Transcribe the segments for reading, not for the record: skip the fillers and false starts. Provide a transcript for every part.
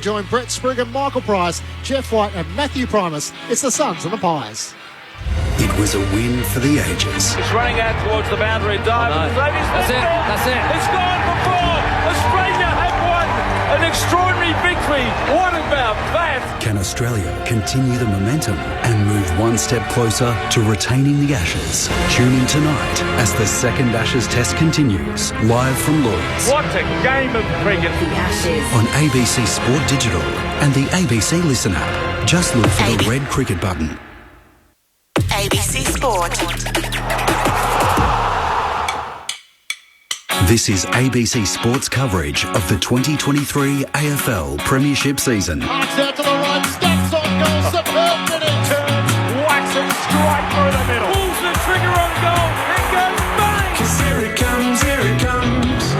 Join Brett Sprigg and Michael Price, Jeff White and Matthew Primus. It's the Suns and the Pies. It was a win for the ages. It's running out towards the boundary. That's it. It's gone for four. Australia have won an extraordinary victory. What about that? Can Australia continue the momentum and move one step closer to retaining the Ashes? Tune in tonight as the second Ashes test continues, live from Lord's. What a game of cricket. The Ashes. On ABC Sport Digital and the ABC Listen app. Just look for the red cricket button. ABC Sport. This is ABC Sports coverage of the 2023 AFL Premiership season. Marks out to the right, steps on goal, superb finish. Turns, whacks it straight through the middle. Pulls the trigger on goal. It goes bang. 'Cause here it comes.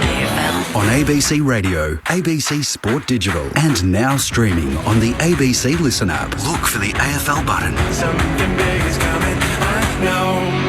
AFL. On ABC Radio, ABC Sport Digital, and now streaming on the ABC Listen app. Look for the AFL button. Something big is coming, I know.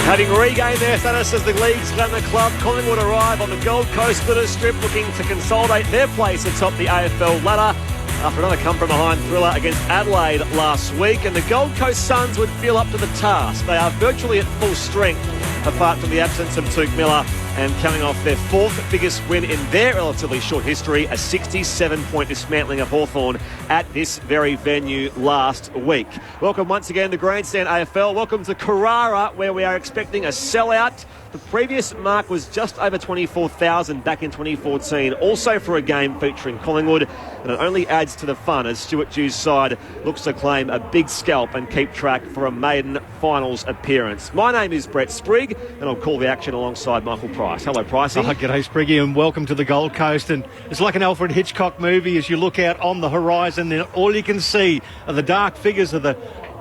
Having regained their status as the league's glamour club, Collingwood arrive on the Gold Coast Splitters strip looking to consolidate their place atop the AFL ladder after another come-from-behind thriller against Adelaide last week. And the Gold Coast Suns would feel up to the task. They are virtually at full strength, apart from the absence of Tuke Miller, and coming off their fourth biggest win in their relatively short history, a 67-point dismantling of Hawthorn at this very venue last week. Welcome once again to Grandstand AFL. Welcome to Carrara, where we are expecting a sellout. The previous mark was just over 24,000 back in 2014, also for a game featuring Collingwood, and it only adds to the fun as Stuart Dew's side looks to claim a big scalp and keep track for a maiden finals appearance. My name is Brett Sprigg, and I'll call the action alongside Michael Price. Hello, Pricey. Oh, g'day, Spriggy, and welcome to the Gold Coast. And it's like an Alfred Hitchcock movie as you look out on the horizon, and all you can see are the dark figures of the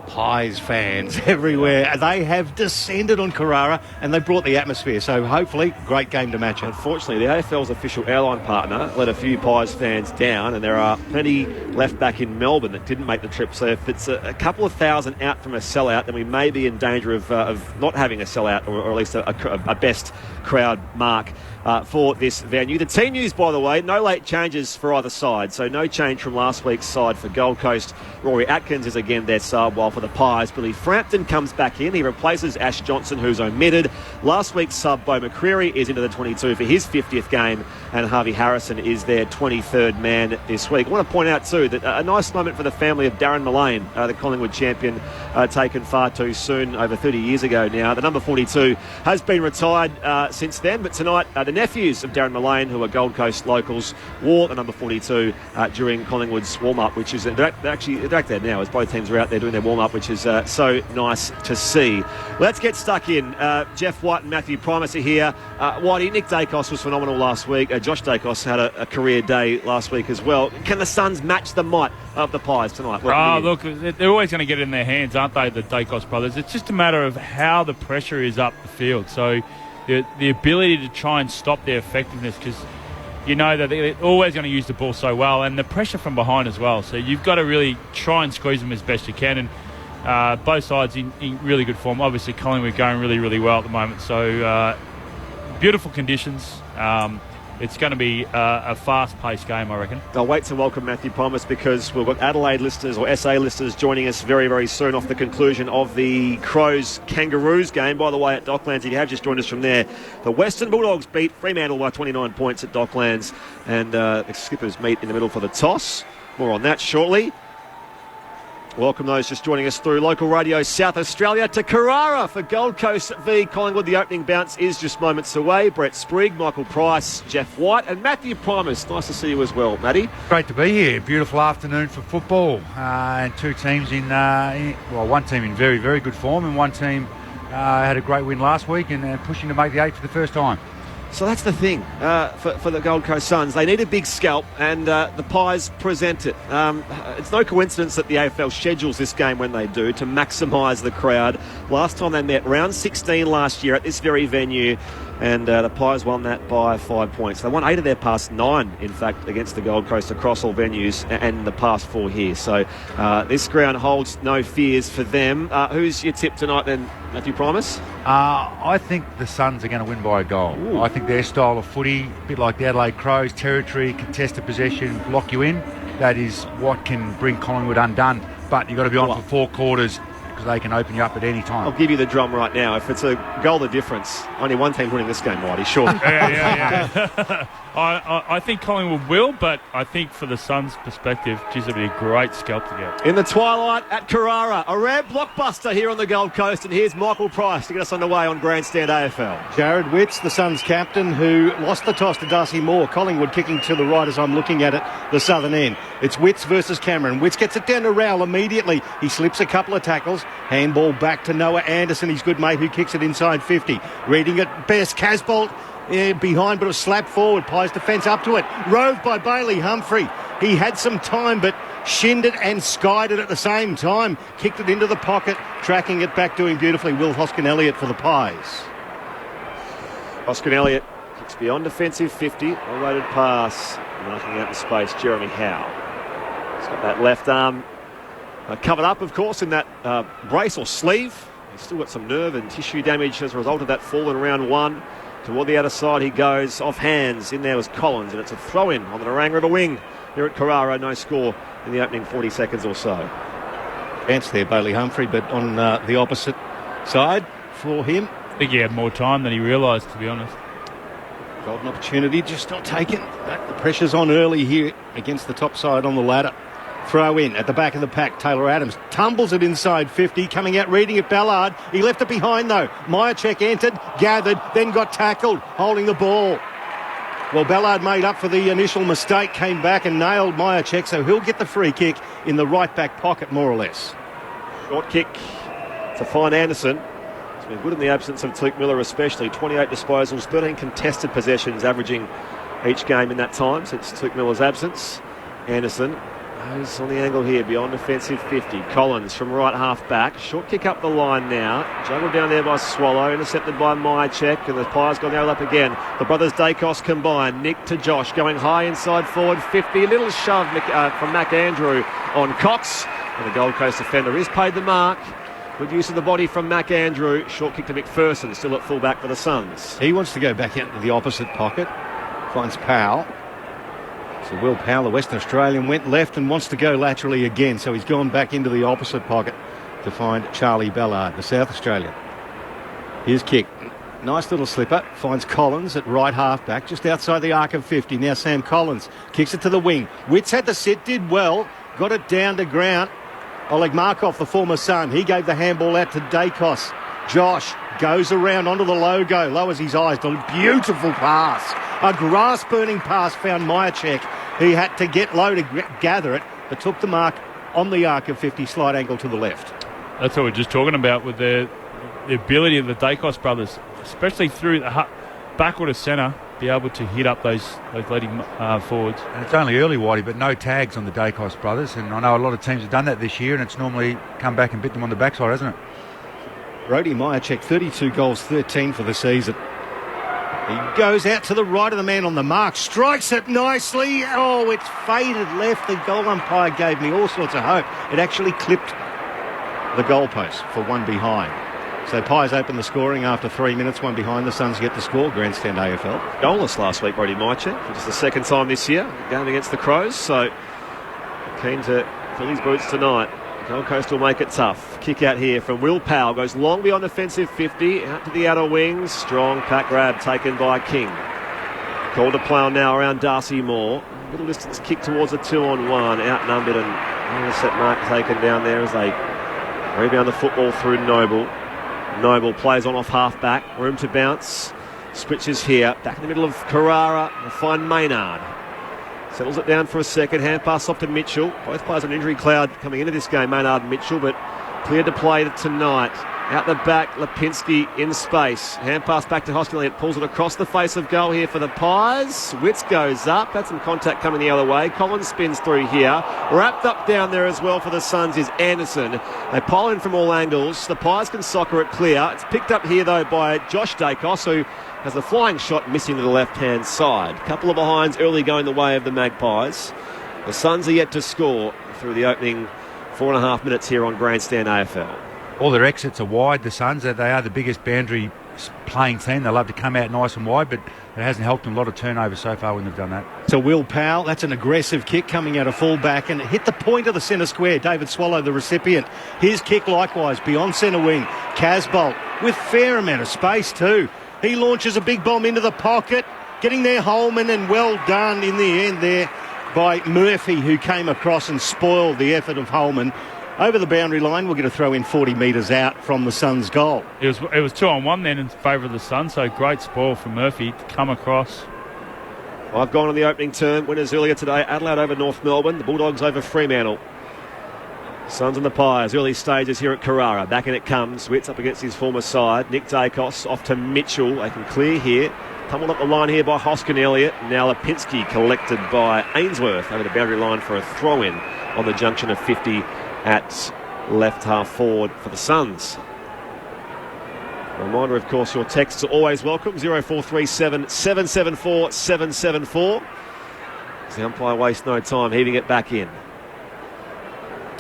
Pies fans everywhere. They have descended on Carrara and they brought the atmosphere, so hopefully great game to match it. Unfortunately, the AFL's official airline partner let a few Pies fans down, and there are plenty left back in Melbourne that didn't make the trip. So if it's a couple of thousand out from a sellout, then we may be in danger of not having a sellout, or at least a best crowd mark for this venue. The team news, by the way, no late changes for either side, so no change from last week's side for Gold Coast. Rory Atkins is again their sub, while for the Pies, Billy Frampton comes back in. He replaces Ash Johnson, who's omitted. Last week's sub, Bo McCreary, is into the 22 for his 50th game, and Harvey Harrison is their 23rd man this week. I want to point out too that a nice moment for the family of Darren Mullane, the Collingwood champion, taken far too soon, over 30 years ago now. The number 42 has been retired since then, but tonight the nephews of Darren Mullane, who are Gold Coast locals, wore the number 42 during Collingwood's warm-up, which is they're there now as both teams are out there doing their warm-up, which is so nice to see. Let's get stuck in. Jeff White and Matthew Primus are here. Whitey, Nick Dacos was phenomenal last week. Josh Dacos had a career day last week as well. Can the Suns match the might of the Pies tonight? Look, they're always going to get it in their hands, aren't they, the Dacos brothers? It's just a matter of how the pressure is up the field. So the ability to try and stop their effectiveness, because you know that they're always going to use the ball so well, and the pressure from behind as well. So you've got to really try and squeeze them as best you can. And both sides in really good form. Obviously, Collingwood going really, really well at the moment. So beautiful conditions. It's going to be a fast-paced game, I reckon. I'll wait to welcome Matthew Primus, because we've got Adelaide listeners or SA listeners joining us very, very soon off the conclusion of the Crows-Kangaroos game. By the way, at Docklands, if you have just joined us from there, the Western Bulldogs beat Fremantle by 29 points at Docklands, and the Skippers meet in the middle for the toss. More on that shortly. Welcome those just joining us through local radio South Australia to Carrara for Gold Coast v Collingwood. The opening bounce is just moments away. Brett Sprigg, Michael Price, Jeff White and Matthew Primus. Nice to see you as well, Matty. Great to be here. Beautiful afternoon for football. And two teams one team in very, very good form, and one team had a great win last week and pushing to make the 8 for the first time. So that's the thing for the Gold Coast Suns. They need a big scalp, and the Pies present it. It's no coincidence that the AFL schedules this game when they do, to maximise the crowd. Last time they met, round 16 last year at this very venue, And the Pies won that by 5 points. They won 8 of their past 9, in fact, against the Gold Coast across all venues and the past 4 here. So this ground holds no fears for them. Who's your tip tonight then, Matthew Primus? I think the Suns are going to win by a goal. Ooh. I think their style of footy, a bit like the Adelaide Crows, territory, contested possession, lock you in. That is what can bring Collingwood undone. But you've got to be on for 4 quarters, because they can open you up at any time. I'll give you the drum right now. If it's a goal the difference, only one team's winning this game, Whitey, sure. Yeah. I think Collingwood will, but I think for the Suns' perspective, geez, it'll be a great scalp to get. In the twilight at Carrara, a rare blockbuster here on the Gold Coast, and here's Michael Price to get us underway on Grandstand AFL. Jared Witts, the Suns captain, who lost the toss to Darcy Moore. Collingwood kicking to the right as I'm looking at it, the southern end. It's Witts versus Cameron. Witts gets it down to Rowell immediately. He slips a couple of tackles. Handball back to Noah Anderson, his good mate, who kicks it inside 50. Reading it best. Casbolt behind, but a slap forward. Pies defence up to it. Roved by Bailey Humphrey. He had some time, but shinned it and skied it at the same time. Kicked it into the pocket, tracking it back, doing beautifully. Will Hoskin-Elliott for the Pies. Hoskin-Elliott kicks beyond defensive 50. A loaded pass. Knocking out the space, Jeremy Howe. He's got that left arm covered up, of course, in that brace or sleeve. He's still got some nerve and tissue damage as a result of that fall in round 1. Toward the outer side he goes, off hands. In there was Collins, and it's a throw-in on the Narang River wing here at Carrara. No score in the opening 40 seconds or so. Chance there, Bailey Humphrey, but on the opposite side for him. I think he had more time than he realised, to be honest. Golden opportunity, just not taken. The pressure's on early here against the top side on the ladder. Throw in at the back of the pack. Taylor Adams tumbles it inside 50, coming out reading it Ballard. He left it behind though. Myercheck entered, gathered, then got tackled, holding the ball. Well, Ballard made up for the initial mistake, came back and nailed Myercheck, so he'll get the free kick in the right back pocket, more or less. Short kick to find Anderson. It's been good in the absence of Tuke Miller, especially 28 disposals, 13 contested possessions, averaging each game in that time since Tuke Miller's absence. Anderson goes on the angle here, beyond defensive 50. Collins from right half back. Short kick up the line now. Juggled down there by Swallow. Intercepted by Myercheck. And the Pies got the overlap again. The brothers Dacos combine. Nick to Josh. Going high inside forward 50. A little shove from Mac Andrew on Cox. And the Gold Coast defender is paid the mark. Good use of the body from Mac Andrew. Short kick to McPherson. Still at full back for the Suns. He wants to go back out to the opposite pocket. Finds Powell. So Will Powell, the Western Australian, went left and wants to go laterally again. So he's gone back into the opposite pocket to find Charlie Ballard, the South Australian. His kick. Nice little slipper. Finds Collins at right half back, just outside the arc of 50. Now Sam Collins kicks it to the wing. Witts had the sit, did well. Got it down to ground. Oleg Markov, the former Sun, he gave the handball out to Dacos. Josh goes around onto the logo, lowers his eyes. A beautiful pass. A grass-burning pass found Myercheck. He had to get low to gather it, but took the mark on the arc of 50, slight angle to the left. That's what we're just talking about with the ability of the Dacos brothers, especially through the backward of centre, be able to hit up those leading forwards. And it's only early, Whitey, but no tags on the Dacos brothers. And I know a lot of teams have done that this year, and it's normally come back and bit them on the backside, hasn't it? Brody Myercheck, 32 goals, 13 for the season. He goes out to the right of the man on the mark, strikes it nicely. Oh, it's faded left. The goal umpire gave me all sorts of hope. It actually clipped the goalpost for one behind. So Pies open the scoring after 3 minutes, one behind. The Suns get the score. Grandstand AFL. Goalless last week, Brody Myercheck, which is the second time this year, game against the Crows. So keen to fill his boots tonight. Gold Coast will make it tough. Kick out here from Will Powell. Goes long beyond defensive 50. Out to the outer wings. Strong pack grab taken by King. Called to play on now around Darcy Moore. Little distance kick towards a 2-on-1. Outnumbered and intercept mark taken down there as they rebound the football through Noble. Noble plays on off half back. Room to bounce. Switches here. Back in the middle of Carrara. They'll find Maynard. Settles it down for a second. Hand pass off to Mitchell. Both players on injury cloud coming into this game, Maynard and Mitchell, but cleared to play tonight. Out the back, Lipinski in space. Hand pass back to Hoskin. It pulls it across the face of goal here for the Pies. Witts goes up. Had some contact coming the other way. Collins spins through here. Wrapped up down there as well for the Suns is Anderson. They pile in from all angles. The Pies can soccer it clear. It's picked up here, though, by Josh Dacos, who has a flying shot missing to the left-hand side. Couple of behinds early going the way of the Magpies. The Suns are yet to score through the opening 4.5 minutes here on Grandstand AFL. All their exits are wide, the Suns. They are the biggest boundary playing team. They love to come out nice and wide, but it hasn't helped them. A lot of turnover so far when they've done that. So Will Powell, that's an aggressive kick coming out of fullback, and it hit the point of the centre square. David Swallow, the recipient. His kick likewise beyond centre wing. Casbolt with fair amount of space too. He launches a big bomb into the pocket, getting there Holman, and well done in the end there by Murphy, who came across and spoiled the effort of Holman. Over the boundary line, we'll get a throw in 40 metres out from the Suns' goal. It was 2-on-1 then in favour of the Suns, so great spoil from Murphy to come across. I've gone on the opening term. Winners earlier today, Adelaide over North Melbourne, the Bulldogs over Fremantle. Suns and the Pies, early stages here at Carrara. Back in it comes. Witts up against his former side. Nick Dacos off to Mitchell. They can clear here. Tumbled up the line here by Hoskin Elliott. Now Lipinski collected by Ainsworth over the boundary line for a throw-in on the junction of 50 at left half forward for the Suns. A reminder, of course, your texts are always welcome. 0437 774 774. As the umpire wastes no time heaving it back in.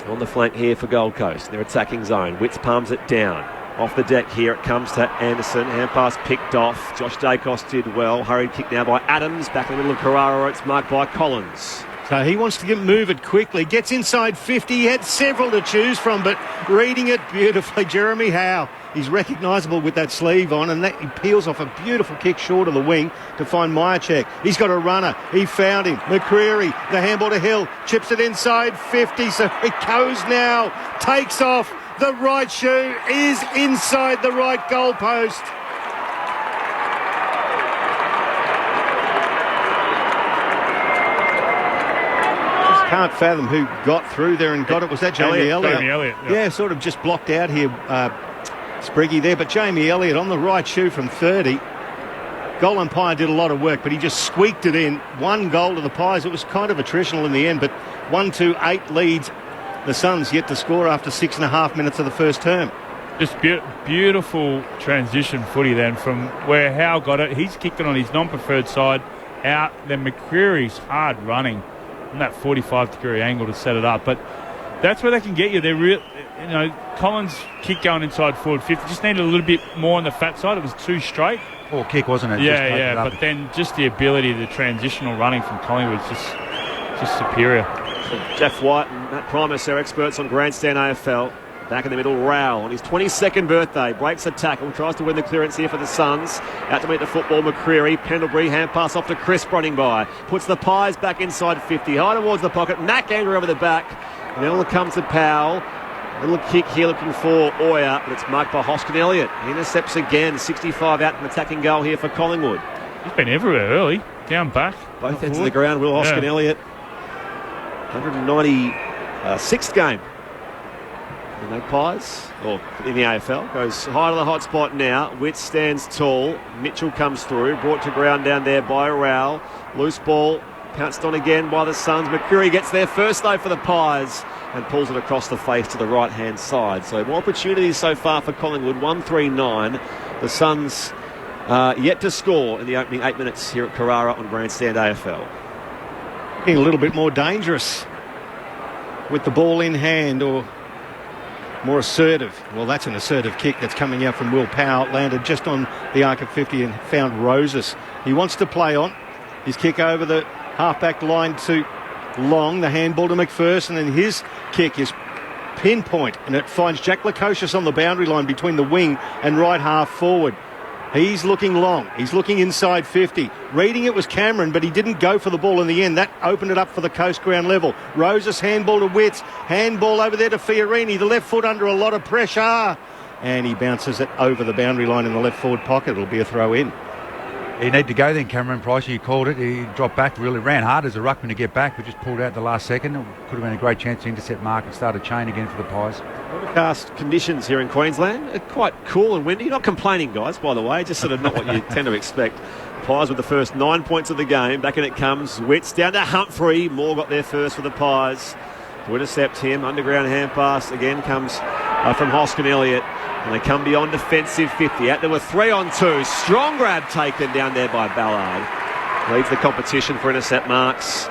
On the flank here for Gold Coast. Their attacking zone. Witts palms it down. Off the deck here it comes to Anderson. Hand pass picked off. Josh Dacos did well. Hurried kick now by Adams. Back in the middle of Carrara. It's marked by Collins. So he wants to move it quickly. Gets inside 50. He had several to choose from, but reading it beautifully. Jeremy Howe. He's recognisable with that sleeve on, and that he peels off a beautiful kick short of the wing to find Myercheck. He's got a runner. He found him. McCreary, the handball to Hill. Chips it inside 50. So it goes now. Takes off. The right shoe is inside the right goalpost. Can't fathom who got through there and got it. Was that Jamie Elliott? Jamie Elliott, yeah, sort of just blocked out here, Spriggy there. But Jamie Elliott on the right shoe from 30. Goal umpire did a lot of work, but he just squeaked it in. 1 goal to the Pies. It was kind of attritional in the end, but 1-2-8 leads the Suns yet to score after 6.5 minutes of the first term. Just beautiful transition footy then from where Howe got it. He's kicked it on his non-preferred side out. Then McCreary's hard running on that 45-degree angle to set it up. But that's where they can get you. They're real, Collins' kick going inside forward 50 just needed a little bit more on the fat side. It was too straight. Poor kick, wasn't it? Yeah. But then just the ability, the transitional running from Collingwood is just superior. So Jeff White and Matt Primus, our experts on Grandstand AFL. Back in the middle, Rowell on his 22nd birthday. Breaks a tackle, tries to win the clearance here for the Suns. Out to meet the football, McCreary. Pendlebury, hand pass off to Crisp running by. Puts the Pies back inside 50. High towards the pocket. Mac Andrew over the back. And then it comes to Powell. Little kick here looking for Oyer, but it's marked by Hoskin Elliott. He intercepts again. 65 out from attacking goal here for Collingwood. He's been everywhere early. Down back. Both ends of the ground, Will Hoskin Elliott. 196th game. The Magpies, or in the AFL, goes high to the hot spot now. Witts stands tall. Mitchell comes through, brought to ground down there by Rowell. Loose ball, pounced on again by the Suns. McCreary gets there first though for the Pies and pulls it across the face to the right-hand side. So more opportunities so far for Collingwood, 1-3-9. The Suns yet to score in the opening 8 minutes here at Carrara on Grandstand AFL. Being a little bit more dangerous with the ball in hand, or more assertive. Well, that's an assertive kick that's coming out from Will Powell. Landed just on the arc of 50 and found Roses. He wants to play on. His kick over the half-back line to Long. The handball to McPherson, and his kick is pinpoint, and it finds Jack Lukosius on the boundary line between the wing and right half forward. He's looking long. He's looking inside 50. Reading it was Cameron, but he didn't go for the ball in the end. That opened it up for the coast ground level. Roses handball to Witts. Handball over there to Fiorini. The left foot under a lot of pressure. And he bounces it over the boundary line in the left forward pocket. It'll be a throw in. He needed to go then, Cameron Price. You called it. He dropped back, really ran hard as a ruckman to get back, but just pulled out the last second. It could have been a great chance to intercept Mark and start a chain again for the Pies. Overcast conditions here in Queensland are quite cool and windy. Not complaining, guys, by the way, just sort of not what you tend to expect. Pies with the first 9 points of the game. Back in it comes. Witts down to Humphrey. Moore got there first for the Pies. To intercept him. Underground hand pass again comes from Hoskin Elliott. And they come beyond defensive 50. Out there were 3-on-2. Strong grab taken down there by Ballard. Leads the competition for intercept marks.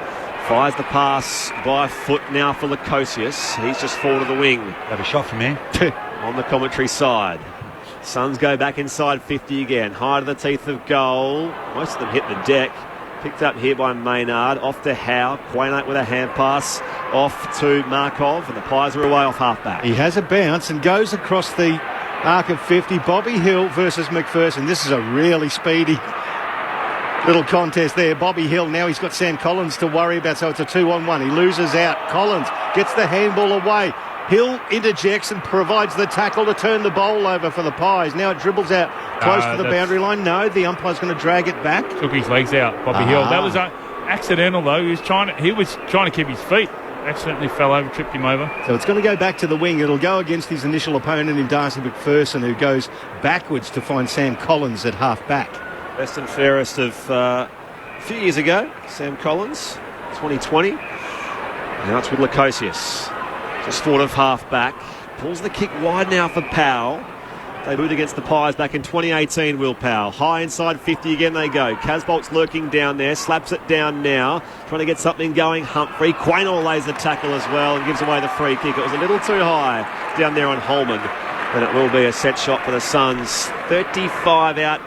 Fires the pass by foot now for Lukosius. He's just fall to the wing. Have a shot from here. On the commentary side. Suns go back inside 50 again. High to the teeth of goal. Most of them hit the deck. Picked up here by Maynard. Off to Howe. Quainate with a hand pass. Off to Markov. And the Pies are away off half-back. He has a bounce and goes across the arc of 50. Bobby Hill versus McPherson. This is a really speedy little contest there. Bobby Hill, now he's got Sam Collins to worry about, so it's a 2-on-1. He loses out. Collins gets the handball away. Hill interjects and provides the tackle to turn the bowl over for the Pies. Now it dribbles out close to the boundary line. No, the umpire's going to drag it back. Took his legs out, Bobby Hill. That was accidental, though. He was trying to keep his feet. Accidentally fell over, tripped him over. So it's going to go back to the wing. It'll go against his initial opponent in Darcy McPherson, who goes backwards to find Sam Collins at half-back. Best and fairest of a few years ago, Sam Collins, 2020. Now it's with Lukosius. Just thought of half-back. Pulls the kick wide now for Powell. Debuted against the Pies back in 2018, Will Powell. High inside 50 again they go. Casbolt's lurking down there. Slaps it down now. Trying to get something going. Humphrey. Quaynor lays the tackle as well and gives away the free kick. It was a little too high down there on Holman. And it will be a set shot for the Suns. 35 out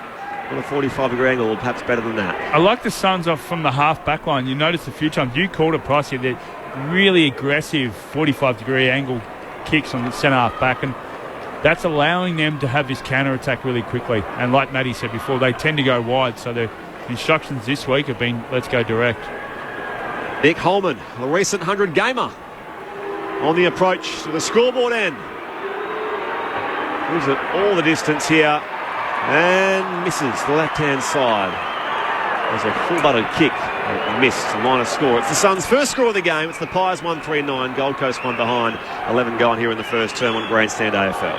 on a 45-degree angle, or perhaps better than that. I like the Suns off from the half-back line. You noticed a few times. You called it, Price, here. They're really aggressive 45-degree angle kicks on the centre half-back. And that's allowing them to have this counter-attack really quickly. And like Matty said before, they tend to go wide. So the instructions this week have been, let's go direct. Nick Holman, a recent 100-gamer, on the approach to the scoreboard end. Moves it all the distance here and misses the left-hand side. There's a full-butted kick. Missed the line of score. It's the Suns' first score of the game. It's the Pies 1-3-9. Gold Coast one behind. 11 going here in the first term on Grandstand AFL.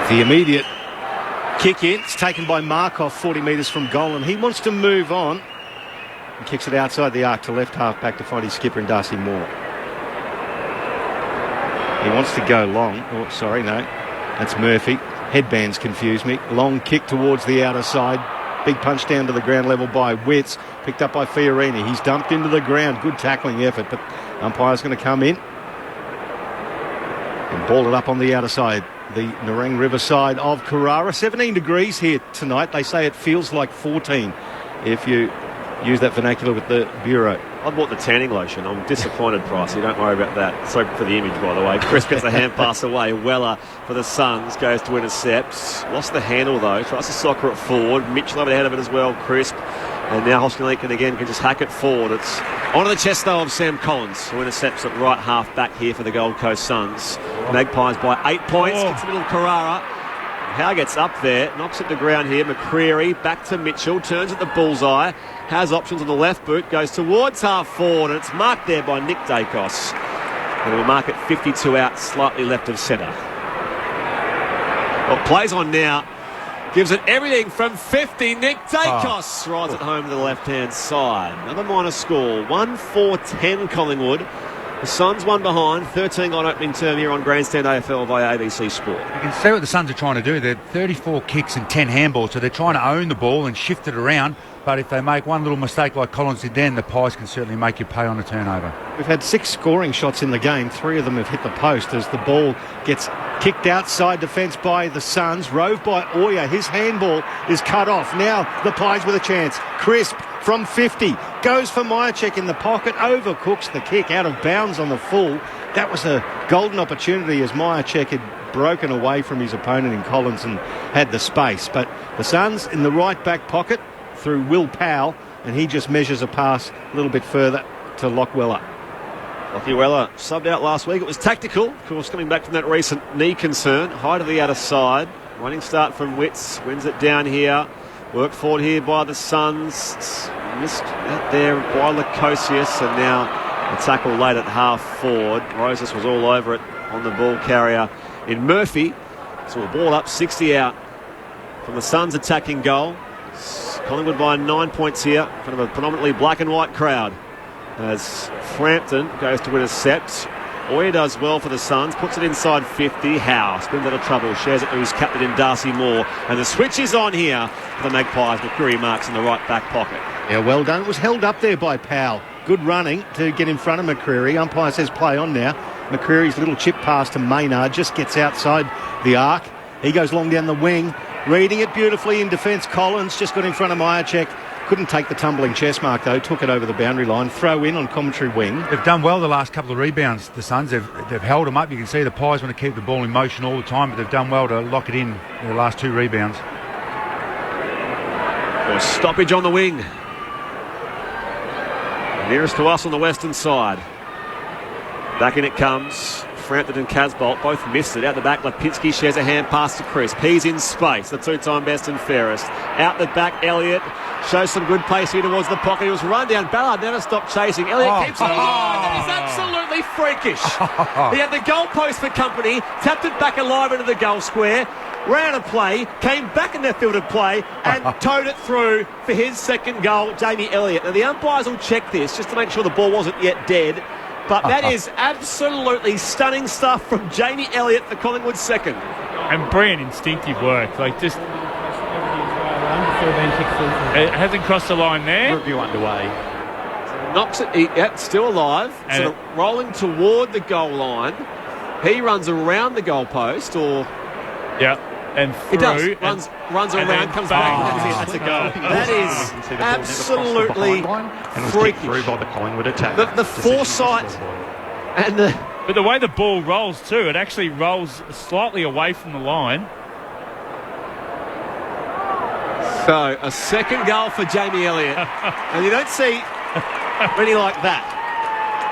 The immediate kick in. It's taken by Markov 40 metres from goal, and he wants to move on. And kicks it outside the arc to left half back to find his skipper in Darcy Moore. He wants to go long. Oh, sorry, no. That's Murphy. Headbands confuse me. Long kick towards the outer side. Big punch down to the ground level by Witts. Picked up by Fiorini. He's dumped into the ground. Good tackling effort, but umpire's going to come in and ball it up on the outer side. The Nerang River side of Carrara. 17 degrees here tonight. They say it feels like 14 if you use that vernacular with the Bureau. I bought the tanning lotion. I'm disappointed, Pricey. Don't worry about that. Sorry for the image, by the way. Chris gets the hand pass away. Weller for the Suns goes to intercept. Lost the handle, though. Tries to soccer it forward. Mitchell over ahead of it as well. Crisp. And now Hoskin can just hack it forward. It's onto the chest, though, of Sam Collins, who intercepts at right half back here for the Gold Coast Suns. Magpies by 8 points. Gets a little Carrara. Howe gets up there, knocks it to ground here. McCreary back to Mitchell, turns at the bullseye, has options on the left boot, goes towards half forward, and it's marked there by Nick Dacos. And we'll mark it 52 out, slightly left of centre. Well, plays on now, gives it everything from 50. Nick Dacos rides it home to the left-hand side. Another minor score, 1-4-10 Collingwood. The Suns one behind, 13 on opening term here on Grandstand AFL via ABC Sport. You can see what the Suns are trying to do. They're 34 kicks and 10 handballs, so they're trying to own the ball and shift it around. But if they make one little mistake like Collins did then, the Pies can certainly make you pay on a turnover. We've had 6 scoring shots in the game. 3 of them have hit the post as the ball gets kicked outside defence by the Suns. Rove by Oya. His handball is cut off. Now the Pies with a chance. Crisp from 50. Goes for Myercheck in the pocket. Overcooks the kick out of bounds on the full. That was a golden opportunity as Myercheck had broken away from his opponent in Collins and had the space. But the Suns in the right back pocket through Will Powell, and he just measures a pass a little bit further to Locke Weller. Lockie Weller subbed out last week. It was tactical, of course, coming back from that recent knee concern. High to the outer side. Running start from Witts. Wins it down here. Work forward here by the Suns. Missed out there by Lukosius, and now a tackle late at half forward. Roses was all over it on the ball carrier in Murphy. So a ball up, 60 out from the Suns attacking goal. Collingwood by 9 points here in front of a predominantly black and white crowd as Frampton goes to intercept. Oya does well for the Suns, puts it inside 50. Howe spins out of trouble, shares it to his captain in Darcy Moore, and the switch is on here for the Magpies. McCreary marks in the right back pocket. Yeah, well done. It was held up there by Powell. Good running to get in front of McCreary. Umpire says play on now. McCreary's little chip pass to Maynard just gets outside the arc. He goes long down the wing, reading it beautifully in defence. Collins just got in front of Myercheck. Couldn't take the tumbling chest mark though, took it over the boundary line. Throw in on commentary wing. They've done well the last couple of rebounds, the Suns. They've held them up. You can see the Pies want to keep the ball in motion all the time, but they've done well to lock it in their last 2 rebounds. Or stoppage on the wing. Nearest to us on the western side. Back in it comes. Frampton and Casbolt both missed it. Out the back, Lipinski shares a hand pass to Chris. He's in space, the 2-time best and fairest. Out the back, Elliott shows some good pace here towards the pocket. He was run down. Ballard never stopped chasing. Elliott keeps it alive. That is absolutely freakish. He had the goalpost for company, tapped it back alive into the goal square, ran a play, came back in their field of play and towed it through for his second goal, Jamie Elliott. Now the umpires will check this just to make sure the ball wasn't yet dead. But that is absolutely stunning stuff from Jamie Elliott for Collingwood's second. And brilliant instinctive work. Like, just... It hasn't crossed the line there. Review underway. Knocks it, still alive. And sort of rolling toward the goal line. He runs around the goalpost, or... Yeah. And He through. does. Runs around, comes back. That's a goal. That is absolutely freaky. Through by the Collingwood attack. The foresight and the... But the way the ball rolls too, it actually rolls slightly away from the line. So, a second goal for Jamie Elliott. And you don't see many like that.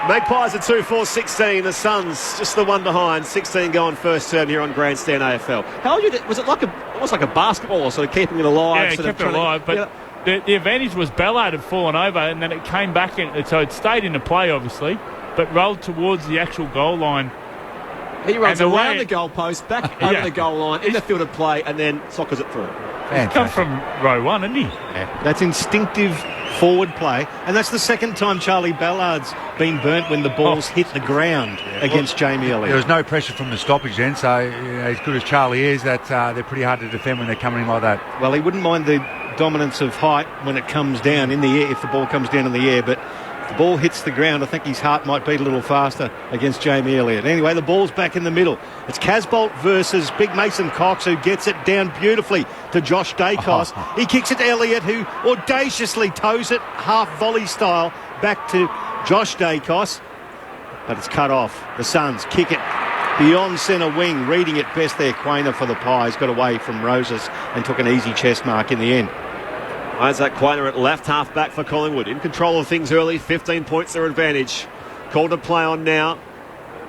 Magpies are 2-4-16. The Suns just the one behind. 16 going first term here on Grandstand AFL. How you was it like almost like a basketball, sort of keeping it alive? Yeah, it kept it alive. But the advantage was Ballard had fallen over, and then it came back in. So it stayed into play, obviously, but rolled towards the actual goal line. He runs around the goalpost, back over the goal line, in the field of play, and then soccers it through. He's come from row one, isn't he? Yeah, that's instinctive forward play, and that's the second time Charlie Ballard's been burnt when the ball's hit the ground against Jamie Elliott. There was no pressure from the stoppage then, so as good as Charlie is, that they're pretty hard to defend when they're coming in like that. Well, he wouldn't mind the dominance of height when it comes down in the air, if the ball comes down in the air, but the ball hits the ground, I think his heart might beat a little faster against Jamie Elliott. Anyway, the ball's back in the middle. It's Casbolt versus Big Mason Cox, who gets it down beautifully to Josh Dacos. He kicks it to Elliott, who audaciously toes it half volley style back to Josh Dacos. But it's cut off. The Suns kick it beyond centre wing. Reading it best there, Quainer for the Pies. Got away from Roses and took an easy chest mark in the end. Isaac Quainer at left half back for Collingwood. In control of things early, 15 points their advantage. Called to play on now.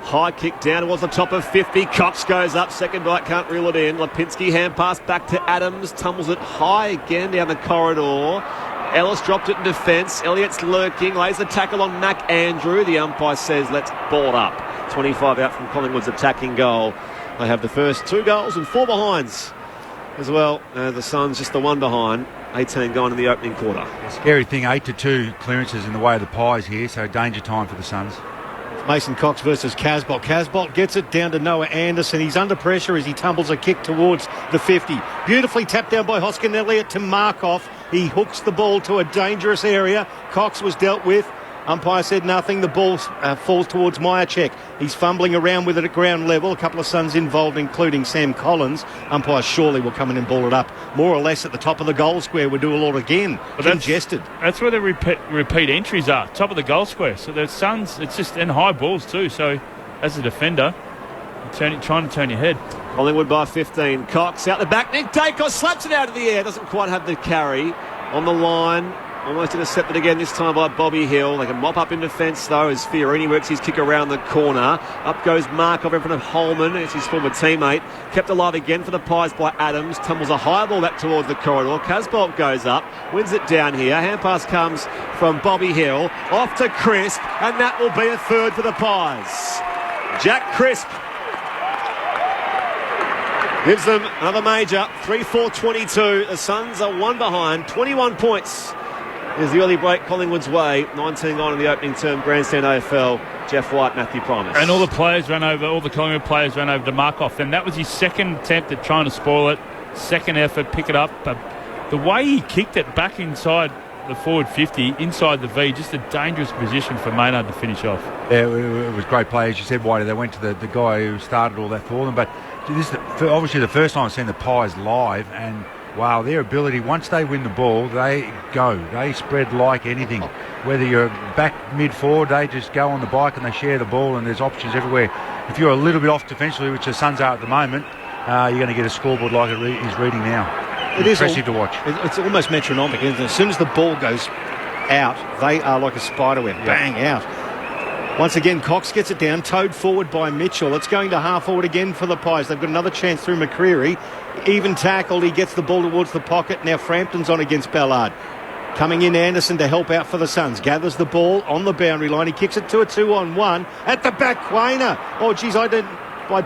High kick down towards the top of 50. Cox goes up, second bite, can't reel it in. Lipinski hand pass back to Adams, tumbles it high again down the corridor. Ellis dropped it in defence. Elliott's lurking, lays the tackle on Mac Andrew. The umpire says let's ball it up. 25 out from Collingwood's attacking goal. They have the first 2 goals and 4 behinds as well. The Suns just the one behind. 18 gone in the opening quarter. Scary thing, 8-2 clearances in the way of the Pies here, so danger time for the Suns. Mason Cox versus Casbolt. Casbolt gets it down to Noah Anderson. He's under pressure as he tumbles a kick towards the 50. Beautifully tapped down by Hoskin Elliott to Markov. He hooks the ball to a dangerous area. Cox was dealt with. Umpire said nothing. The ball falls towards Myercheck. He's fumbling around with it at ground level. A couple of Suns involved, including Sam Collins. Umpire surely will come in and ball it up. More or less at the top of the goal square. We'll do a lot again. But congested. That's where the repeat entries are, top of the goal square. So the Suns, it's just in high balls too. So as a defender, trying to turn your head. Collingwood by 15. Cox out the back. Nick Dacos slaps it out of the air. Doesn't quite have the carry on the line. Almost intercepted again, this time by Bobby Hill. They can mop up in defence, though, as Fiorini works his kick around the corner. Up goes Markov in front of Holman. It's his former teammate. Kept alive again for the Pies by Adams. Tumbles a high ball back towards the corridor. Casbolt goes up, wins it down here. Hand pass comes from Bobby Hill. Off to Crisp, and that will be a third for the Pies. Jack Crisp gives them another major. 3-4-22. The Suns are one behind. 21 points is the early break Collingwood's way. 19 gone in the opening term. Grandstand AFL. Jeff White, Matthew Primus. And all the Collingwood players ran over to Markov. And that was his second attempt at trying to spoil it. Second effort, pick it up. But the way he kicked it back inside the forward 50, inside the V, just a dangerous position for Maynard to finish off. Yeah, it was great play. As you said, Whitey, they went to the guy who started all that for them. But this is obviously the first time I've seen the Pies live, and wow, their ability, once they win the ball, they go. They spread like anything. Whether you're back mid-forward, they just go on the bike and they share the ball, and there's options everywhere. If you're a little bit off defensively, which the Suns are at the moment, you're going to get a scoreboard like it is reading now. It is impressive to watch. It's almost metronomic, isn't it? As soon as the ball goes out, they are like a spider web. Bang, out. Once again, Cox gets it down, towed forward by Mitchell. It's going to half forward again for the Pies. They've got another chance through McCreary. Even tackled, he gets the ball towards the pocket. Now Frampton's on against Ballard. Coming in Anderson to help out for the Suns. Gathers the ball on the boundary line. He kicks it to a 2-on-1. At the back, Quainer. Oh, geez, I'd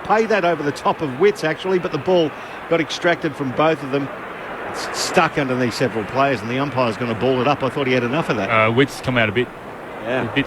pay that over the top of Witts, actually, but the ball got extracted from both of them. It's stuck underneath several players, and the umpire's going to ball it up. I thought he had enough of that. Witts come out a bit. Yeah.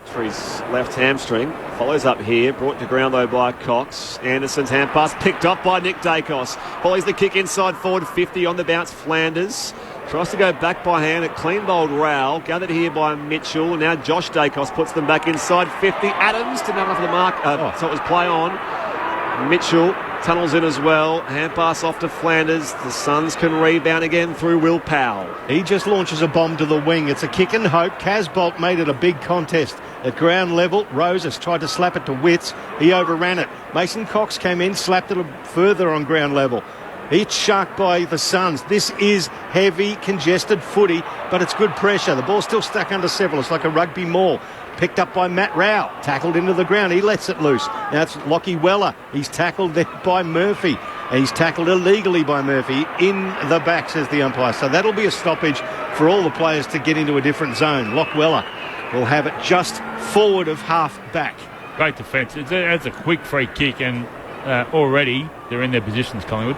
For his left hamstring. Follows up here. Brought to ground, though, by Cox. Anderson's hand pass picked off by Nick Dacos. Follows the kick inside forward 50 on the bounce. Flanders tries to go back by hand at clean bowled Rowell. Gathered here by Mitchell. Now Josh Dacos puts them back inside 50. Adams didn't have enough of the mark. So it was play on. Mitchell tunnels in as well. Hand pass off to Flanders. The Suns can rebound again through Will Powell. He just launches a bomb to the wing. It's a kick and hope. Casbolt made it a big contest. At ground level, Roses tried to slap it to Witts. He overran it. Mason Cox came in, slapped it further on ground level. It's sharked by the Suns. This is heavy, congested footy, but it's good pressure. The ball's still stuck under several. It's like a rugby maul. Picked up by Matt Rowell. Tackled into the ground. He lets it loose. Now it's Lockie Weller. He's tackled there by Murphy. And he's tackled illegally by Murphy in the back, says the umpire. So that'll be a stoppage for all the players to get into a different zone. Lock Weller will have it just forward of half back. Great defence. It's a quick free kick, and already they're in their positions, Collingwood.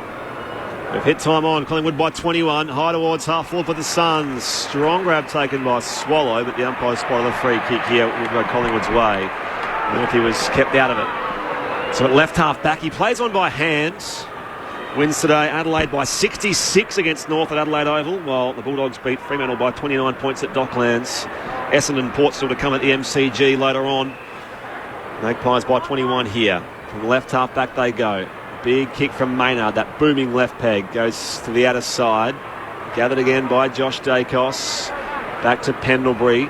They've hit time on. Collingwood by 21. High towards half forward for the Suns. Strong grab taken by Swallow, but the umpire spotted a free kick here. Will go Collingwood's way. Murphy was kept out of it. So at left half back, he plays on by hand. Wins today Adelaide by 66 against North at Adelaide Oval, while the Bulldogs beat Fremantle by 29 points at Docklands. Essendon Port still to come at the MCG later on. Magpies by 21 here. From left half back they go. Big kick from Maynard. That booming left peg goes to the outer side. Gathered again by Josh Dacos. Back to Pendlebury.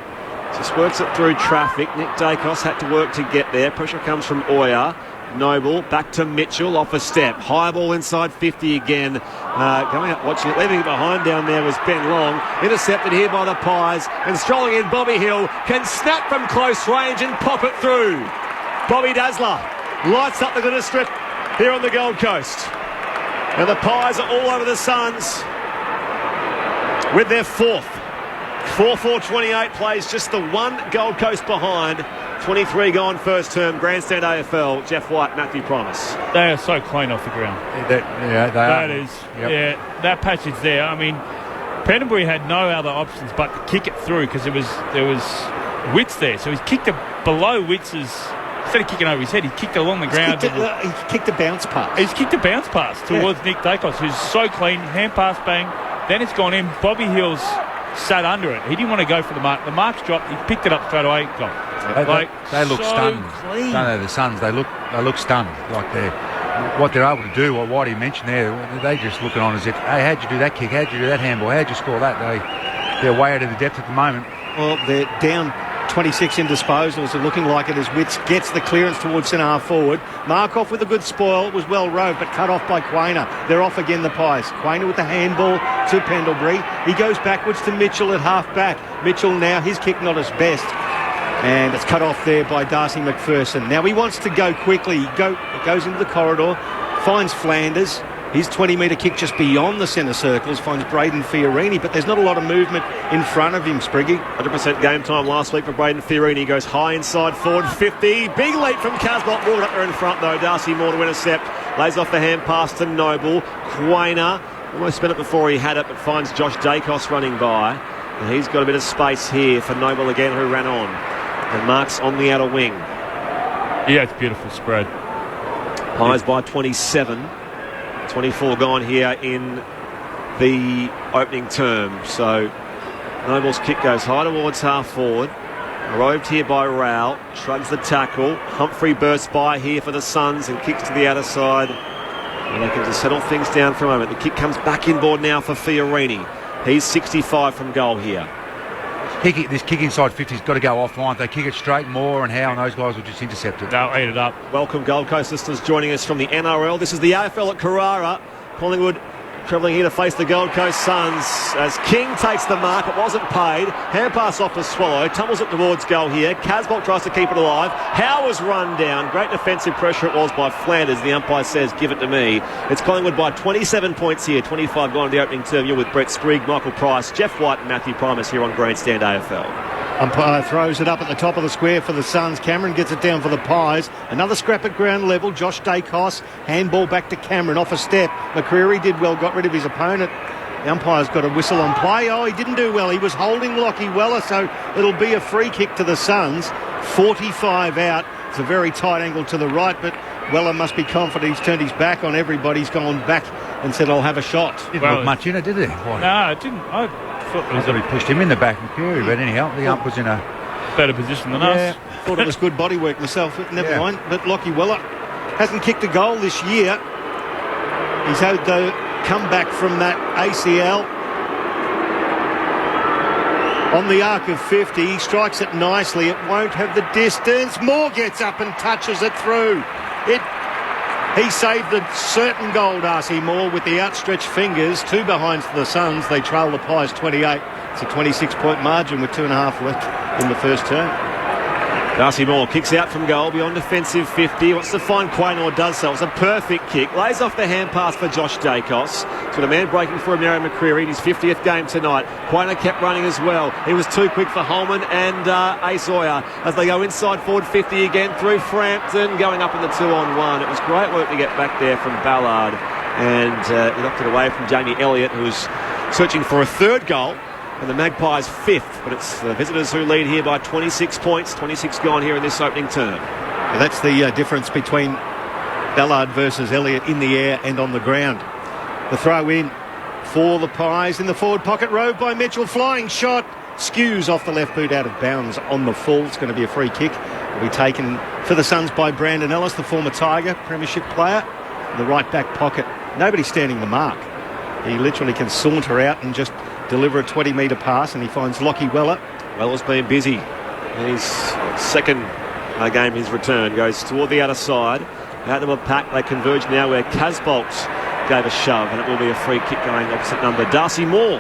Just works it through traffic. Nick Dacos had to work to get there. Pressure comes from Oyer. Noble back to Mitchell, off a step. High ball inside 50 again. Going up, watching it. Leaving it behind down there was Ben Long. Intercepted here by the Pies. And strolling in, Bobby Hill can snap from close range and pop it through. Bobby Dazzler lights up the glitter strip here on the Gold Coast. And the Pies are all over the Suns with their fourth. 4-4-28 plays just the one Gold Coast behind. 23 gone first term. Grandstand AFL. Jeff White, Matthew Primus. They are so clean off the ground. That is. Yep. Yeah, that passage there. I mean, Pendlebury had no other options but to kick it through because there was Witts there. So he's kicked it below Witts's. Instead of kicking over his head, he kicked it along the ground. He kicked a bounce pass. He's kicked a bounce pass towards Nick Dacos, who's so clean. Hand pass, bang. Then it's gone in. Bobby Hill's sat under it. He didn't want to go for the mark. The mark's dropped. He picked it up straight away. Gone. They look so stunned. Clean. Don't they, the Suns? They look stunned. Like what they're able to do. What Whitey mentioned there. They just looking on as if, hey, how'd you do that kick? How'd you do that handball? How'd you score that? They're way out of the depth at the moment. Well, they're down 26 in disposals and looking like it as Witts gets the clearance towards centre-half forward. Markov with a good spoil. It was well roved, but cut off by Quainer. They're off again, the Pies. Quainer with the handball to Pendlebury. He goes backwards to Mitchell at half-back. Mitchell now, his kick not his best. And it's cut off there by Darcy McPherson. Now he wants to go quickly. He goes into the corridor, finds Flanders. His 20-metre kick just beyond the centre circles finds Braden Fiorini, but there's not a lot of movement in front of him, Spriggy. 100% game time last week for Braden Fiorini. Goes high inside forward 50. Big leap from Casbolt. Brought up there in front, though. Darcy Moore to intercept. Lays off the hand pass to Noble. Quainer almost spent it before he had it, but finds Josh Dacos running by. And he's got a bit of space here for Noble again, who ran on. And Mark's on the outer wing. Yeah, it's beautiful spread. Pies by 27. 24 gone here in the opening term. So Noble's kick goes high towards half forward. Roved here by Rowell. Shrugs the tackle. Humphrey bursts by here for the Suns and kicks to the outer side. And they can just settle things down for a moment. The kick comes back inboard now for Fiorini. He's 65 from goal here. This kick inside 50's got to go offline. They kick it straight. Moore and Howe and those guys will just intercept it. They'll eat it up. Welcome Gold Coast listeners joining us from the NRL. This is the AFL at Carrara. Collingwood travelling here to face the Gold Coast Suns as King takes the mark. It wasn't paid. Hand pass off to Swallow. Tumbles it towards goal here. Casbolt tries to keep it alive. Howe was run down. Great defensive pressure it was by Flanders. The umpire says, give it to me. It's Collingwood by 27 points here. 25 gone in the opening term. You're with Brett Sprigg, Michael Price, Jeff White and Matthew Primus here on Grandstand AFL. Umpire throws it up at the top of the square for the Suns. Cameron gets it down for the Pies. Another scrap at ground level. Josh Dacos. Handball back to Cameron off a step. McCreary did well, got rid of his opponent. The umpire's got a whistle on play. Oh, he didn't do well. He was holding Lockie Weller, so it'll be a free kick to the Suns. 45 out. It's a very tight angle to the right, but Weller must be confident. He's turned his back on everybody. He's gone back and said, I'll have a shot. Didn't look much in it, did he? No, it didn't. I thought it was he pushed him in the back, McCreary, but anyhow, the ump was in a better position than us. Thought it was good body work myself. Never mind. But Lockie Weller hasn't kicked a goal this year. He's had the comeback from that ACL. On the arc of 50, he strikes it nicely. It won't have the distance. Moore gets up and touches it through. He saved the certain goal, Darcy Moore, with the outstretched fingers. 2 behinds for the Suns. They trail the Pies 28. It's a 26-point margin with 2.5 left in the first term. Darcy Moore kicks out from goal beyond defensive 50. Wants to find Quaynor, does so. It's a perfect kick. Lays off the hand pass for Josh Dacos. It's got a man breaking for Amari McCreary in his 50th game tonight. Quaynor kept running as well. He was too quick for Holman and Ace Oyer as they go inside forward 50 again through Frampton, going up in the 2-on-1. It was great work to get back there from Ballard. And he knocked it away from Jamie Elliott, who was searching for a third goal. And the Magpies 5th, but it's the visitors who lead here by 26 points. 26 gone here in this opening term. Yeah, that's the difference between Ballard versus Elliott in the air and on the ground. The throw in for the Pies in the forward pocket, roved by Mitchell. Flying shot, skews off the left boot out of bounds on the full. It's going to be a free kick. It'll be taken for the Suns by Brandon Ellis, the former Tiger, premiership player. In the right back pocket, nobody standing the mark. He literally can saunter out and just deliver a 20-metre pass, and he finds Lockie Weller. Weller's been busy. In his second game, his return goes toward the outer side. Out of a pack, they converge now where Casbolt gave a shove, and it will be a free kick going opposite number. Darcy Moore,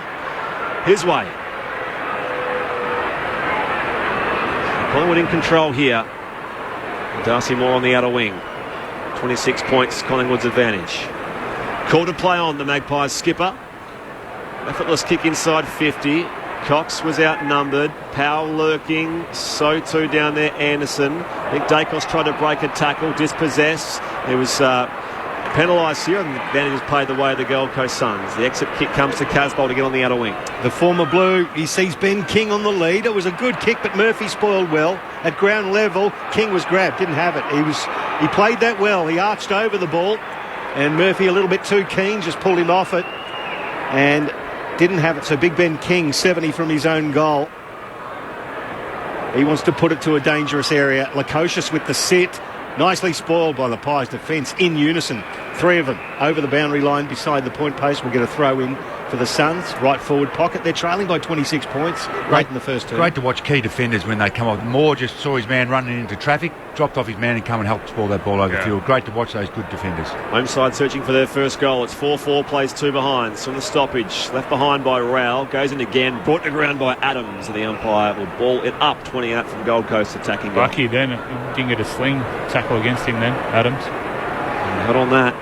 his way. Collingwood in control here. Darcy Moore on the outer wing. 26 points, Collingwood's advantage. Call to play on the Magpies skipper. Effortless kick inside 50. Cox was outnumbered. Powell lurking. So too down there Anderson. I think Dacos tried to break a tackle. Dispossessed. He was penalised here, and the advantage is played the way of the Gold Coast Suns. The exit kick comes to Casbolt to get on the outer wing. The former Blue, he sees Ben King on the lead. It was a good kick, but Murphy spoiled well. At ground level, King was grabbed, didn't have it. He played that well. He arched over the ball, and Murphy, a little bit too keen, just pulled him off it and didn't have it. So Big Ben King, 70 from his own goal. He wants to put it to a dangerous area. Lukosius with the sit. Nicely spoiled by the Pies defence in unison. 3 of them over the boundary line beside the point post. We'll get a throw in for the Suns. Right forward pocket. They're trailing by 26 points. Great in the first term. Great to watch key defenders when they come off. Moore just saw his man running into traffic, dropped off his man and come and helped ball that ball over the field. Great to watch those good defenders. Home side searching for their first goal. It's 4-4, plays 2 behinds from the stoppage. Left behind by Rowell. Goes in again. Brought to ground by Adams. And the umpire will ball it up 20 out from Gold Coast attacking goal. Lucky then. Didn't get a sling tackle against him then, Adams. Not on that.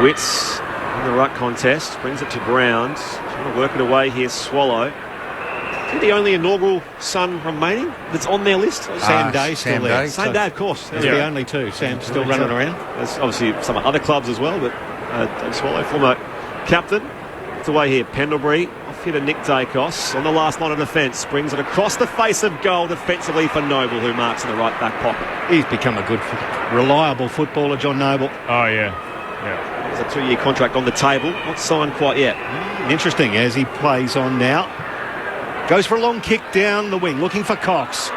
Witts in the ruck contest. Brings it to ground. Trying to work it away here, Swallow. Is he the only inaugural Sun remaining that's on their list? Sam Day's still Sam there. Day. Same day, of course. They're the only two. Sam's still running around. There's obviously some other clubs as well, but Dave Swallow, former captain. It's away here. Pendlebury off here to Nick Dacos on the last line of defence. Brings it across the face of goal defensively for Noble, who marks in the right back pocket. He's become a good, reliable footballer, John Noble. Oh, yeah. There's a 2-year contract on the table. Not signed quite yet. Interesting as he plays on now. Goes for a long kick down the wing, looking for Cox.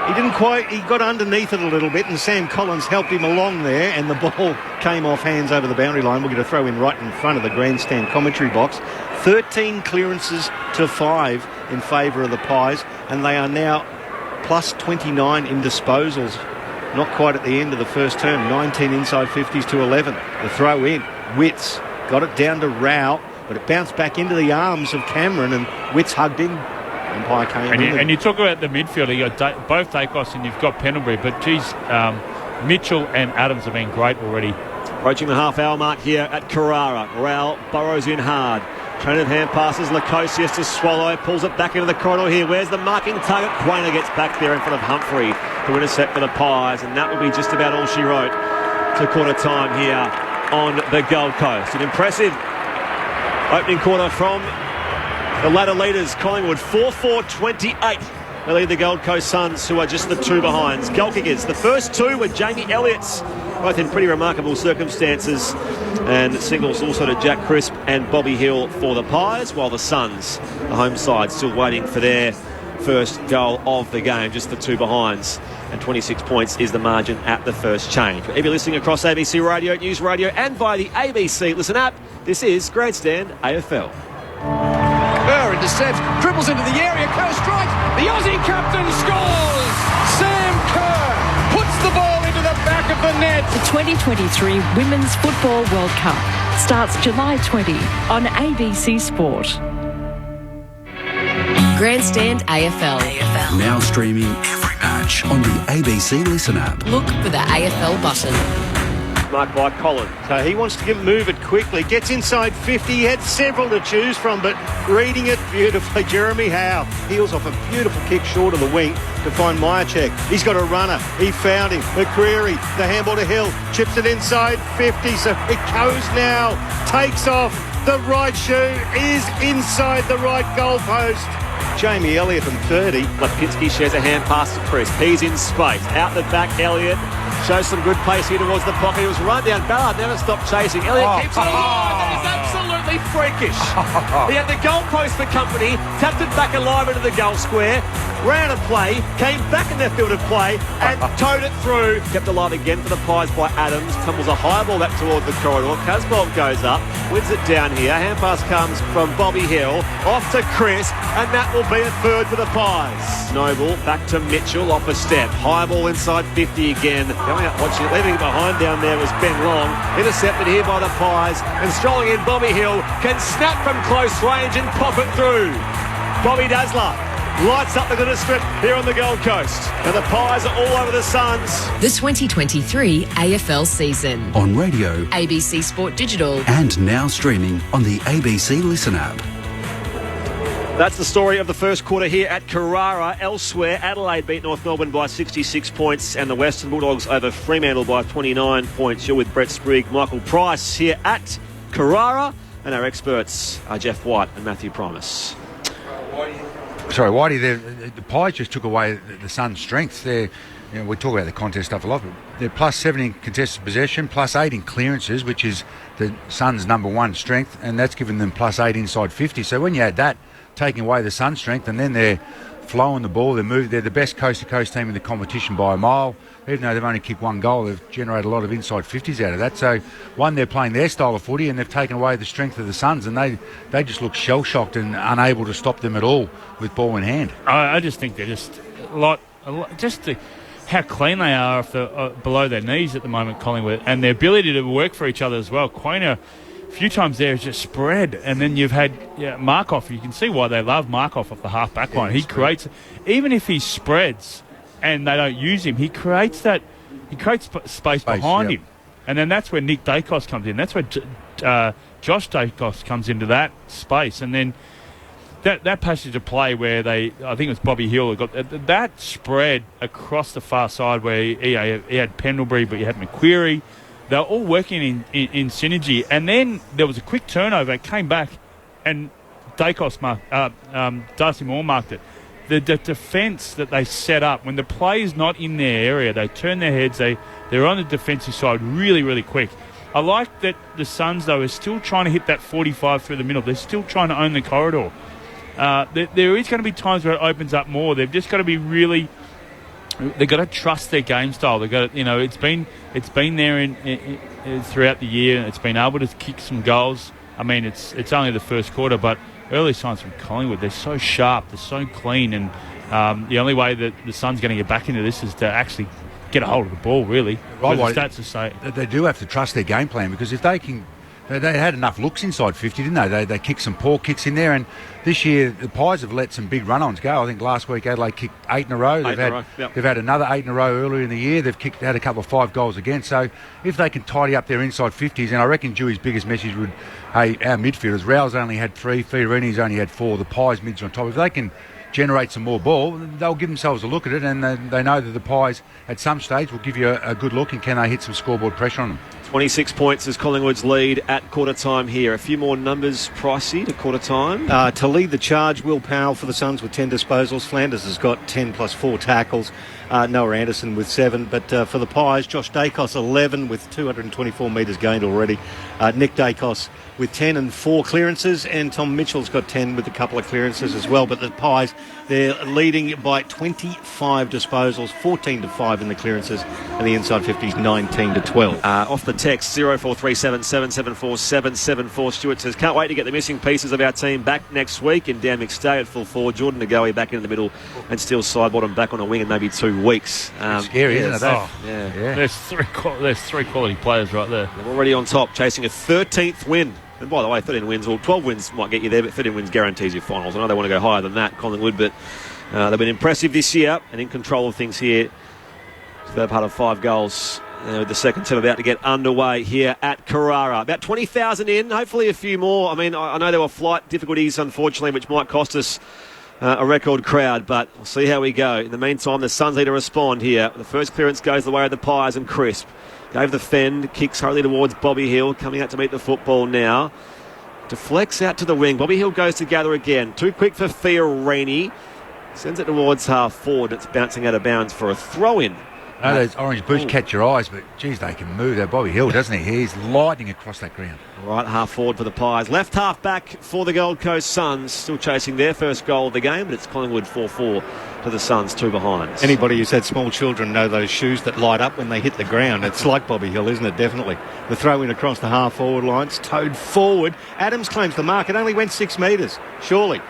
He got underneath it a little bit, and Sam Collins helped him along there, and the ball came off hands over the boundary line. We're going to throw in right in front of the grandstand commentary box. 13 clearances to 5 in favour of the Pies, and they are now plus 29 in disposals. Not quite at the end of the first term. 19 inside 50s to 11. The throw in. Witts got it down to Rao, but it bounced back into the arms of Cameron, and Witts hugged him. Umpire came in. And you talk about the midfield. You got both Dacos and you've got Pendlebury, but geez, Mitchell and Adams have been great already. Approaching the half-hour mark here at Carrara. Rao burrows in hard. Trained hand passes Lacosius to Swallow. Pulls it back into the corridor here. Where's the marking target? Quainer gets back there in front of Humphrey to intercept for the Pies, and that will be just about all she wrote to quarter time here on the Gold Coast. An impressive opening quarter from the ladder leaders, Collingwood, 4-4-28. They lead the Gold Coast Suns, who are just the 2 behinds. Goal kickers, the first 2 were Jamie Elliott's, both in pretty remarkable circumstances. And singles also to Jack Crisp and Bobby Hill for the Pies, while the Suns, the home side, still waiting for their first goal of the game, just the 2 behinds. And 26 points is the margin at the first change. If you're listening across ABC Radio, News Radio, and via the ABC Listen app, this is Grandstand AFL. Kerr intercepts, dribbles into the area, Kerr strikes, the Aussie captain scores! Sam Kerr puts the ball into the back of the net. The 2023 Women's Football World Cup starts July 20 on ABC Sport. Grandstand AFL. Now streaming every match on the ABC Listen app. Look for the AFL button. Marked by Collins. So he wants to move it quickly. Gets inside 50. He had several to choose from, but reading it beautifully. Jeremy Howe heels off a beautiful kick short of the wing to find Myercheck. He's got a runner. He found him. McCreary, the handball to Hill. Chips it inside 50. So it goes now. Takes off. The right shoe is inside the right goalpost. Jamie Elliott and 30. Lipinski shares a hand pass to Chris. He's in space. Out the back, Elliott. Shows some good pace here towards the pocket. He was run down. Ballard never stopped chasing. Elliott keeps it alive. That is absolutely freakish. He had the goalpost for company, tapped it back alive into the goal square, ran a play, came back in their field of play, and towed it through. Kept alive again for the Pies by Adams. Tumbles a high ball back toward the corridor. Casbolt goes up, wins it down here. Hand pass comes from Bobby Hill, off to Chris, and that will be a third for the Pies. Noble back to Mitchell, off a step. High ball inside 50 again. Going out watching it, leaving it behind down there was Ben Long. Intercepted here by the Pies, and strolling in Bobby Hill can snap from close range and pop it through. Bobby Dazzler lights up the glitter strip here on the Gold Coast, and the Pies are all over the Suns. The 2023 AFL season. On radio, ABC Sport Digital, and now streaming on the ABC Listen app. That's the story of the first quarter here at Carrara. Elsewhere, Adelaide beat North Melbourne by 66 points, and the Western Bulldogs over Fremantle by 29 points. You're with Brett Sprigg, Michael Price here at Carrara, and our experts are Jeff White and Matthew Primus. Sorry, Whitey, the Pies just took away the Suns' strength. We talk about the contest stuff a lot, but they're plus 7 in contested possession, plus 8 in clearances, which is the Suns' number 1 strength, and that's given them plus 8 inside 50. So when you add that taking away the Sun's strength, and then they're flowing the ball. They're the best coast-to-coast team in the competition by a mile. Even though they've only kicked one goal, they've generated a lot of inside 50s out of that. So, one, they're playing their style of footy, and they've taken away the strength of the Suns, and they just look shell-shocked and unable to stop them at all with ball in hand. I just think they're just a lot how clean they are below their knees at the moment, Collingwood, and their ability to work for each other as well. Quainer, a few times there, is just spread, and then you've had Markov. You can see why they love Markov off the half-back line. He creates, even if he spreads and they don't use him, he creates space behind him, and then that's where Nick Dacos comes in. That's where Josh Dacos comes into that space, and then that passage of play where I think it was Bobby Hill, got that spread across the far side where he had Pendlebury, but you had McQuarrie. They were all working in synergy, and then there was a quick turnover. It came back, and Dacos Darcy Moore marked it. The defence that they set up, when the play is not in their area, they turn their heads, they're on the defensive side really, really quick. I like that the Suns, though, are still trying to hit that 45 through the middle. They're still trying to own the corridor. There is going to be times where it opens up more. They've just got to be really... They've got to trust their game style. They've got to, it's been there in throughout the year, and it's been able to kick some goals. I mean, it's only the first quarter, but early signs from Collingwood, they're so sharp, they're so clean, and the only way that the Suns going to get back into this is to actually get a hold of the ball, really. Right, the stats to say they do have to trust their game plan, because if they can... They had enough looks inside 50, didn't they? They kicked some poor kicks in there, and this year the Pies have let some big run-ons go. I think last week Adelaide kicked 8 in a row. They've had another 8 in a row earlier in the year. They've had a couple of 5 goals again. So if they can tidy up their inside 50s, and I reckon Dewey's biggest message would, our midfielders, Rao's only had 3, Fiorini's only had 4, the Pies mids are on top. If they can generate some more ball, they'll give themselves a look at it, and they know that the Pies at some stage will give you a good look, and can they hit some scoreboard pressure on them. 26 points is Collingwood's lead at quarter time here. A few more numbers pricey to quarter time. To lead the charge, Will Powell for the Suns with 10 disposals. Flanders has got 10 plus 4 tackles. Noah Anderson with 7. But for the Pies, Josh Dacos 11 with 224 metres gained already. Nick Dacos with 10 and 4 clearances. And Tom Mitchell's got 10 with a couple of clearances as well. But the Pies, they're leading by 25 disposals, 14 to 5 in the clearances. And the inside 50s 19 to 12. Off the text 0437 774 774. Stuart says, can't wait to get the missing pieces of our team back next week. And Dan McStay at full forward, Jordan Ngoe back in the middle, and still Sidebottom back on a wing in maybe 2 weeks. Scary, isn't it? Yeah. There's three quality players right there. They're already on top, chasing a 13th win. And by the way, 13 wins, or 12 wins might get you there, but 13 wins guarantees you finals. I know they want to go higher than that, Collingwood, but they've been impressive this year and in control of things here. They're part of 5 goals. With the second term about to get underway here at Carrara. About 20,000 in, hopefully a few more. I mean, I know there were flight difficulties, unfortunately, which might cost us a record crowd, but we'll see how we go. In the meantime, the Suns need to respond here. The first clearance goes the way of the Pies, and Crisp gave the fend, kicks hurriedly towards Bobby Hill, coming out to meet the football now. Deflects out to the wing. Bobby Hill goes to gather again. Too quick for Fiorini. Sends it towards half forward. It's bouncing out of bounds for a throw-in. I know those orange boots catch your eyes, but geez, they can move. That Bobby Hill, doesn't he? He's lightning across that ground. Right half forward for the Pies. Left half back for the Gold Coast Suns. Still chasing their first goal of the game, but it's Collingwood 4-4 to the Suns, 2 behind. Anybody who's had small children know those shoes that light up when they hit the ground. It's like Bobby Hill, isn't it? Definitely. The throw in across the half forward lines, towed forward. Adams claims the mark. It only went 6 metres, surely.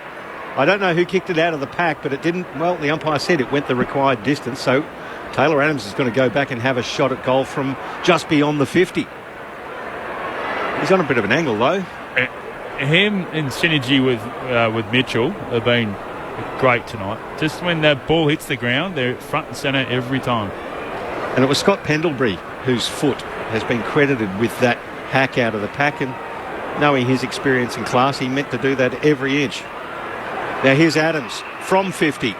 I don't know who kicked it out of the pack, but it didn't. Well, the umpire said it went the required distance, so Taylor Adams is going to go back and have a shot at goal from just beyond the 50. He's on a bit of an angle, though. Him in synergy with Mitchell have been great tonight. Just when that ball hits the ground, they're front and centre every time. And it was Scott Pendlebury whose foot has been credited with that hack out of the pack, and knowing his experience and class, he meant to do that every inch. Now here's Adams from 50.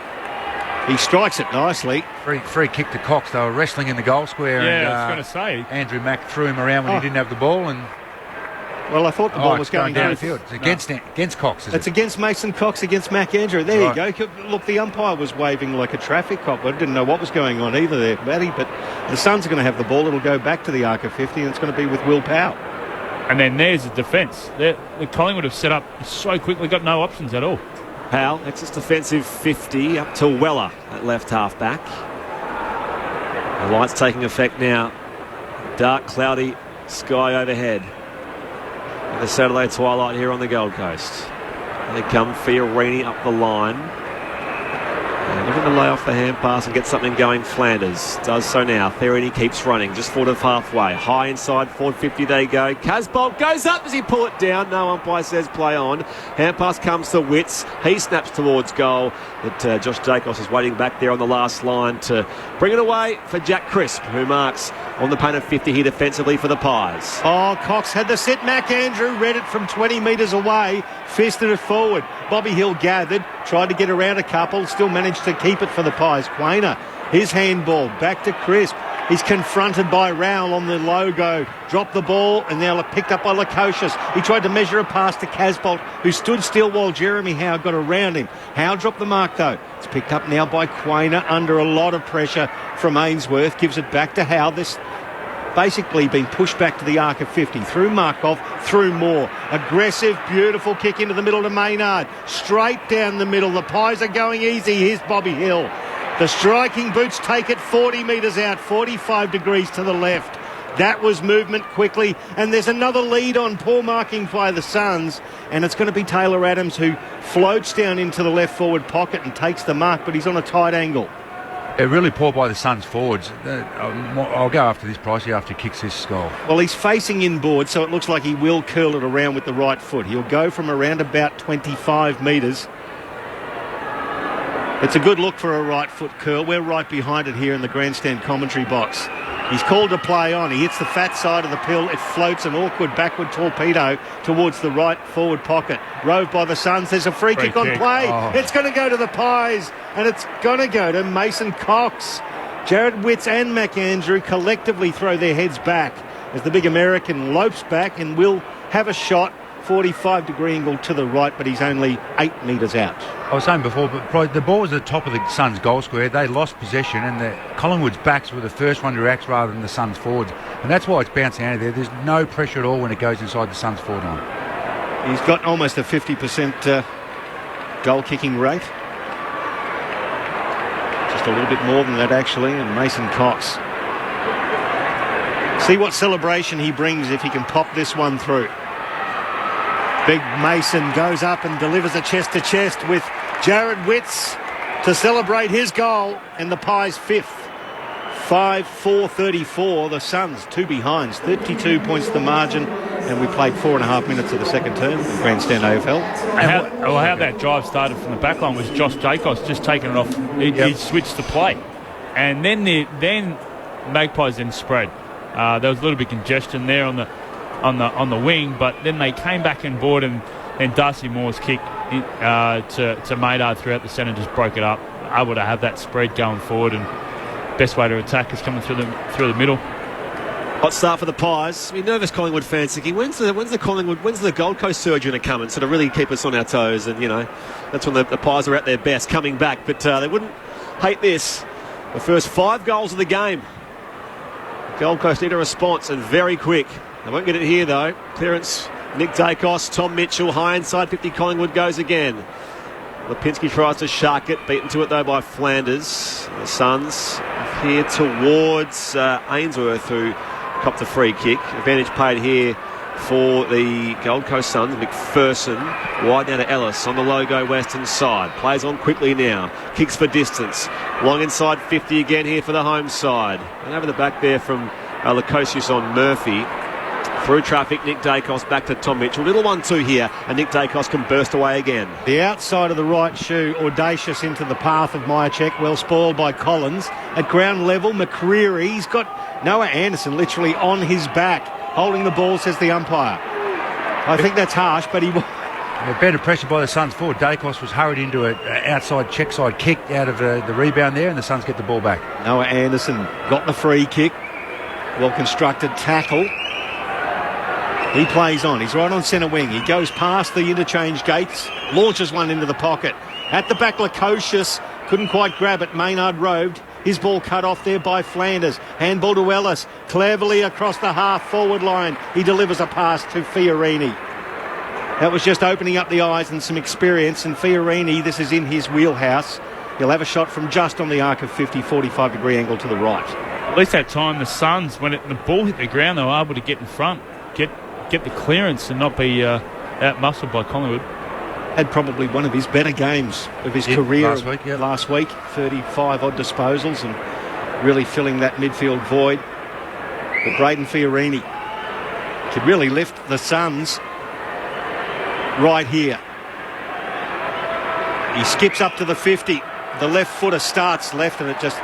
He strikes it nicely. Free kick to Cox. They were wrestling in the goal square. Yeah, and, I was going to say. Andrew Mack threw him around when he didn't have the ball. And well, I thought the ball was going down the field. It's against Cox, It's against Mason Cox, against Mac Andrew. There you go. Look, the umpire was waving like a traffic cop. I didn't know what was going on either there, Matty. But the Suns are going to have the ball. It'll go back to the arc of 50, and it's going to be with Will Powell. And then there's the defence. The Collingwood have set up so quickly, got no options at all. Powell, Exeter's defensive 50 up to Weller at left half back. The lights taking effect now. Dark, cloudy sky overhead. The Saturday twilight here on the Gold Coast. They come Fiorini up the line. And looking to lay off the hand pass and get something going. Flanders does so now. Fiorini keeps running just forward of halfway. High inside, forward 50 they go. Casbolt goes up. Does he pull it down? No, umpire says play on. Hand pass comes to Witts. He snaps towards goal. But Josh Dacos is waiting back there on the last line to bring it away for Jack Crisp, who marks on the paint of 50 here defensively for the Pies. Oh, Cox had the set. Mac Andrew read it from 20 metres away, fisted it forward. Bobby Hill gathered, tried to get around a couple, still managed to keep it for the Pies. Quainer, his handball, back to Crisp. He's confronted by Rowell on the logo. Dropped the ball and now picked up by Lukosius. He tried to measure a pass to Casbolt, who stood still while Jeremy Howe got around him. Howe dropped the mark though. It's picked up now by Quainer under a lot of pressure from Ainsworth. Gives it back to Howe. This basically been pushed back to the arc of 50. Through Markov, through Moore. Aggressive, beautiful kick into the middle to Maynard. Straight down the middle. The Pies are going easy. Here's Bobby Hill. The striking boots take it 40 metres out, 45 degrees to the left. That was movement quickly. And there's another lead on, poor marking by the Suns. And it's going to be Taylor Adams who floats down into the left forward pocket and takes the mark, but he's on a tight angle. Really poor by the Suns forwards. I'll go after this Pricey after he kicks this goal. Well, he's facing inboard, so it looks like he will curl it around with the right foot. He'll go from around about 25 metres. It's a good look for a right foot curl. We're right behind it here in the grandstand commentary box. He's called to play on. He hits the fat side of the pill. It floats an awkward backward torpedo towards the right forward pocket. Rove by the Suns. There's a free kick on play. Oh. It's going to go to the Pies, and it's going to go to Mason Cox. Jared Witts and McAndrew collectively throw their heads back as the big American lopes back and will have a shot. 45-degree angle to the right, but he's only 8 metres out. I was saying before, but the ball was at the top of the Suns' goal square. They lost possession, and the Collingwood's backs were the first one to react rather than the Suns' forwards. And that's why it's bouncing out of there. There's no pressure at all when it goes inside the Suns' forward line. He's got almost a 50% goal-kicking rate. Just a little bit more than that, actually. And Mason Cox. See what celebration he brings if he can pop this one through. Big Mason goes up and delivers a chest-to-chest with Jared Witts to celebrate his goal, and the Pies fifth. 5-4-34, the Suns 2 behinds, 32 points the margin, and we played 4.5 minutes of the second term in Grandstand AFL. How that drive started from the back line was Josh Dacos just taking it off. He switched to play, and then Magpies then spread. There was a little bit of congestion there on the wing, but then they came back on board, and Darcy Moore's kick to Maynard throughout the centre just broke it up. Able to have that spread going forward, and best way to attack is coming through the middle. Hot start for the Pies. I mean, nervous Collingwood fans thinking, when's the Gold Coast surge going to come and sort of really keep us on our toes? And that's when the Pies are at their best, coming back. But they wouldn't hate this. The first 5 goals of the game. Gold Coast need a response, and very quick. They won't get it here, though. Clearance, Nick Dacos, Tom Mitchell, high inside 50, Collingwood goes again. Lipinski tries to shark it, beaten to it, though, by Flanders. The Suns here towards Ainsworth, who copped a free kick. Advantage paid here for the Gold Coast Suns. McPherson wide down to Ellis on the logo western side. Plays on quickly now. Kicks for distance. Long inside 50 again here for the home side. And over the back there from Lukosius on Murphy. Through traffic, Nick Dacos back to Tom Mitchell. Little 1-2 here, and Nick Dacos can burst away again. The outside of the right shoe, audacious into the path of Myercheck, well spoiled by Collins. At ground level, McCreary, he's got Noah Anderson literally on his back, holding the ball, says the umpire. I think that's harsh, but he... Better pressure by the Suns forward. Dacos was hurried into an outside check side kick out of the rebound there, and the Suns get the ball back. Noah Anderson got the free kick. Well-constructed tackle. He plays on. He's right on centre wing. He goes past the interchange gates, launches one into the pocket. At the back, Lukosius couldn't quite grab it. Maynard roved. His ball cut off there by Flanders. Handball to Ellis. Cleverly across the half-forward line. He delivers a pass to Fiorini. That was just opening up the eyes and some experience. And Fiorini, this is in his wheelhouse. He'll have a shot from just on the arc of 50, 45-degree angle to the right. At least that time, the Suns, when the ball hit the ground, they were able to get in front, get the clearance and not be out-muscled by Collingwood. Had probably one of his better games of his career last week. 35-odd disposals and really filling that midfield void. But Braden Fiorini could really lift the Suns right here. He skips up to the 50. The left footer starts left and it just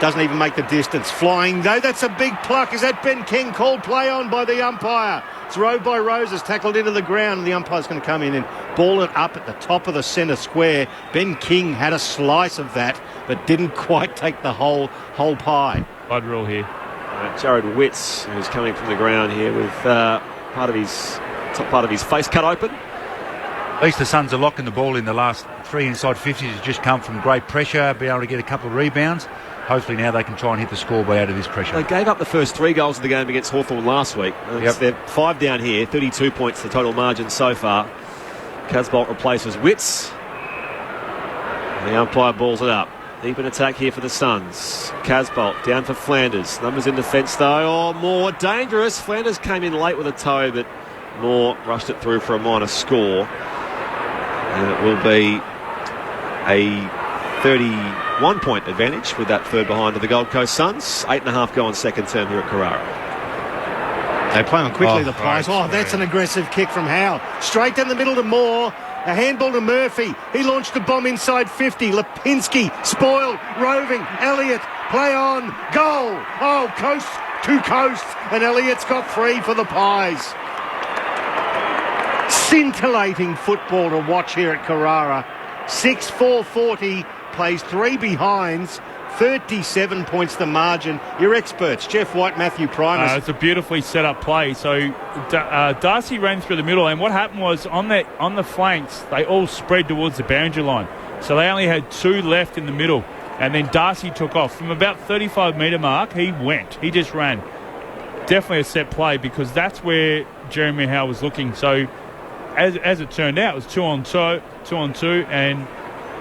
doesn't even make the distance. Flying though, that's a big pluck. Is that Ben King called play on by the umpire? It's rowed by Roses, tackled into the ground, and the umpire's going to come in and ball it up at the top of the centre square. Ben King had a slice of that, but didn't quite take the whole pie. Blood rule here. Jared Witts, who's coming from the ground here with top part of his face cut open. At least the Suns are locking the ball in the last 3 inside 50s. Has just come from great pressure, be able to get a couple of rebounds. Hopefully now they can try and hit the scoreboard out of this pressure. They gave up the first 3 goals of the game against Hawthorn last week. They're 5 down here, 32 points the total margin so far. Casbolt replaces Witts. And the umpire balls it up. Deep in attack here for the Suns. Casbolt down for Flanders. Numbers in defence though. Moore dangerous. Flanders came in late with a toe, but Moore rushed it through for a minor score. And it will be a 31-point advantage with that third behind to the Gold Coast Suns. 8.5 go on second term here at Carrara. They play on quickly, the Pies. That's an aggressive kick from Howe. Straight down the middle to Moore. A handball to Murphy. He launched a bomb inside 50. Lipinski spoiled. Roving. Elliott. Play on. Goal. Oh, coast to coast. And Elliott's got 3 for the Pies. Scintillating football to watch here at Carrara. 6-4-40, plays 3 behinds, 37 points the margin. Your experts, Jeff White, Matthew Primus. It's a beautifully set up play. So Darcy ran through the middle, and what happened was on the flanks, they all spread towards the boundary line. So they only had 2 left in the middle, and then Darcy took off. From about 35-metre mark, he went. He just ran. Definitely a set play because that's where Jeremy Howe was looking. So as it turned out, it was 2 on 2, and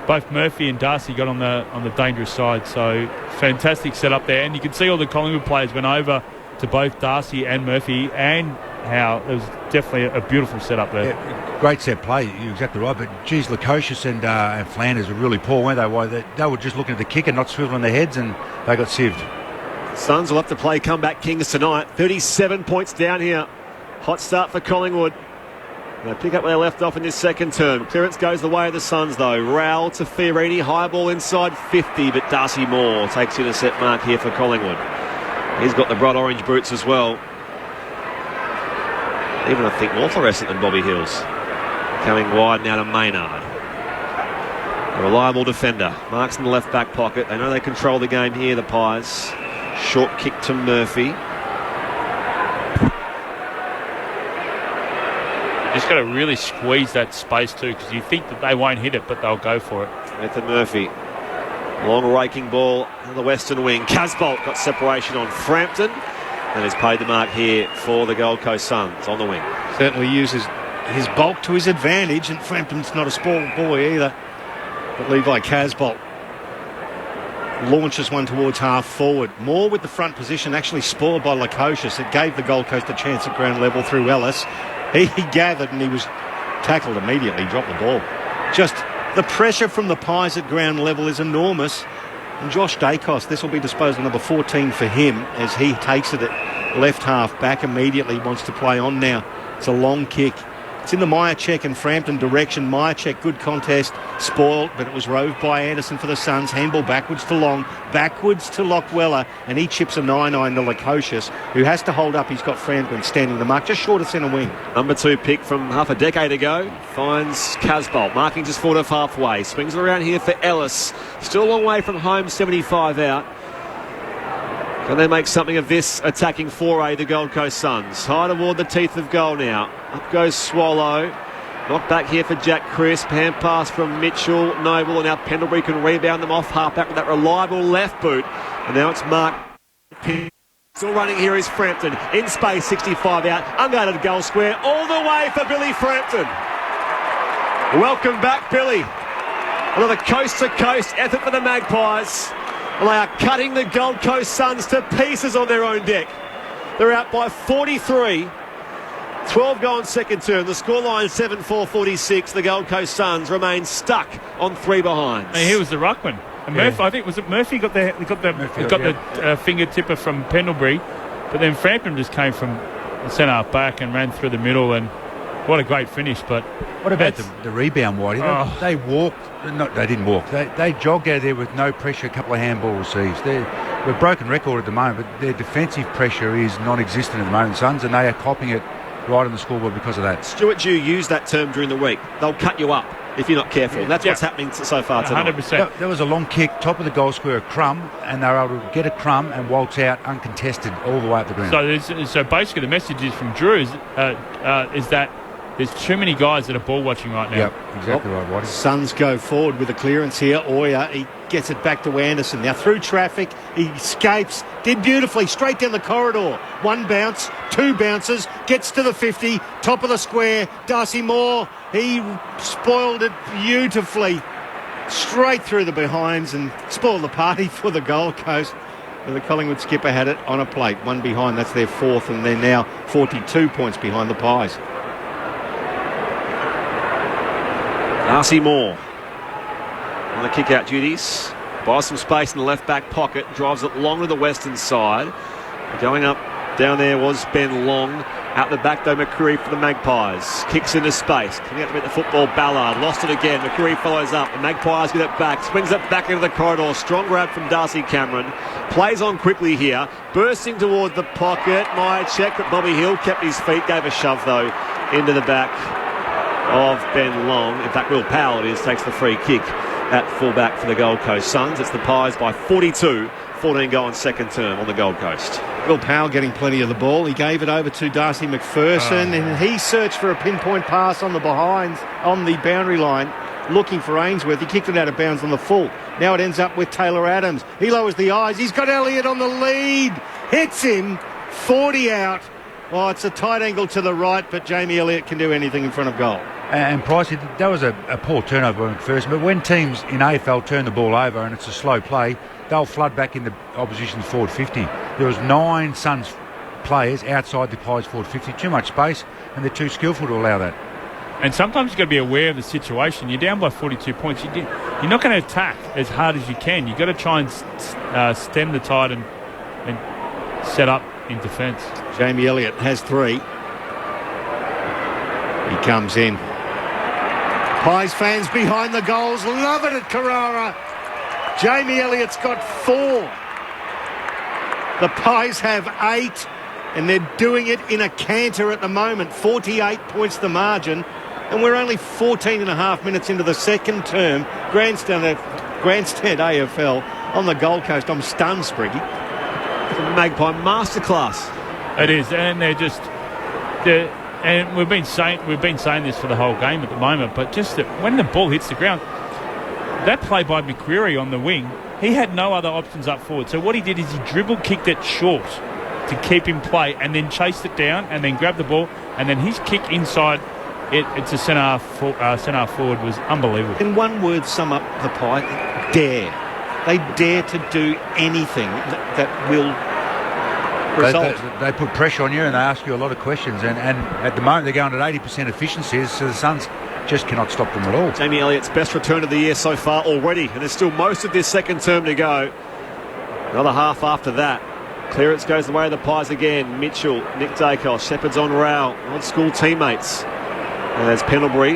both Murphy and Darcy got on the dangerous side. So fantastic setup there, and you can see all the Collingwood players went over to both Darcy and Murphy and Howe. It was definitely a beautiful setup there. Yeah, great set play. You're exactly right. But geez, Lukosius and Flanders were really poor, weren't they? Why they were just looking at the kick and not swiveling their heads, and they got sieved. Suns will have to play comeback kings tonight. 37 points down here. Hot start for Collingwood. They pick up where they left off in this second term. Clearance goes the way of the Suns, though. Rowell to Fiorini. High ball inside 50, but Darcy Moore takes the intercept mark here for Collingwood. He's got the bright orange boots as well. Even, I think, more fluorescent than Bobby Hills. Coming wide now to Maynard. A reliable defender. Marks in the left back pocket. They know they control the game here, the Pies. Short kick to Murphy. Just got to really squeeze that space too, because you think that they won't hit it, but they'll go for it. Nathan Murphy. Long raking ball on the western wing. Casbolt got separation on Frampton and has paid the mark here for the Gold Coast Suns on the wing. Certainly uses his bulk to his advantage, and Frampton's not a small boy either. But Levi Casbolt launches one towards half forward. Moore with the front position, actually spoiled by Lukosius. It gave the Gold Coast a chance at ground level through Ellis. He gathered and he was tackled immediately, dropped the ball. Just the pressure from the Pies at ground level is enormous. And Josh Dacos, this will be disposal number 14 for him as he takes it at left half back immediately, wants to play on now. It's a long kick. It's in the Myercheck and Frampton direction. Myercheck, good contest, spoiled, but it was roved by Anderson for the Suns. Handball backwards to Long, backwards to Lockweller, and he chips a 9-9 to Lukosius, who has to hold up. He's got Frampton standing the mark, just short of centre wing. Number 2 pick from half a decade ago finds Casbolt, marking just forward of halfway. Swings it around here for Ellis. Still a long way from home, 75 out. Can they make something of this attacking foray, the Gold Coast Suns? High toward the teeth of goal now. Up goes Swallow. Knocked back here for Jack Crisp. Hand pass from Mitchell, Noble, and now Pendlebury can rebound them off half back with that reliable left boot. And now it's Mark. Still running here is Frampton. In space, 65 out. Unguarded goal square. All the way for Billy Frampton. Welcome back, Billy. Another coast-to-coast effort for the Magpies. And they are cutting the Gold Coast Suns to pieces on their own deck. They're out by 43. 12 go on second term. The scoreline 7-4-46. The Gold Coast Suns remain stuck on 3 behind. And here was the ruckman. And Murphy, I think was it Murphy got the finger tipper from Pendlebury, but then Frampton just came from the centre half back and ran through the middle, and what a great finish. But what about the rebound, Whitey? They walked. No, they didn't walk. They jogged out there with no pressure. A couple of handball receives. We're a broken record at the moment, but their defensive pressure is non-existent at the moment, Suns, and they are copping it right on the scoreboard because of that. Stuart Dew used that term during the week. They'll cut you up if you're not careful. That's what's happening so far tonight. 100%. There was a long kick, top of the goal square, a crumb, and they were able to get a crumb and waltz out uncontested all the way up the ground. So basically the message is from Drew is that there's too many guys that are ball watching right now. Yep, exactly right, Whitey. Suns go forward with a clearance here. Oya, he gets it back to Anderson. Now through traffic, he escapes, did beautifully, straight down the corridor. 1 bounce, 2 bounces, gets to the 50, top of the square. Darcy Moore, he spoiled it beautifully, straight through the behinds and spoiled the party for the Gold Coast. And the Collingwood skipper had it on a plate. 1 behind, that's their 4th, and they're now 42 points behind the Pies. Darcy Moore on the kick-out duties. Buys some space in the left-back pocket. Drives it long to the western side. Going up down there was Ben Long. Out the back, though, McCreary for the Magpies. Kicks into space. Coming out to beat the football, Ballard. Lost it again. McCreary follows up. The Magpies get it back. Swings it back into the corridor. Strong grab from Darcy Cameron. Plays on quickly here. Bursting toward the pocket. Meyer check, but Bobby Hill kept his feet. Gave a shove, though, into the back of Ben Long. In fact, Will Powell, it is, takes the free kick at fullback for the Gold Coast Suns. It's the Pies by 42. 14 go on second term on the Gold Coast. Will Powell getting plenty of the ball. He gave it over to Darcy McPherson, and he searched for a pinpoint pass on the behinds, on the boundary line, looking for Ainsworth. He kicked it out of bounds on the full. Now it ends up with Taylor Adams. He lowers the eyes. He's got Elliott on the lead. Hits him. 40 out. Well, it's a tight angle to the right, but Jamie Elliott can do anything in front of goal. And Pricey, that was a poor turnover by McPherson, but when teams in AFL turn the ball over and it's a slow play, they'll flood back in the opposition's forward 50. There was 9 Suns players outside the Pies forward 50. Too much space, and they're too skillful to allow that. And sometimes you've got to be aware of the situation. You're down by 42 points. You're not going to attack as hard as you can. You've got to try and stem the tide and set up in defence. Jamie Elliott has 3. He comes in. Pies fans behind the goals, love it at Carrara. Jamie Elliott's got 4. The Pies have 8, and they're doing it in a canter at the moment. 48 points the margin, and we're only 14 and a half minutes into the second term. Grandstand AFL on the Gold Coast. I'm stunned, Spriggy. It's a Magpie masterclass. It is, and and we've been saying this for the whole game at the moment, but just that when the ball hits the ground, that play by McCreary on the wing, he had no other options up forward. So what he did is he dribble kicked it short to keep him play, and then chased it down, and then grabbed the ball, and then his kick inside it's a centre half forward was unbelievable. In one word, sum up the Pie: dare. They dare to do anything that will result. They put pressure on you, and they ask you a lot of questions, and at the moment they're going at 80% efficiency, so the Suns just cannot stop them at all. Jamie Elliott's best return of the year so far already, and there's still most of this second term to go. Another half after that. Clearance goes the way of the Pies again. Mitchell, Nick Dacos, Shepherd's on Rao, old school teammates. And there's Pendlebury,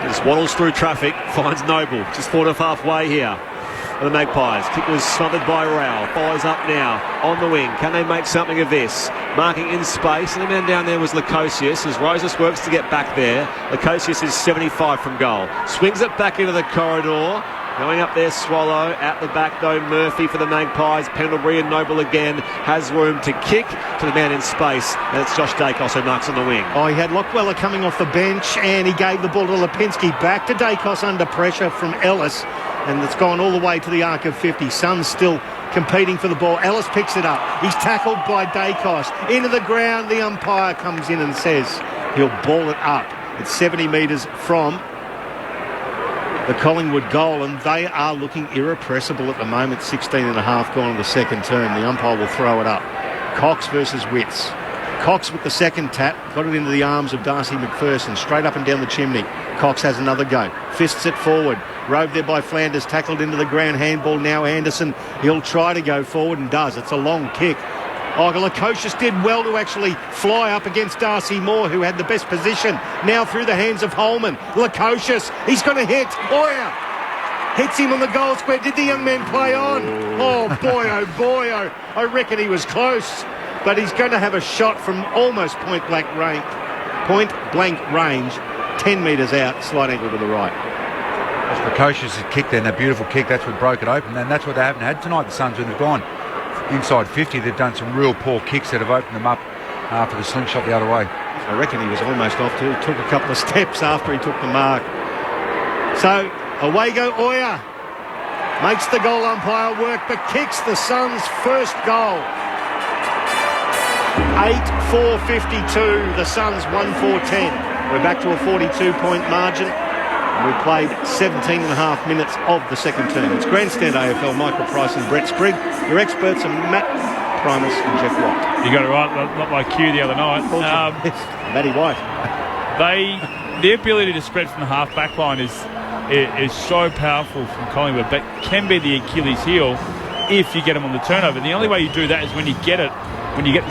just waddles through traffic, finds Noble, just 4 and halfway here. The Magpies. Kick was smothered by Rao. Follows up now on the wing. Can they make something of this? Marking in space, and the man down there was Lukosius as Rosas works to get back there. Lukosius is 75 from goal. Swings it back into the corridor. Going up there, Swallow. At the back, though, Murphy for the Magpies. Pendlebury and Noble again has room to kick to the man in space. And it's Josh Dacos who marks on the wing. Oh, he had Lockweller coming off the bench, and he gave the ball to Lipinski. Back to Dacos under pressure from Ellis. And it's gone all the way to the arc of 50. Suns still competing for the ball. Ellis picks it up. He's tackled by Dacos. Into the ground, the umpire comes in and says he'll ball it up. It's 70 metres from the Collingwood goal, and they are looking irrepressible at the moment. 16.5 gone in the second term. The umpire will throw it up. Cox versus Witts. Cox with the second tap, got it into the arms of Darcy McPherson, straight up and down the chimney. Cox has another go, fists it forward, rode there by Flanders, tackled into the ground, handball now Anderson. He'll try to go forward and does. It's a long kick. Lukosius did well to actually fly up against Darcy Moore, who had the best position. Now through the hands of Holman. Lukosius, he's going to hit. Oya hits him on the goal square. Did the young man play on? Oh boy, I reckon he was close. But he's going to have a shot from almost point-blank range, 10 metres out, slight angle to the right. That's Lukosius' kick then, that beautiful kick, that's what broke it open, and that's what they haven't had tonight, the Suns, when they've gone inside 50. They've done some real poor kicks that have opened them up for the slingshot the other way. I reckon he was almost off too. Took a couple of steps after he took the mark. So, away go Oya. Makes the goal umpire work, but kicks the Suns' first goal. 8-4-52, the Suns 1-4-10. We're back to a 42-point margin. And we've played 17.5 minutes of the second term. It's Grandstand AFL, Michael Price and Brett Sprigg. Your experts are Matt Primus and Jeff White. You got it right, not like Q the other night. Matty White. The ability to spread from the half-back line is so powerful from Collingwood, but can be the Achilles heel if you get them on the turnover. The only way you do that is when you get the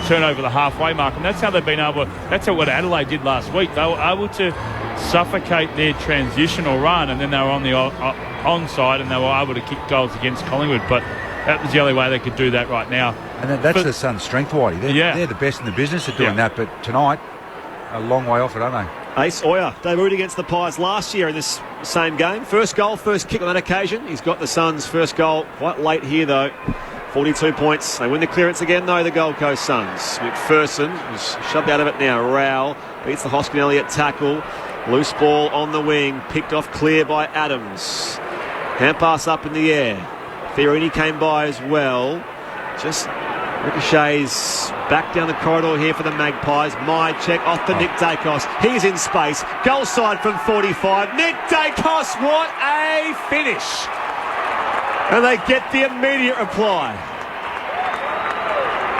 turnover the halfway mark, and that's how they've been able. That's what Adelaide did last week. They were able to suffocate their transitional run, and then they were on the onside, and they were able to kick goals against Collingwood. But that was the only way they could do that right now. And that's the Suns' strength, Whitey. They're the best in the business at doing that, but tonight, a long way off it, aren't they? Ace Oya, they were against the Pies last year in this same game. First goal, first kick on that occasion. He's got the Suns' first goal quite late here, though. 42 points. They win the clearance again, though, the Gold Coast Suns. McPherson is shoved out of it now. Rowell beats the Hoskin Elliott tackle. Loose ball on the wing, picked off clear by Adams. Hand pass up in the air. Fiorini came by as well. Just ricochets back down the corridor here for the Magpies. My check off to Nick Dacos. He's in space. Goal side from 45. Nick Dacos, what a finish! And they get the immediate reply.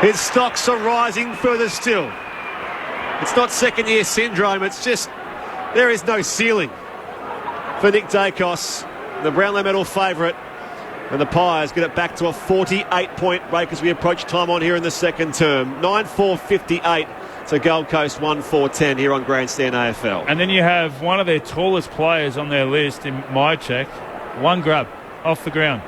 His stocks are rising further still. It's not second-year syndrome. It's just there is no ceiling for Nick Dacos, the Brownlow medal favourite. And the Pies get it back to a 48-point break as we approach time on here in the second term. 9-4-58 to Gold Coast 1-4-10 here on Grandstand AFL. And then you have one of their tallest players on their list in my check. One grab off the ground.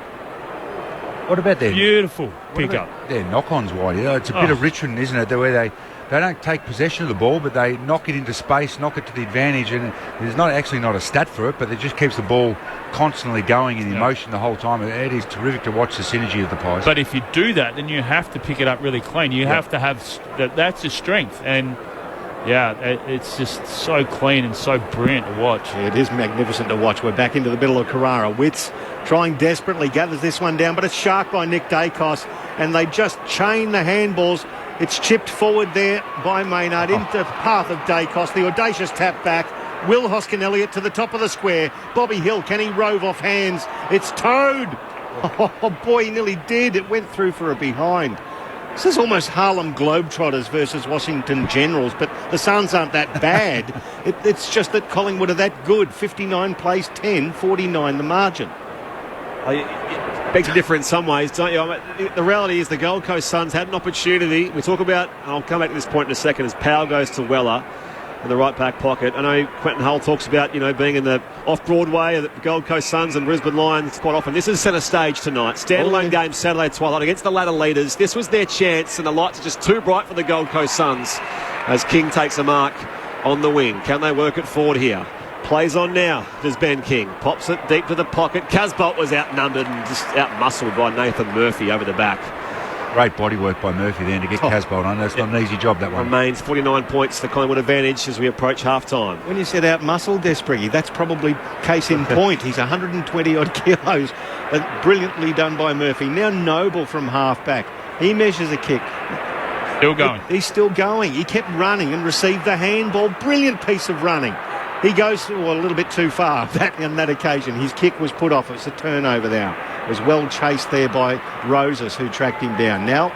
What about their beautiful pickup? Their knock-ons, Whitey. It's a bit of Richmond, isn't it? Where they don't take possession of the ball, but they knock it into space, knock it to the advantage, and there's not a stat for it, but it just keeps the ball constantly going in motion the whole time. It is terrific to watch the synergy of the Pies. But if you do that, then you have to pick it up really clean. You have to have that's a strength, and it's just so clean and so brilliant to watch. Yeah, it is magnificent to watch. We're back into the middle of Carrara. Witts trying desperately, gathers this one down, but it's sharked by Nick Dacos, and they just chain the handballs. It's chipped forward there by Maynard into the path of Dacos. The audacious tap back. Will Hoskin Elliott to the top of the square. Bobby Hill, can he rove off hands? It's towed. Oh boy, he nearly did. It went through for a behind. This is almost Harlem Globetrotters versus Washington Generals, but the Suns aren't that bad. It's just that Collingwood are that good. 59 plays 10, 49 the margin. Beg to differ in some ways, don't you? The reality is the Gold Coast Suns had an opportunity. We talk about, and I'll come back to this point in a second, as Powell goes to Weller in the right back pocket. I know Quentin Hull talks about, being in the off-Broadway of the Gold Coast Suns and Brisbane Lions quite often. This is centre stage tonight. Standalone game Saturday twilight against the ladder leaders. This was their chance, and the lights are just too bright for the Gold Coast Suns as King takes a mark on the wing. Can they work it forward here? Plays on now. Does Ben King. Pops it deep to the pocket. Casbolt was outnumbered and just out-muscled by Nathan Murphy over the back. Great body work by Murphy then to get Casbolt on. That's not an easy job, that one. Remains 49 points to Collingwood advantage as we approach half-time. When you said out-muscled, Despriggy, that's probably case in point. He's 120-odd kilos, but brilliantly done by Murphy. Now Noble from half-back. He measures a kick. Still going. He's still going. He kept running and received the handball. Brilliant piece of running. He goes a little bit too far on that occasion. His kick was put off. It's a turnover now. It was well chased there by Roses, who tracked him down. Now,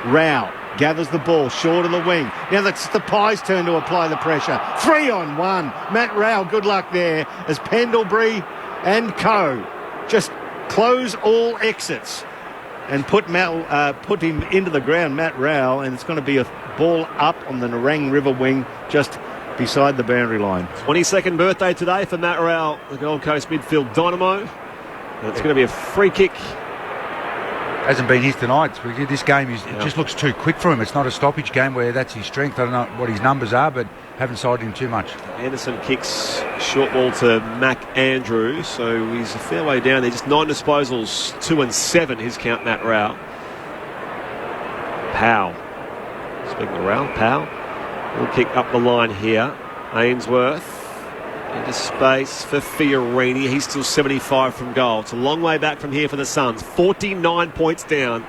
Rao gathers the ball short of the wing. Now that's the Pies' turn to apply the pressure. 3-on-1. Matt Rao, good luck there, as Pendlebury and co just close all exits and put him into the ground, Matt Rao, and it's going to be a ball up on the Nerang River wing just beside the boundary line. 22nd birthday today for Matt Rao, the Gold Coast midfield dynamo. And it's going to be a free kick. Hasn't been his tonight. This game it just looks too quick for him. It's not a stoppage game where that's his strength. I don't know what his numbers are, but haven't sided him too much. Anderson kicks short ball to Mac Andrew, so he's a fair way down there. Just 9 disposals, 2 and 7, his count, Matt Rao. Powell. Speaking of Rao, Powell will kick up the line here. Ainsworth into space for Fiorini. He's still 75 from goal. It's a long way back from here for the Suns. 49 points down.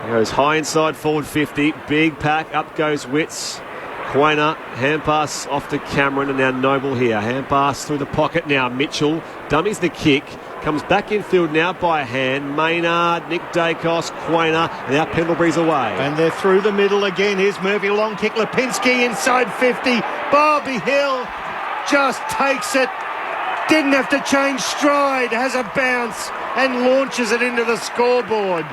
He goes high inside, forward 50. Big pack. Up goes Witts. Quainer. Hand pass off to Cameron, and now Noble here. Hand pass through the pocket now. Mitchell dummies the kick. Comes back infield now by a hand. Maynard, Nick Dacos, Quainer, and now Pendlebury's away. And they're through the middle again. Here's Murphy, long kick. Lipinski inside 50. Bobby Hill just takes it. Didn't have to change stride. Has a bounce and launches it into the scoreboard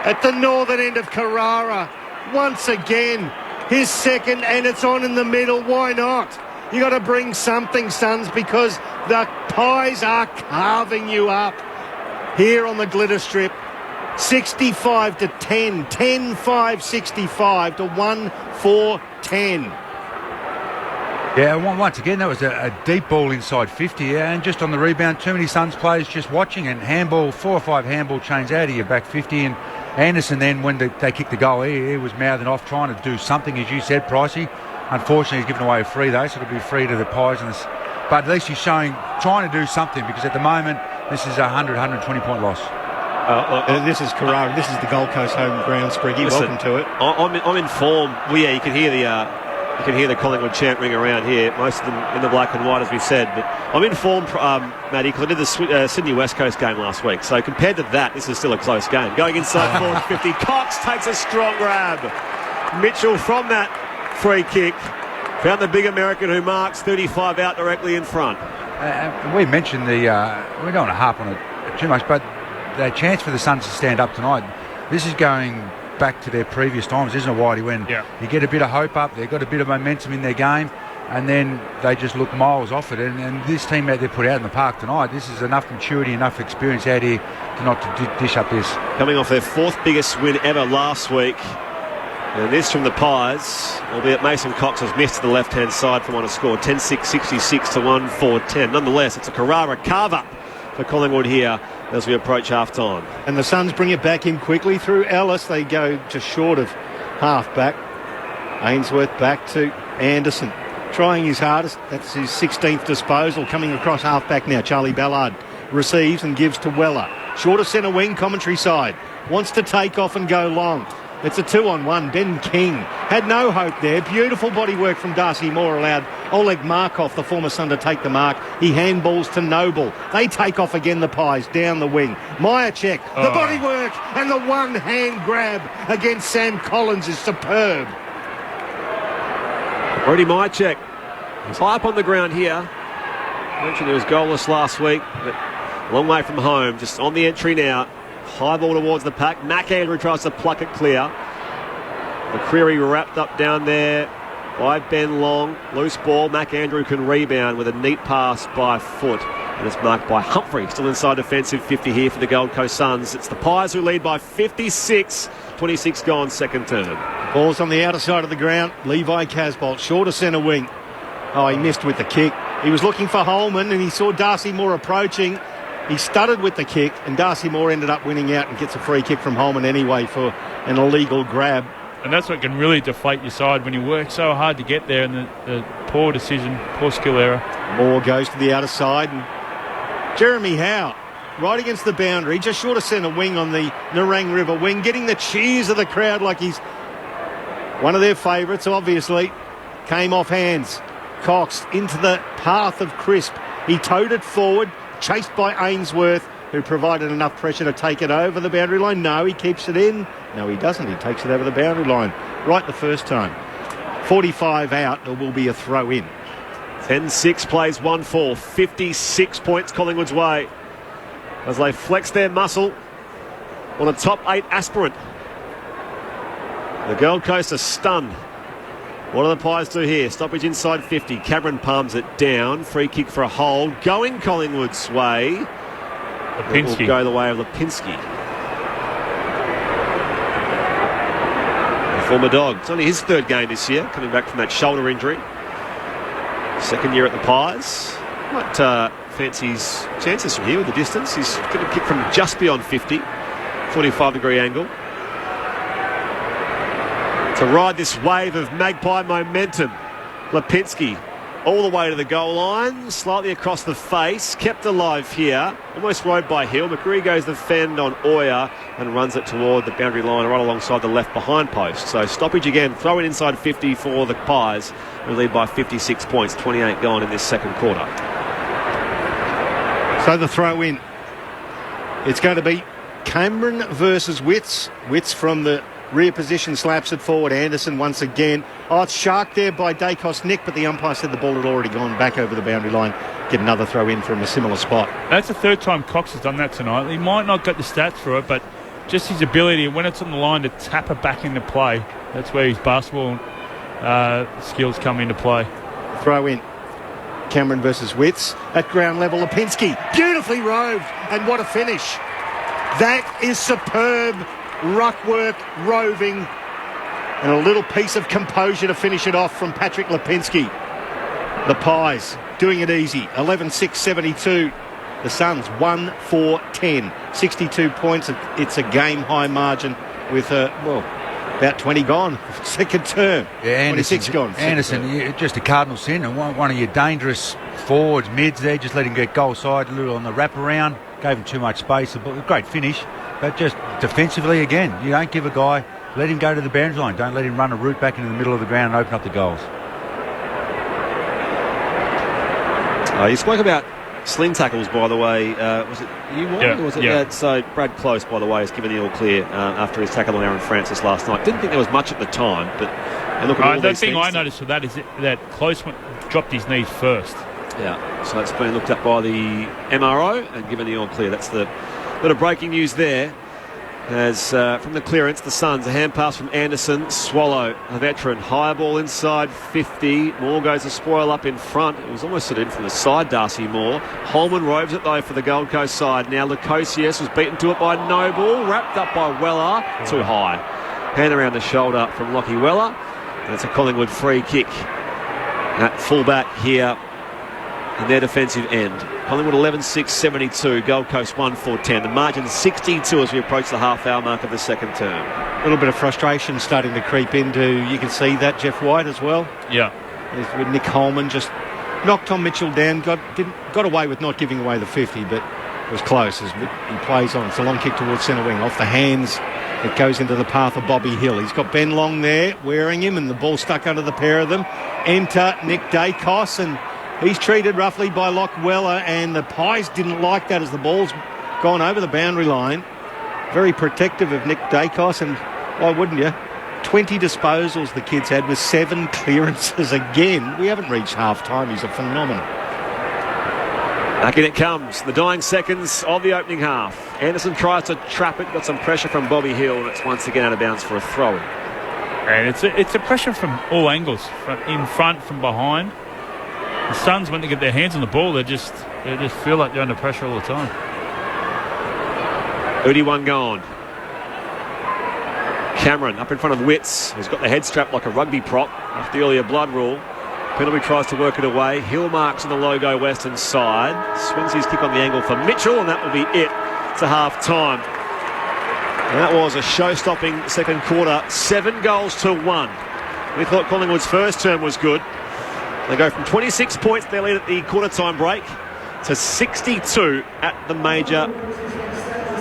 at the northern end of Carrara. Once again, his second, and it's on in the middle. Why not? You got to bring something, Suns, because the Pies are carving you up here on the glitter strip. 65 to 10, 10-5, 65 to 1-4-10. Yeah, once again, that was a deep ball inside 50, and just on the rebound, too many Suns players just watching, and handball, 4 or 5 handball chains out of your back 50, and Anderson then, when they kicked the goal, he was mouthing off, trying to do something, as you said, Pricey. Unfortunately, he's given away a free, though, so it'll be free to the Pies. But at least he's trying to do something, because at the moment, this is a 120 point loss. This is Carrara. This is the Gold Coast home ground, Spriggy. Welcome to it. I'm in form. Well, yeah, you can hear the Collingwood chant ring around here, most of them in the black and white, as we said. But I'm in form, Matty, because I did the Sydney West Coast game last week. So compared to that, this is still a close game. Going inside forward 50, Cox takes a strong grab. Mitchell from that free kick found the big American who marks 35 out directly in front. We mentioned we don't want to harp on it too much, but the chance for the Suns to stand up tonight, this is going back to their previous times, isn't it, Whitey? When you get a bit of hope up, they've got a bit of momentum in their game, and then they just look miles off it. And this team that they put out in the park tonight, this is enough maturity, enough experience out here to not to dish up this. Coming off their 4th biggest win ever last week. And this from the Pies, albeit Mason Cox has missed to the left-hand side from on a score, 10-6, 66 to 1-4-10. Nonetheless, it's a Carrara carve-up for Collingwood here as we approach half-time. And the Suns bring it back in quickly through Ellis. They go just short of half-back. Ainsworth back to Anderson, trying his hardest. That's his 16th disposal. Coming across half-back now, Charlie Ballard receives and gives to Weller. Short of centre wing, commentary side. Wants to take off and go long. It's a 2-on-1. Ben King had no hope there. Beautiful body work from Darcy Moore allowed Oleg Markov, the former Sun, to take the mark. He handballs to Noble. They take off again, the Pies, down the wing. Myercheck, the body work, and the one-hand grab against Sam Collins is superb. Brody Myercheck is high up on the ground here. I mentioned he was goalless last week, but a long way from home. Just on the entry now. High ball towards the pack. Mac Andrew tries to pluck it clear. McCreary wrapped up down there by Ben Long. Loose ball. Mac Andrew can rebound with a neat pass by foot. And it's marked by Humphrey. Still inside defensive 50 here for the Gold Coast Suns. It's the Pies who lead by 56. 26 gone, second turn. Ball's on the outer side of the ground. Levi Casbolt, short of centre wing. Oh, he missed with the kick. He was looking for Holman and he saw Darcy Moore approaching. He stuttered with the kick, and Darcy Moore ended up winning out and gets a free kick from Holman anyway for an illegal grab. And that's what can really deflate your side when you work so hard to get there, and the poor decision, poor skill error. Moore goes to the outer side, and Jeremy Howe right against the boundary, just short of centre wing on the Nerang River wing, getting the cheers of the crowd like he's one of their favourites, obviously. Came off hands. Cox into the path of Crisp. He towed it forward, chased by Ainsworth, who provided enough pressure to take it over the boundary line. No, he keeps it in. No, he doesn't. He takes it over the boundary line right the first time. 45 out, there will be a throw in. 10-6 plays 1-4. 56 points Collingwood's way as they flex their muscle on a top 8 aspirant. The Gold Coast are stunned. What do the Pies do here? Stoppage inside 50. Cameron palms it down. Free kick for a hold. Going Collingwood's way. It will go the way of Lipinski. The former Dog. It's only his third game this year, coming back from that shoulder injury. Second year at the Pies. Might fancy his chances from here with the distance. He's going to kick from just beyond 50. 45-degree angle. To ride this wave of Magpie momentum. Lipinski all the way to the goal line, slightly across the face, kept alive here, almost rode by Hill. McCreary goes the fend on Oyer and runs it toward the boundary line right alongside the left behind post. So stoppage again, throw it inside 50 for the Pies, who lead by 56 points, 28 gone in this second quarter. So the throw in, it's going to be Cameron versus Witts. Witts from the rear position slaps it forward. Anderson once again. Oh, it's sharked there by Dacos Nick, but the umpire said the ball had already gone back over the boundary line. Get another throw in from a similar spot. That's the third time Cox has done that tonight. He might not get the stats for it, but just his ability, when it's on the line, to tap it back into play. That's where his basketball skills come into play. Throw in. Cameron versus Witts. At ground level, Lipinski. Beautifully roved. And what a finish. That is superb. Ruck work, roving, and a little piece of composure to finish it off from Patrick Lipinski. The Pies doing it easy. 11-6-72. The Suns 1-4-10. 62 points. It's a game-high margin with, about 20 gone. Second term. Yeah, 26 gone. Anderson, just a cardinal sin. And one of your dangerous forwards, mids there, just let him get goal side, a little on the wraparound. Gave him too much space. A great finish. But just defensively, again, you don't give a guy, let him go to the boundary line. Don't let him run a route back into the middle of the ground and open up the goals. You spoke about sling tackles, by the way. Was it you, Warren? Yeah. Or was it, yeah. So Brad Close, by the way, has given the all clear after his tackle on Aaron Francis last night. Didn't think there was much at the time, but look at all the these thing things. I noticed with that is that Close dropped his knees first. Yeah, so it's been looked at by the MRO and given the all clear. That's the bit of breaking news there. As from the clearance, the Suns, a hand pass from Anderson. Swallow, a veteran, high ball inside 50. Moore goes to spoil up in front. It was almost sort of in from the side, Darcy Moore. Holman roves it though for the Gold Coast side. Now Lukosius was beaten to it by Noble, wrapped up by Weller. Too high. Hand around the shoulder from Lockie Weller. And it's a Collingwood free kick at fullback here in their defensive end. Collingwood 11-6-72, Gold Coast 1-4-10. The margin 62 as we approach the half-hour mark of the second term. A little bit of frustration starting to creep into, you can see that, Jeff White as well. Yeah. With Nick Holman just knocked Tom Mitchell down, got away with not giving away the 50, but it was close as he plays on. It's a long kick towards centre wing, off the hands. It goes into the path of Bobby Hill. He's got Ben Long there wearing him, and the ball stuck under the pair of them. Enter Nick Dacos, and he's treated roughly by Locke Weller, and the Pies didn't like that as the ball's gone over the boundary line. Very protective of Nick Dacos, and why wouldn't you? 20 disposals the kids had with 7 clearances again. We haven't reached half-time. He's a phenomenon. Back in it comes, the dying seconds of the opening half. Anderson tries to trap it, got some pressure from Bobby Hill, and it's once again out of bounds for a throw-in. And it's a pressure from all angles, from in front, from behind. The Suns, when they get their hands on the ball, they just feel like they're under pressure all the time. 31 gone. Cameron up in front of Witts, who's got the head strapped like a rugby prop after the earlier blood rule. Penalty tries to work it away. Hill marks on the logo western side. Swings his kick on the angle for Mitchell, and that will be it to half-time. And that was a show-stopping second quarter. 7 goals to 1. We thought Collingwood's first term was good. They go from 26 points, their lead at the quarter-time break, to 62 at the major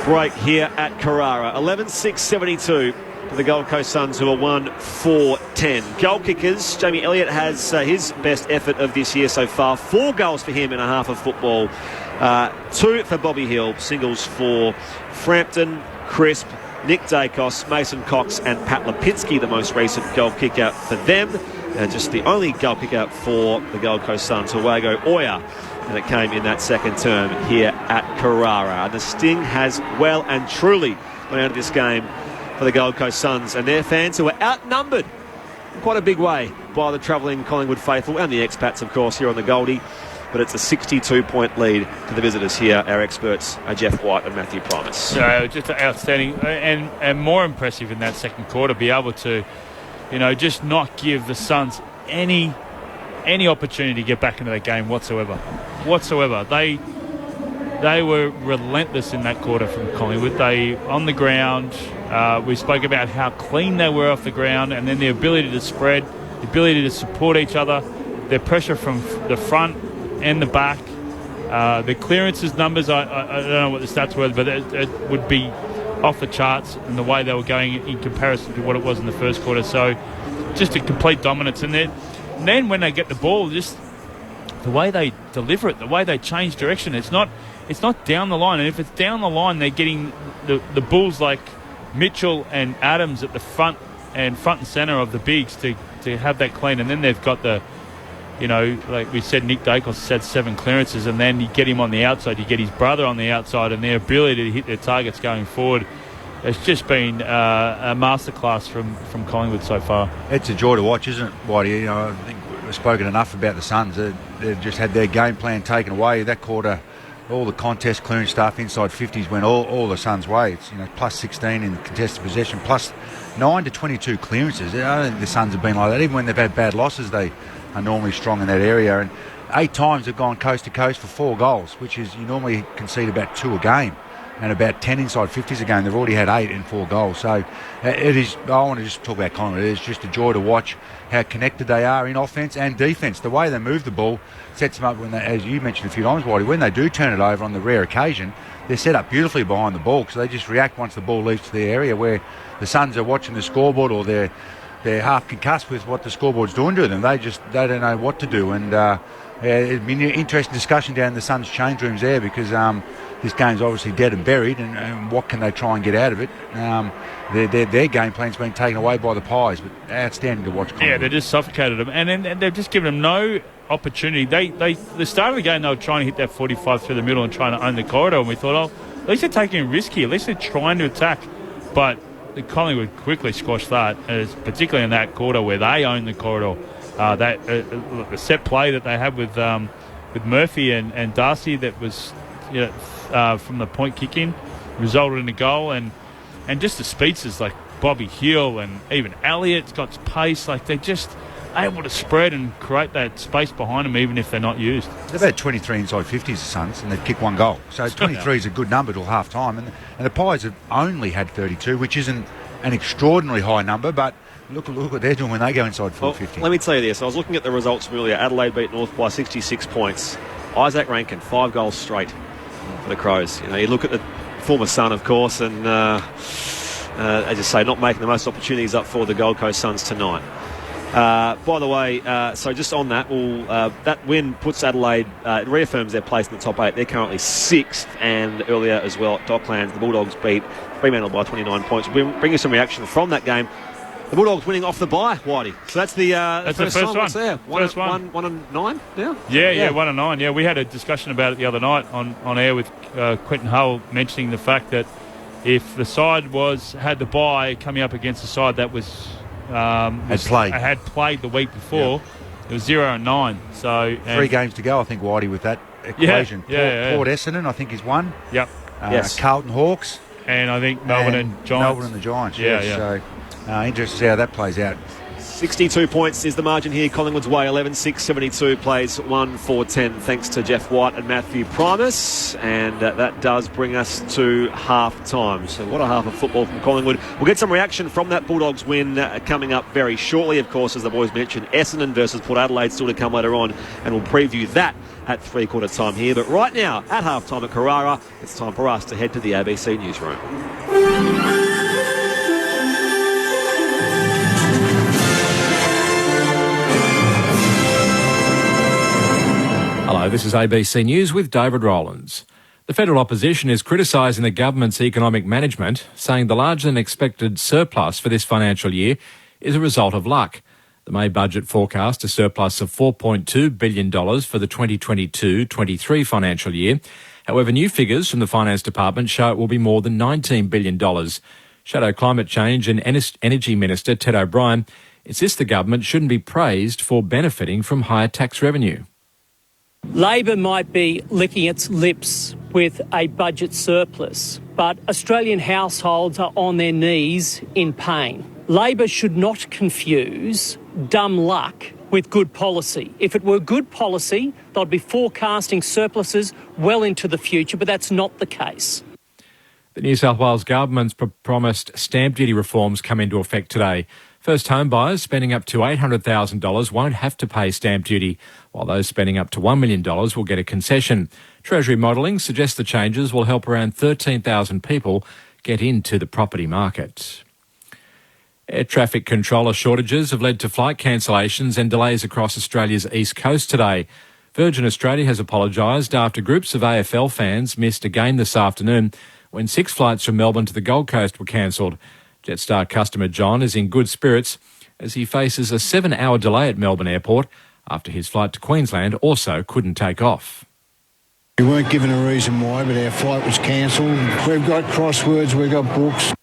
break here at Carrara. 11-6-72. for the Gold Coast Suns, who are 1-4-10. Goal kickers, Jamie Elliott has his best effort of this year so far. 4 goals for him in a half of football. 2 for Bobby Hill, singles for Frampton, Crisp, Nick Dacos, Mason Cox and Pat Lipinski, the most recent goal kicker for them. Just the only goal kicker for the Gold Coast Suns, Huago Oya, and it came in that second term here at Carrara. And the sting has well and truly went out of this game for the Gold Coast Suns and their fans, who are outnumbered in quite a big way by the travelling Collingwood faithful and the expats, of course, here on the Goldie. But it's a 62-point lead to the visitors here. Our experts are Jeff White and Matthew Primus. So just outstanding and more impressive in that second quarter, be able to, just not give the Suns any opportunity to get back into the game whatsoever. They were relentless in that quarter from Collingwood. They, on the ground, we spoke about how clean they were off the ground, and then the ability to spread, the ability to support each other, their pressure from the front and the back. The clearances numbers, I don't know what the stats were, but it would be off the charts in the way they were going in comparison to what it was in the first quarter. So just a complete dominance. And then when they get the ball, just the way they deliver it, the way they change direction, it's not down the line. And if it's down the line, they're getting the Bulls like Mitchell and Adams at the front and centre of the bigs to have that clean. And then they've got like we said, Nick Dacos has had 7 clearances, and then you get him on the outside, you get his brother on the outside, and their ability to hit their targets going forward. It's just been a masterclass from Collingwood so far. It's a joy to watch, isn't it, Whitey? I think we've spoken enough about the Suns. They've just had their game plan taken away. That quarter, all the contest clearance stuff inside 50s went all the Suns' way. It's plus 16 in contested possession, plus 9 to 22 clearances. I don't think the Suns have been like that. Even when they've had bad losses, they are normally strong in that area. And 8 times they've gone coast to coast for 4 goals, which is, you normally concede about 2 a game, and about 10 inside 50s a game. They've already had 8 and 4 goals. So it is. I want to just talk about Collingwood. It is just a joy to watch how connected they are in offence and defence. The way they move the ball sets them up when they, as you mentioned a few times, Whitey, when they do turn it over on the rare occasion, they're set up beautifully behind the ball, because they just react once the ball leaves to their area, where the Suns are watching the scoreboard, or they're half concussed with what the scoreboard's doing to them. They don't know what to do. And it'd be an interesting discussion down in the Suns' change rooms there, because this game's obviously dead and buried, and what can they try and get out of it? Their game plan's been taken away by the Pies, but outstanding to watch. Yeah, they just suffocated them, and they've just given them no opportunity. The start of the game, they were trying to hit that 45 through the middle and trying to own the corridor, and we thought, at least they're taking a risk here, at least they're trying to attack. But the Collingwood quickly squashed that, particularly in that quarter where they owned the corridor. The set play that they had with Murphy and Darcy, that was from the point kick in, resulted in a goal, and just the speedsters like Bobby Hill and even Elliott's got pace. Like, they're just able to spread and create that space behind them, even if they're not used. They've had 23 inside 50s, the Suns, and they've kicked 1 goal. So 23 is a good number till half time. And the Pies have only had 32, which isn't an extraordinarily high number, but look what they're doing when they go inside 450. Let me tell you this. I was looking at the results from earlier. Adelaide beat North by 66 points. Isaac Rankin, 5 goals straight for the Crows. You look at the former Sun, of course, and as you say, not making the most opportunities up for the Gold Coast Suns tonight. By the way, so just on that, that win puts Adelaide, it reaffirms their place in the top 8. They're currently 6th, and earlier as well at Docklands, the Bulldogs beat Fremantle by 29 points. We'll bring you some reaction from that game. The Bulldogs winning off the bye, Whitey. So that's the first one. What's there? First one. 1 and 9 now? Yeah, 1 and 9. Yeah, we had a discussion about it the other night on air with Quentin Hull, mentioning the fact that if the side had the bye coming up against the side that had played the week before, it was 0 and 9. So 3 games to go, I think, Whitey, with that equation. Port Essendon, I think, is 1. Yep. Yes. Carlton Hawks. And I think Melbourne and Giants. Melbourne and the Giants, So interesting to see how that plays out. 62 points is the margin here. Collingwood's way 11-6-72 plays 1-4-10. Thanks to Jeff White and Matthew Primus. And that does bring us to half time. So what a half of football from Collingwood. We'll get some reaction from that Bulldogs win coming up very shortly. Of course, as the boys mentioned, Essendon versus Port Adelaide still to come later on. And we'll preview that at 3/4 time here. But right now, at half time at Carrara, it's time for us to head to the ABC newsroom. Hello, this is ABC News with David Rowlands. The federal opposition is criticising the government's economic management, saying the larger than expected surplus for this financial year is a result of luck. The May budget forecast a surplus of $4.2 billion for the 2022-23 financial year. However, new figures from the Finance Department show it will be more than $19 billion. Shadow Climate Change and Energy Minister Ted O'Brien insists the government shouldn't be praised for benefiting from higher tax revenue. Labor might be licking its lips with a budget surplus, but Australian households are on their knees in pain. Labor should not confuse dumb luck with good policy. If it were good policy, they'd be forecasting surpluses well into the future, but that's not the case. The New South Wales government's promised stamp duty reforms come into effect today. First home buyers spending up to $800,000 won't have to pay stamp duty, while those spending up to $1 million will get a concession. Treasury modelling suggests the changes will help around 13,000 people get into the property market. Air traffic controller shortages have led to flight cancellations and delays across Australia's east coast today. Virgin Australia has apologised after groups of AFL fans missed a game this afternoon when 6 flights from Melbourne to the Gold Coast were cancelled. Jetstar customer John is in good spirits as he faces a 7-hour delay at Melbourne Airport after his flight to Queensland also couldn't take off. We weren't given a reason why, but our flight was cancelled. We've got crosswords, we've got books.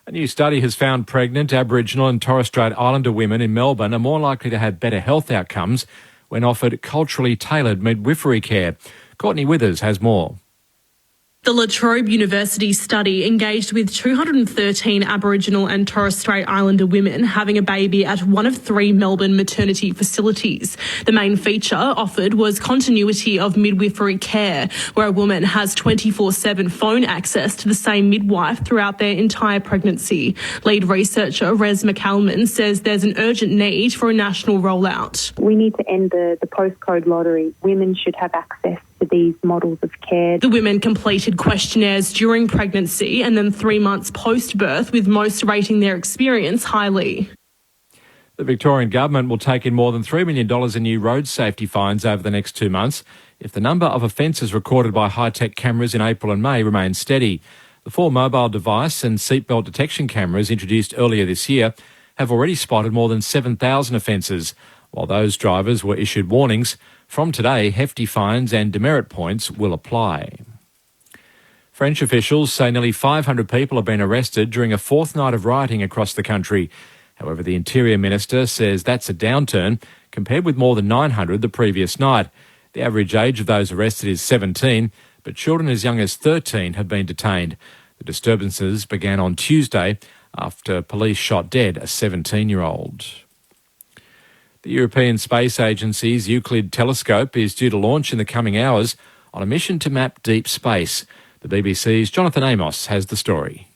A new study has found pregnant Aboriginal and Torres Strait Islander women in Melbourne are more likely to have better health outcomes when offered culturally tailored midwifery care. Courtney Withers has more. The La Trobe University study engaged with 213 Aboriginal and Torres Strait Islander women having a baby at one of 3 Melbourne maternity facilities. The main feature offered was continuity of midwifery care, where a woman has 24/7 phone access to the same midwife throughout their entire pregnancy. Lead researcher Res McCalman says there's an urgent need for a national rollout. We need to end the postcode lottery. Women should have access to these models of care. The women completed questionnaires during pregnancy and then 3 months post-birth, with most rating their experience highly. The Victorian government will take in more than $3 million in new road safety fines over the next 2 months if the number of offences recorded by high-tech cameras in April and May remains steady. The 4 mobile device and seatbelt detection cameras introduced earlier this year have already spotted more than 7,000 offences, while those drivers were issued warnings. From today, hefty fines and demerit points will apply. French officials say nearly 500 people have been arrested during a 4th night of rioting across the country. However, the Interior Minister says that's a downturn compared with more than 900 the previous night. The average age of those arrested is 17, but children as young as 13 have been detained. The disturbances began on Tuesday after police shot dead a 17-year-old. The European Space Agency's Euclid telescope is due to launch in the coming hours on a mission to map deep space. The BBC's Jonathan Amos has the story.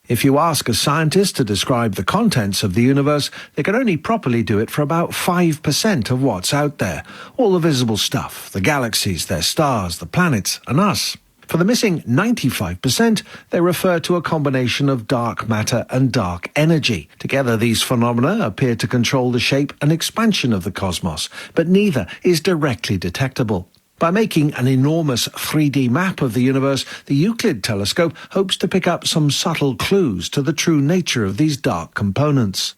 If you ask a scientist to describe the contents of the universe, they can only properly do it for about 5% of what's out there. All the visible stuff, the galaxies, their stars, the planets, and us. For the missing 95%, they refer to a combination of dark matter and dark energy. Together, these phenomena appear to control the shape and expansion of the cosmos, but neither is directly detectable. By making an enormous 3D map of the universe, the Euclid telescope hopes to pick up some subtle clues to the true nature of these dark components.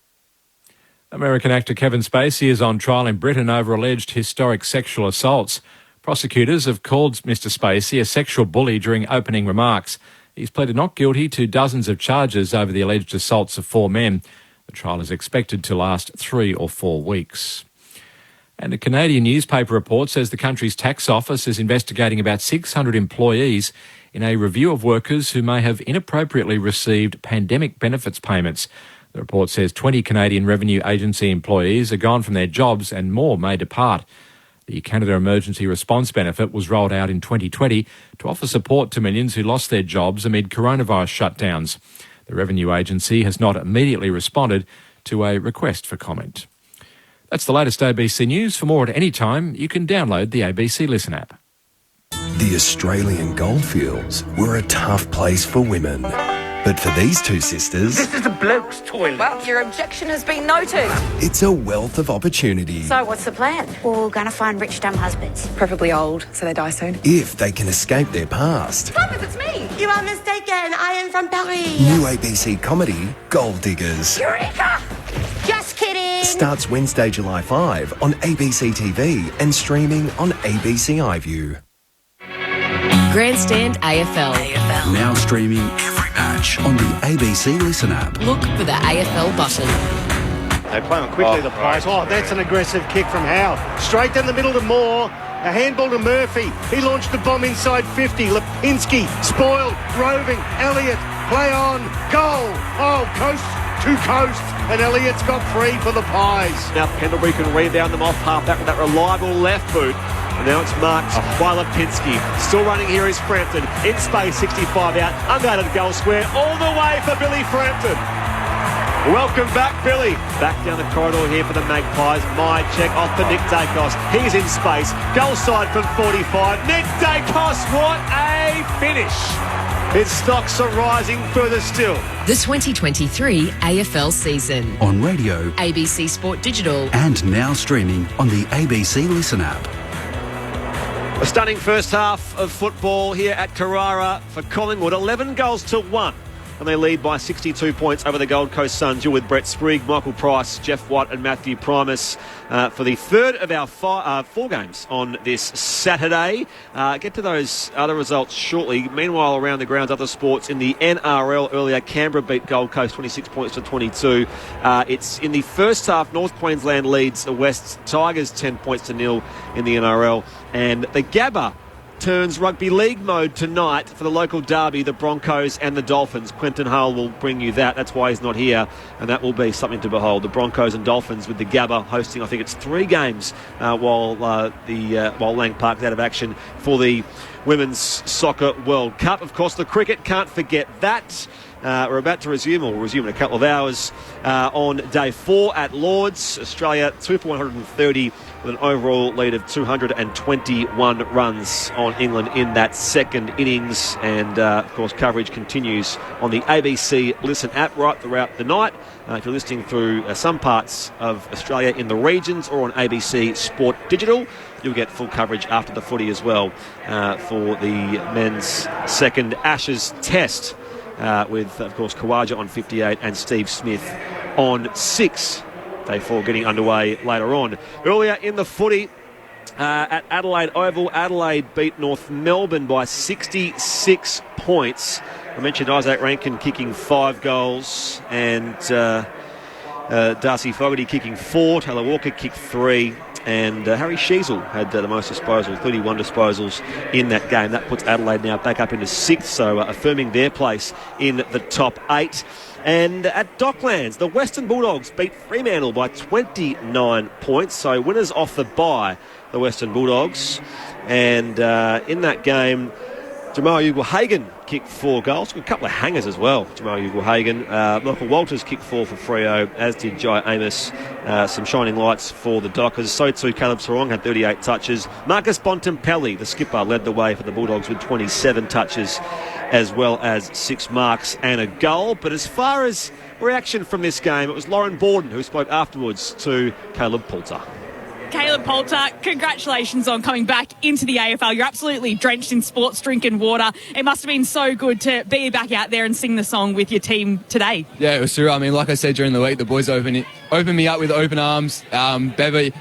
American actor Kevin Spacey is on trial in Britain over alleged historic sexual assaults. Prosecutors have called Mr Spacey a sexual bully during opening remarks. He's pleaded not guilty to dozens of charges over the alleged assaults of 4 men. The trial is expected to last 3 or 4 weeks. And a Canadian newspaper report says the country's tax office is investigating about 600 employees in a review of workers who may have inappropriately received pandemic benefits payments. The report says 20 Canadian Revenue Agency employees are gone from their jobs and more may depart. The Canada Emergency Response Benefit was rolled out in 2020 to offer support to millions who lost their jobs amid coronavirus shutdowns. The Revenue Agency has not immediately responded to a request for comment. That's the latest ABC News. For more at any time, you can download the ABC Listen app. The Australian goldfields were a tough place for women. But for these two sisters, This is a bloke's toilet. Well, your objection has been noted. it's a wealth of opportunity. So what's the plan? We're going to find rich, dumb husbands. Preferably old, so they die soon. If they can escape their past. Thomas, it's me. You are mistaken. I am from Paris. New ABC comedy, Gold Diggers. Eureka! Just kidding. Starts Wednesday, July 5 on ABC TV and streaming on ABC iView. Grandstand AFL. Now streaming every match on the ABC Listen app. Look for the AFL button. They play on quickly, the Pies. Oh, that's an aggressive kick from Howe. Straight down the middle to Moore. A handball to Murphy. He launched the bomb inside 50. Lipinski, spoiled, roving. Elliott, play on, goal. Oh, coast to coast. And Elliott's got 3 for the Pies. Now Pendlebury can rebound them off half-back with that reliable left boot. And now it's marked by Lipinski. Still running here is Frampton. In space, 65 out. Unguarded goal square. All the way for Billy Frampton. Welcome back, Billy. Back down the corridor here for the Magpies. My check off for Nick Dacos. He's in space. Goal side from 45. Nick Dacos, what a finish. His stocks are rising further still. The 2023 AFL season. On radio, ABC Sport Digital. and now streaming on the ABC Listen app. A stunning first half of football here at Carrara for Collingwood. 11 goals to 1. And they lead by 62 points over the Gold Coast Suns. You're with Brett Sprigg, Michael Price, Jeff White and Matthew Primus for the third of our 4 games on this Saturday. Get to those other results shortly. Meanwhile, around the grounds, other sports in the NRL earlier, Canberra beat Gold Coast 26 points to 22. It's in the first half, North Queensland leads the West Tigers 10 points to 0 in the NRL. And the Gabba turns rugby league mode tonight for the local derby, the Broncos and the Dolphins. Quentin Hull will bring you that. That's why he's not here, and that will be something to behold. The Broncos and Dolphins with the Gabba hosting, I think it's 3 games while Lang Park's out of action for the Women's Soccer World Cup. Of course, the cricket, can't forget that. We're about to resume, or resume in a couple of hours, on day 4 at Lords. Australia 2 for 130 with an overall lead of 221 runs on England in that second innings. And, of course, coverage continues on the ABC Listen app right throughout the night. If you're listening through some parts of Australia in the regions or on ABC Sport Digital, you'll get full coverage after the footy as well for the men's second Ashes test. With, of course, Kawaja on 58 and Steve Smith on 6. Day 4 getting underway later on. Earlier in the footy at Adelaide Oval, Adelaide beat North Melbourne by 66 points. I mentioned Isaac Rankin kicking 5 goals and Darcy Fogarty kicking 4. Taylor Walker kicked 3. And Harry Sheasel had the most disposals, 31 disposals in that game. That puts Adelaide now back up into 6th, so affirming their place in the top 8. And at Docklands, the Western Bulldogs beat Fremantle by 29 points. So winners off the bye, the Western Bulldogs. And in that game, Jamal Ugle-Hagan kicked 4 goals. A couple of hangers as well, Jamal Ugle-Hagan. Michael Walters kicked 4 for Freo, as did Jai Amos. Some shining lights for the Dockers. So too Caleb Sarong had 38 touches. Marcus Bontempelli, the skipper, led the way for the Bulldogs with 27 touches, as well as 6 marks and a goal. But as far as reaction from this game, it was Lauren Borden who spoke afterwards to Caleb Poulter. Caleb Poulter, congratulations on coming back into the AFL. You're absolutely drenched in sports drink and water. It must have been so good to be back out there and sing the song with your team today. Yeah, it was true. I mean, like I said during the week, the boys opened me up with open arms. Bevo,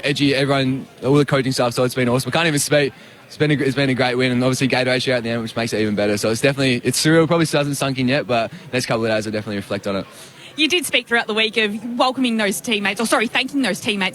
Edgy, everyone, all the coaching staff, so it's been awesome. I can't even speak. It's been a great win, and obviously Gatorade out at the end, which makes it even better. So it's surreal. Probably still hasn't sunk in yet, but next couple of days I'll definitely reflect on it. You did speak throughout the week of thanking those teammates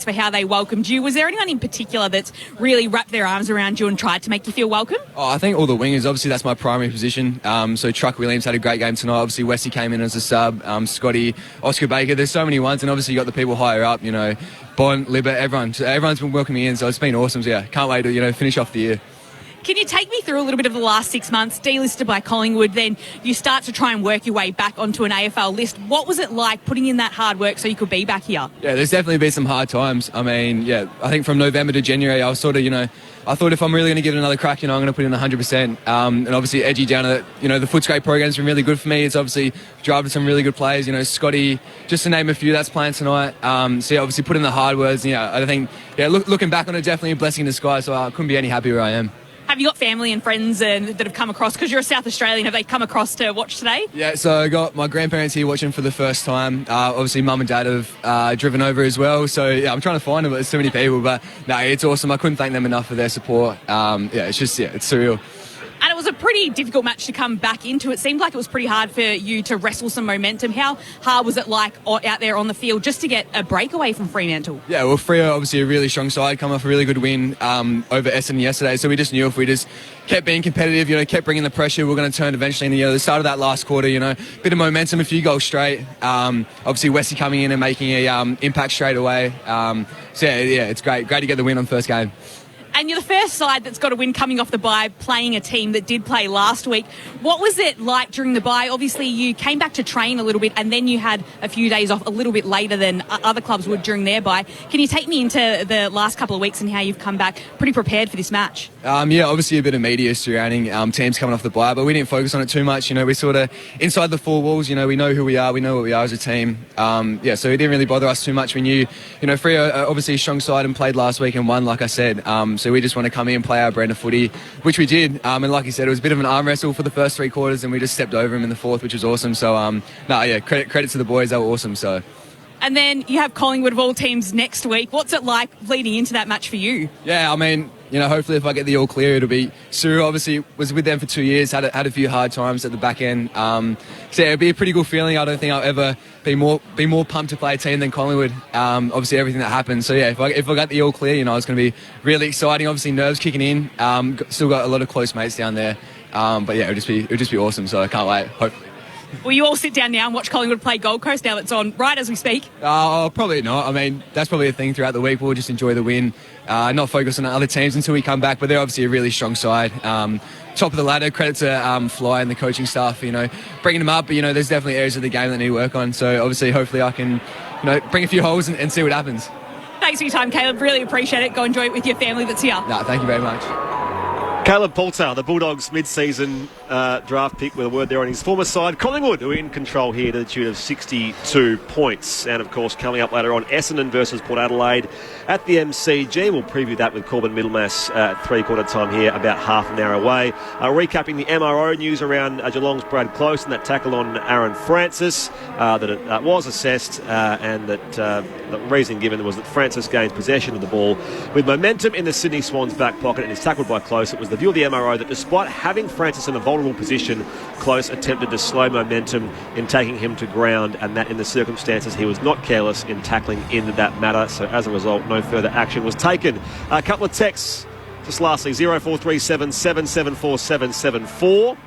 for how they welcomed you. Was there anyone in particular that's really wrapped their arms around you and tried to make you feel welcome? Oh, I think all the wingers. Obviously, that's my primary position. So Truck Williams had a great game tonight. Obviously, Westy came in as a sub. Scotty, Oscar Baker. There's so many ones, and obviously you got the people higher up. You know, Bond, Libert, everyone's been welcoming in. So it's been awesome. So yeah, can't wait to finish off the year. Can you take me through a little bit of the last 6 months, delisted by Collingwood, then you start to try and work your way back onto an AFL list. What was it like putting in that hard work so you could be back here? Yeah, there's definitely been some hard times. I mean, yeah, I think from November to January, I was sort of, I thought if I'm really going to give it another crack, I'm going to put in 100%. And obviously, Edgy down at, the Footscray program's been really good for me. It's obviously drafted some really good players. Scotty, just to name a few, that's playing tonight. So yeah, obviously put in the hard words. I think, looking back on it, definitely a blessing in disguise. So I couldn't be any happier where I am. Have you got family and friends that have come across? Because you're a South Australian, have they come across to watch today? Yeah, so I got my grandparents here watching for the first time. Obviously, mum and dad have driven over as well. So yeah, I'm trying to find them, but there's so many people. But no, it's awesome. I couldn't thank them enough for their support. It's surreal. And it was a pretty difficult match to come back into. It seemed like it was pretty hard for you to wrestle some momentum. How hard was it like out there on the field just to get a breakaway from Fremantle? Yeah, well, Freo obviously a really strong side, come off a really good win over Essendon yesterday. So we just knew if we just kept being competitive, kept bringing the pressure, we were going to turn eventually. And, the start of that last quarter, bit of momentum, a few goals straight. Obviously, Westy coming in and making a impact straight away. It's great to get the win on the first game. And you're the first side that's got a win coming off the bye, playing a team that did play last week. What was it like during the bye? Obviously, you came back to train a little bit and then you had a few days off a little bit later than other clubs would during their bye. Can you take me into the last couple of weeks and how you've come back pretty prepared for this match? Obviously a bit of media surrounding teams coming off the bye, but we didn't focus on it too much. We sort of, inside the four walls, we know who we are, we know what we are as a team. So it didn't really bother us too much. We knew, Freo are obviously a strong side and played last week and won, like I said. So we just want to come in and play our brand of footy, which we did. And like you said, it was a bit of an arm wrestle for the first 3 quarters and we just stepped over him in the fourth, which was awesome. So, credit to the boys. They were awesome. So. And then you have Collingwood of all teams next week. What's it like leading into that match for you? Yeah, I mean, hopefully if I get the all clear, it'll be Sue. Obviously, was with them for 2 years, had a few hard times at the back end. It'll be a pretty good feeling. I don't think I'll ever be more pumped to play a team than Collingwood. Obviously, everything that happened. So yeah, if I got the all clear, it's going to be really exciting. Obviously, nerves kicking in. Still got a lot of close mates down there. But yeah, it'll just be awesome. So I can't wait. Hopefully. Will you all sit down now and watch Collingwood play Gold Coast now that's on right as we speak? Probably not. I mean, that's probably a thing throughout the week. We'll just enjoy the win, not focus on other teams until we come back. But they're obviously a really strong side. Top of the ladder, credit to Fly and the coaching staff, bringing them up. But, there's definitely areas of the game that need work on. So, obviously, hopefully I can, bring a few holes and see what happens. Thanks for your time, Caleb. Really appreciate it. Go enjoy it with your family that's here. No, thank you very much. Caleb Poulter, the Bulldogs mid-season draft pick with a word there on his former side. Collingwood, who are in control here to the tune of 62 points. And, of course, coming up later on, Essendon versus Port Adelaide at the MCG. We'll preview that with Corbin Middlemass at three-quarter time here, about half an hour away. Recapping the MRO news around Geelong's Brad Close and that tackle on Aaron Francis, that it was assessed and that the reason given was that Francis gained possession of the ball with momentum in the Sydney Swans' back pocket and is tackled by Close. It was the view of the MRO that despite having Francis in a vulnerable position, Close attempted to slow momentum in taking him to ground, and that in the circumstances he was not careless in tackling in that matter. So as a result, no further action was taken. A couple of texts just lastly, 0437 774 774.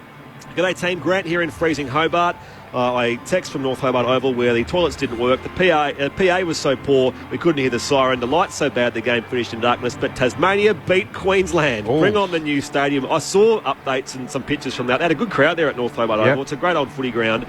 G'day team, Grant here in freezing Hobart. A text from North Hobart Oval where the toilets didn't work. The PA was so poor we couldn't hear the siren. The lights so bad the game finished in darkness. But Tasmania beat Queensland. Ooh. Bring on the new stadium. I saw updates and some pictures from that. They had a good crowd there at North Hobart Oval. It's a great old footy ground.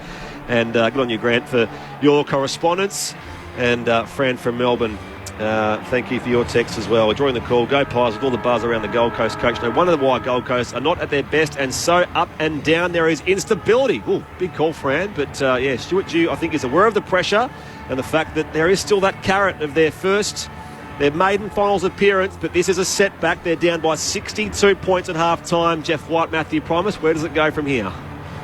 And good on you, Grant, for your correspondence. And Fran from Melbourne, thank you for your text as well. We're drawing the call. Go Pies with all the buzz around the Gold Coast coach. No wonder why Gold Coast are not at their best, and so up and down there is instability. Ooh, big call, Fran. But Stuart Dew, I think, is aware of the pressure and the fact that there is still that carrot of their maiden finals appearance, but this is a setback. They're down by 62 points at half-time. Jeff White, Matthew Primus, where does it go from here?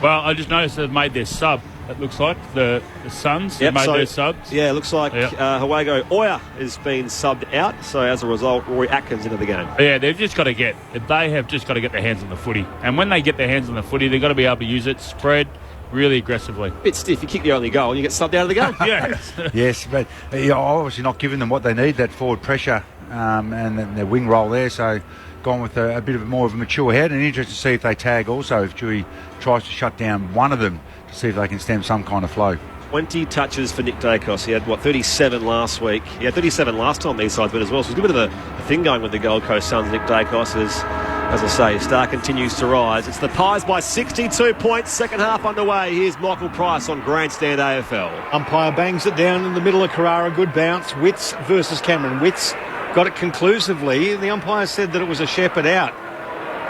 Well, I just noticed they've made their sub. It looks like the Suns have made their subs. Yeah, it looks like Hawago Oya has been subbed out. So as a result, Rory Atkins into the game. Yeah, they have just got to get their hands on the footy. And when they get their hands on the footy, they've got to be able to use it, spread really aggressively. Bit stiff. You kick the only goal and you get subbed out of the game. Yeah. Yes, but obviously not giving them what they need, that forward pressure and their wing roll there. So gone with a bit of more of a mature head, and interested to see if they tag also, if Dewey tries to shut down one of them to see if they can stem some kind of flow. 20 touches for Nick Dacos. He had, 37 last week. He had 37 last time these sides went as well. So there's a bit of a thing going with the Gold Coast Suns. Nick Dacos has As I say, Star continues to rise. It's the Pies by 62 points. Second half underway. Here's Michael Price on Grandstand AFL. Umpire bangs it down in the middle of Carrara. Good bounce. Witts versus Cameron. Witts got it conclusively. The umpire said that it was a shepherd out.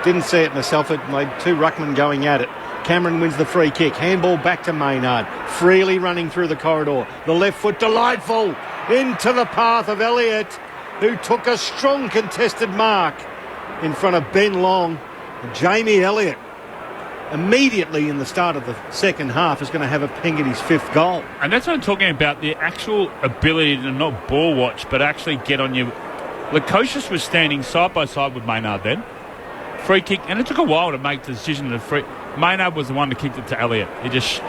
Didn't see it myself. It made two ruckmen going at it. Cameron wins the free kick. Handball back to Maynard. Freely running through the corridor. The left foot delightful. Into the path of Elliott, who took a strong contested mark in front of Ben Long. Jamie Elliott, immediately in the start of the second half, is going to have a ping at his fifth goal. And that's what I'm talking about, the actual ability to not ball watch, but actually get on your... Lukosius was standing side by side with Maynard then. Free kick, and it took a while to make the decision to free... Maynard was the one that kicked it to Elliott. He just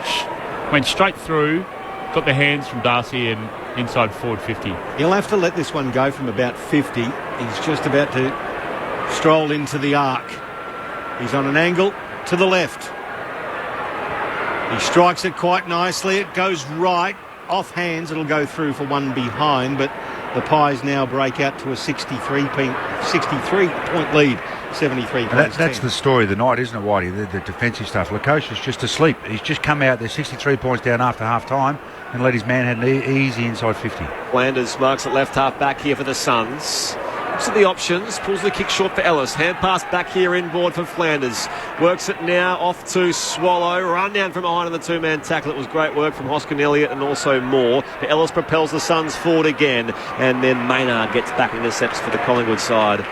went straight through, got the hands from Darcy and inside forward 50. He'll have to let this one go from about 50. He's just about to stroll into the arc. He's on an angle to the left. He strikes it quite nicely. It goes right. Off hands, it'll go through for one behind, but the Pies now break out to a 63-point lead. 73 points. That's the story of the night, isn't it, Whitey? The defensive stuff. Lukosius just asleep. He's just come out there 63 points down after half-time and let his man have an easy inside 50. Flanders marks at left half back here for the Suns. Looks at the options, pulls the kick short for Ellis. Hand pass back here inboard for Flanders. Works it now off to Swallow. Run down from behind on the two-man tackle. It was great work from Hoskin Elliott and also Moore. But Ellis propels the Suns forward again. And then Maynard gets back and intercepts for the Collingwood side.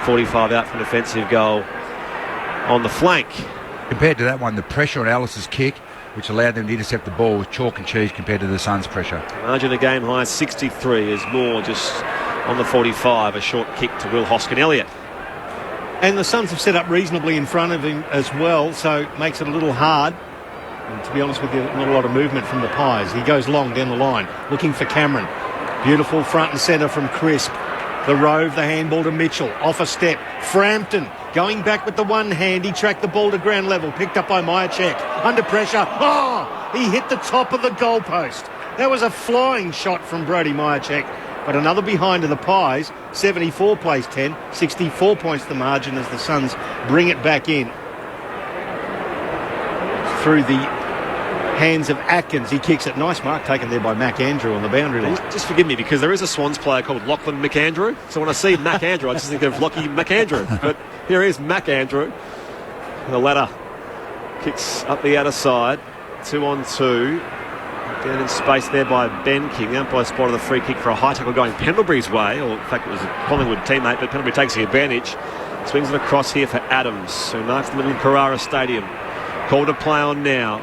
45 out from defensive goal on the flank. Compared to that one, the pressure on Ellis's kick, which allowed them to intercept the ball, was chalk and cheese compared to the Suns' pressure. Margin of game high 63 as Moore just on the 45, a short kick to Will Hoskin Elliott. And the Suns have set up reasonably in front of him as well, so it makes it a little hard. And to be honest with you, not a lot of movement from the Pies. He goes long down the line, looking for Cameron. Beautiful front and centre from Crisp. The Rove, the handball to Mitchell. Off a step. Frampton going back with the one hand. He tracked the ball to ground level. Picked up by Myercheck. Under pressure. Oh! He hit the top of the goalpost. That was a flying shot from Brodie Myercheck. But another behind to the Pies. 74 plays 10. 64 points the margin as the Suns bring it back in. Through the hands of Atkins. He kicks it. Nice mark taken there by Mac Andrew on the boundary line. Just forgive me, because there is a Swans player called Lachlan McAndrew. So when I see Mac Andrew, I just think of Lockie McAndrew. But here is Mac Andrew. The ladder kicks up the outer side. 2-on-2. Down in space there by Ben King. The umpire spotted the free kick for a high tackle going Pendlebury's way. Or in fact, it was a Collingwood teammate, but Pendlebury takes the advantage. Swings it across here for Adams, who marks the middle of Carrara Stadium. Call to play on now.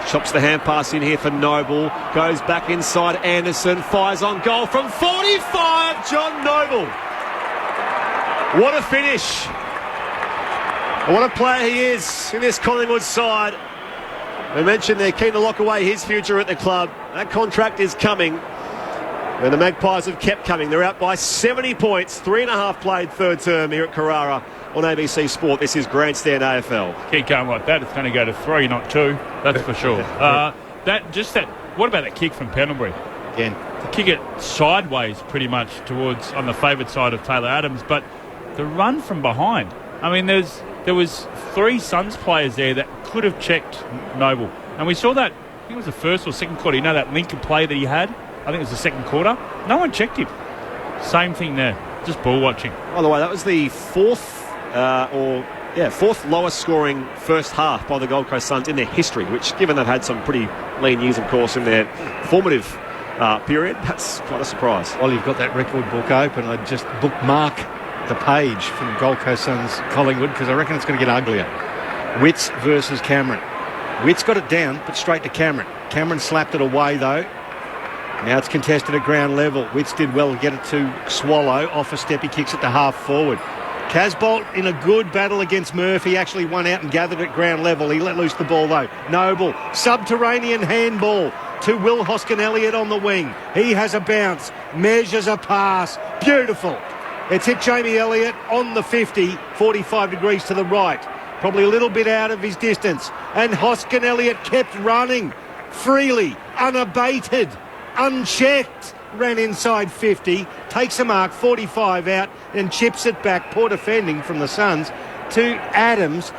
Chops the hand pass in here for Noble. Goes back inside Anderson. Fires on goal from 45. John Noble. What a finish. What a player he is in this Collingwood side. We mentioned they're keen to lock away his future at the club. That contract is coming. And the Magpies have kept coming. They're out by 70 points. 3.5 played third term here at Carrara on ABC Sport. This is Grandstand AFL. Keep going like that, it's going to go to 3, not 2. That's for sure. What about that kick from Pendlebury? Again, to kick it sideways pretty much towards on the favoured side of Taylor Adams, but the run from behind. I mean, there was 3 Suns players there that could have checked Noble, and we saw that. I think it was the first or second quarter. You know that Lincoln play that he had? I think it was the second quarter. No one checked him. Same thing there. Just ball watching. By the way, that was the fourth lowest scoring first half by the Gold Coast Suns in their history, which, given they've had some pretty lean years, of course, in their formative period, that's quite a surprise. Well, you've got that record book open. I just bookmark the page from Gold Coast Suns Collingwood, because I reckon it's going to get uglier. Witts versus Cameron. Witts got it down, but straight to Cameron. Cameron slapped it away, though. Now it's contested at ground level. Witts did well to get it to Swallow. Off a step, he kicks it to half forward. Casbolt in a good battle against Murphy, actually won out and gathered at ground level. He let loose the ball though. Noble, subterranean handball to Will Hoskin Elliott on the wing. He has a bounce, measures a pass. Beautiful. It's hit Jamie Elliott on the 50, 45 degrees to the right. Probably a little bit out of his distance. And Hoskin Elliott kept running freely, unabated, unchecked. Ran inside 50, takes a mark, 45 out, and chips it back. Poor defending from the Suns. to Adams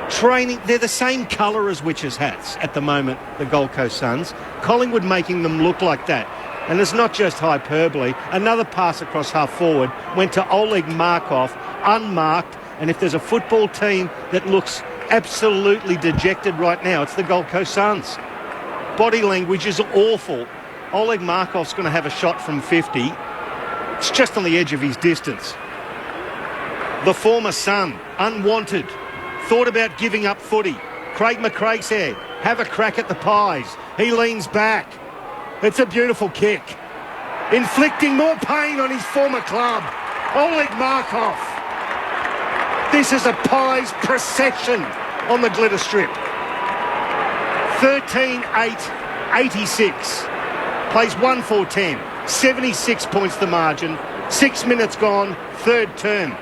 training. They're the same colour as witches' hats at the moment, the Gold Coast Suns. Collingwood making them look like that. And it's not just hyperbole. Another pass across half forward went to Oleg Markov, unmarked. And if there's a football team that looks absolutely dejected right now, it's the Gold Coast Suns. Body language is awful. Oleg Markov's going to have a shot from 50. It's just on the edge of his distance. The former Sun, unwanted, thought about giving up footy. Craig McRae said, have a crack at the Pies. He leans back. It's a beautiful kick. Inflicting more pain on his former club. Oleg Markov. This is a Pies procession on the glitter strip. 13-8-86. Plays 1-4-10. 76 points the margin. 6 minutes gone. Third term.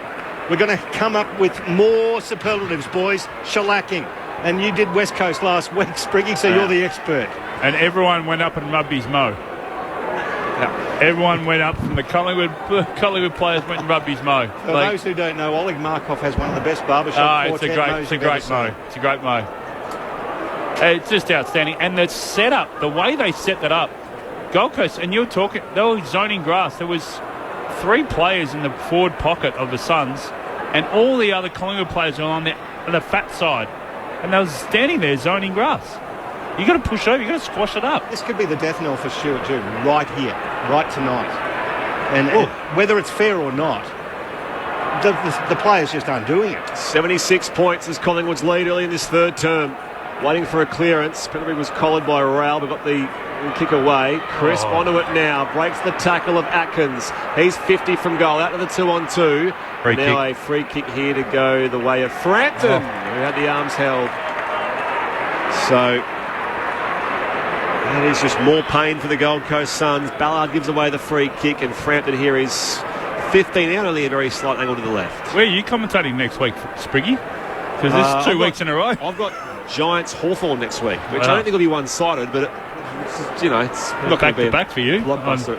We're going to come up with more superlatives, boys. Shellacking. And you did West Coast last week, Spriggy, so you're the expert. And everyone went up and rubbed his mo. Yeah. Everyone went up from the Collingwood players went and rubbed his mo. For those who don't know, Oleg Markov has one of the best barbershop it's a great mo. It's a great mo. It's just outstanding. And the setup, the way they set that up, Gold Coast, and you're talking, they were zoning grass. There was 3 players in the forward pocket of the Suns, and all the other Collingwood players were on the fat side. And they were standing there zoning grass. You got to push over. You got to squash it up. This could be the death knell for Stuart June right here, right tonight. And whether it's fair or not, the players just aren't doing it. 76 points is Collingwood's lead early in this third term. Waiting for a clearance. Pendlebury was collared by Rail, but got the kick away. Crisp onto it now. Breaks the tackle of Atkins. He's 50 from goal. Out to the 2-on-2. Now a free kick here to go the way of Frampton, who had the arms held. So that is just more pain for the Gold Coast Suns. Ballard gives away the free kick, and Frampton here is 15 out, only a very slight angle to the left. Where are you commentating next week, Spriggy? Because this is 2 weeks in a row. I've got Giants Hawthorn next week, which I don't think will be one-sided, but it's not back to back for you. Blockbuster.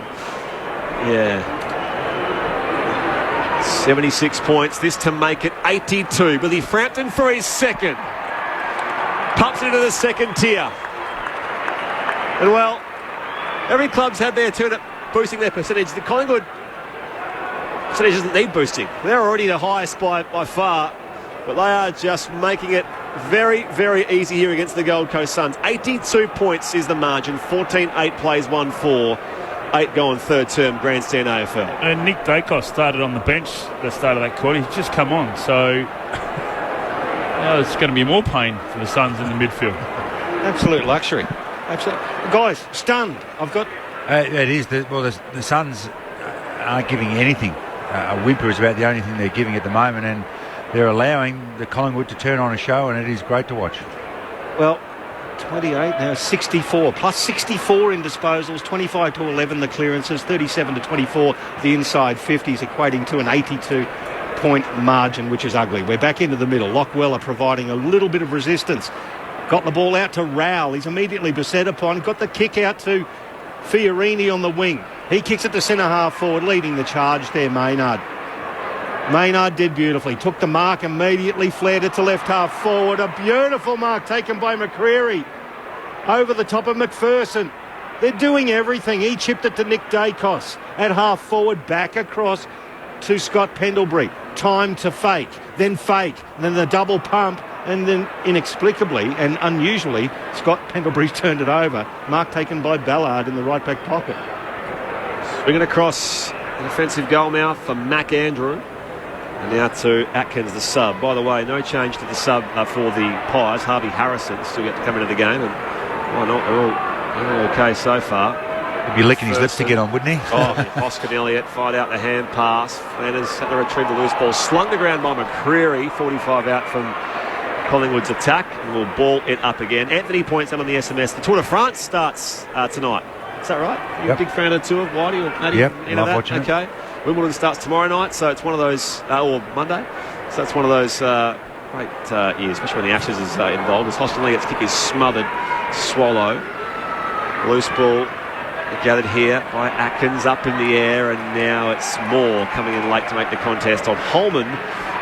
Yeah. 76 points. This to make it 82. Billy Frampton for his second. Pumps it into the second tier. And well, every club's had their turn at boosting their percentage. The Collingwood percentage doesn't need boosting. They're already the highest by far, but they are just making it very, very easy here against the Gold Coast Suns. 82 points is the margin. 14-8 plays 1-4. 8 go on third term grandstand AFL. And Nick Dacos started on the bench at the start of that quarter. He's just come on. So it's going to be more pain for the Suns in the midfield. Absolute luxury. Absolutely. Guys, stunned. I've got... it is. The Suns aren't giving anything. A whimper is about the only thing they're giving at the moment, and they're allowing the Collingwood to turn on a show, and it is great to watch. Well, 28 now, 64, plus 64 in disposals, 25-11 the clearances, 37-24 the inside 50s, equating to an 82-point margin, which is ugly. We're back into the middle. Lockweller providing a little bit of resistance. Got the ball out to Rowell. He's immediately beset upon. Got the kick out to Fiorini on the wing. He kicks it to centre half forward, leading the charge there, Maynard. Maynard did beautifully. Took the mark immediately, flared it to left half forward. A beautiful mark taken by McCreary. Over the top of McPherson. They're doing everything. He chipped it to Nick Dacos at half forward, back across to Scott Pendlebury. Time to fake, then the double pump, and then inexplicably and unusually, Scott Pendlebury's turned it over. Mark taken by Ballard in the right back pocket. Swinging across the defensive goal mouth for Mac Andrew. And now to Atkins, the sub. By the way, no change to the sub for the Pies. Harvey Harrison still yet to come into the game, and why not? They're all okay so far. He'd be licking his lips to get on, wouldn't he? Oscar Elliott fired out the hand pass. Flanders had to retrieve the loose ball. Slung the ground by McCreary. 45 out from Collingwood's attack, and we'll ball it up again. Anthony points out on the SMS. The Tour de France starts tonight. Is that right? You a big fan of the Tour, Whitey or Matty? Yep, love watching it. Okay. Wimbledon starts tomorrow night, so it's one of those, or Monday, so it's one of those great years, especially when the Ashes is involved. As Hostin Elliott's kick is smothered, Swallow. Loose ball gathered here by Atkins up in the air, and now it's Moore coming in late to make the contest on Holman.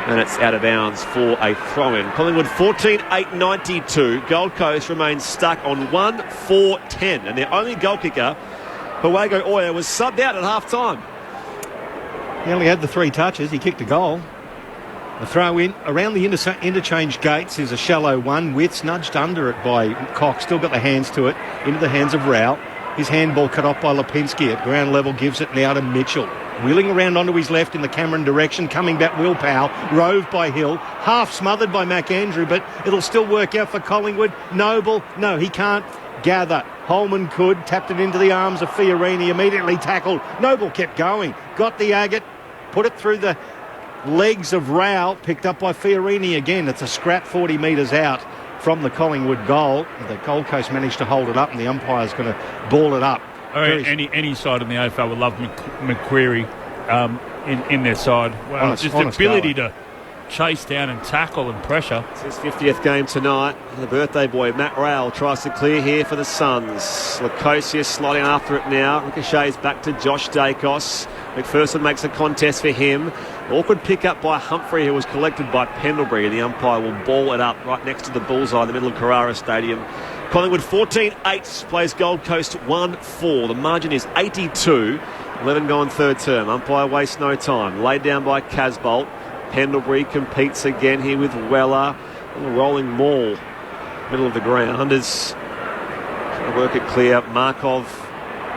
And it's out of bounds for a throw-in. Collingwood 14-8-92. Gold Coast remains stuck on 1-4-10. And their only goal kicker, Pawago Oya, was subbed out at half-time. He only had the 3 touches. He kicked a goal. The throw in around the interchange gates is a shallow one. Witts nudged under it by Cox. Still got the hands to it. Into the hands of Rao. His handball cut off by Lipinski at ground level. Gives it now to Mitchell. Wheeling around onto his left in the Cameron direction. Coming back Will Powell. Roved by Hill. Half smothered by McAndrew. But it'll still work out for Collingwood. Noble. No, he can't gather. Holman could. Tapped it into the arms of Fiorini. Immediately tackled. Noble kept going. Got the agate. Put it through the legs of Rao, picked up by Fiorini again. It's a scrap 40 metres out from the Collingwood goal. The Gold Coast managed to hold it up, and the umpire's going to ball it up. Any side in the AFL would love McQuarrie in their side. Wow, just the ability to chase down and tackle and pressure. It's his 50th game tonight. The birthday boy, Matt Rowell, tries to clear here for the Suns. Lukosius sliding after it now. Ricochets back to Josh Dacos. McPherson makes a contest for him. Awkward pick up by Humphrey, who was collected by Pendlebury, and the umpire will ball it up right next to the bullseye in the middle of Carrara Stadium. Collingwood 14-8 plays Gold Coast 1-4. The margin is 82. 11 gone third term. Umpire wastes no time. Laid down by Casbolt. Pendlebury competes again here with Weller. A rolling maul, middle of the ground. Is trying to work it clear. Markov,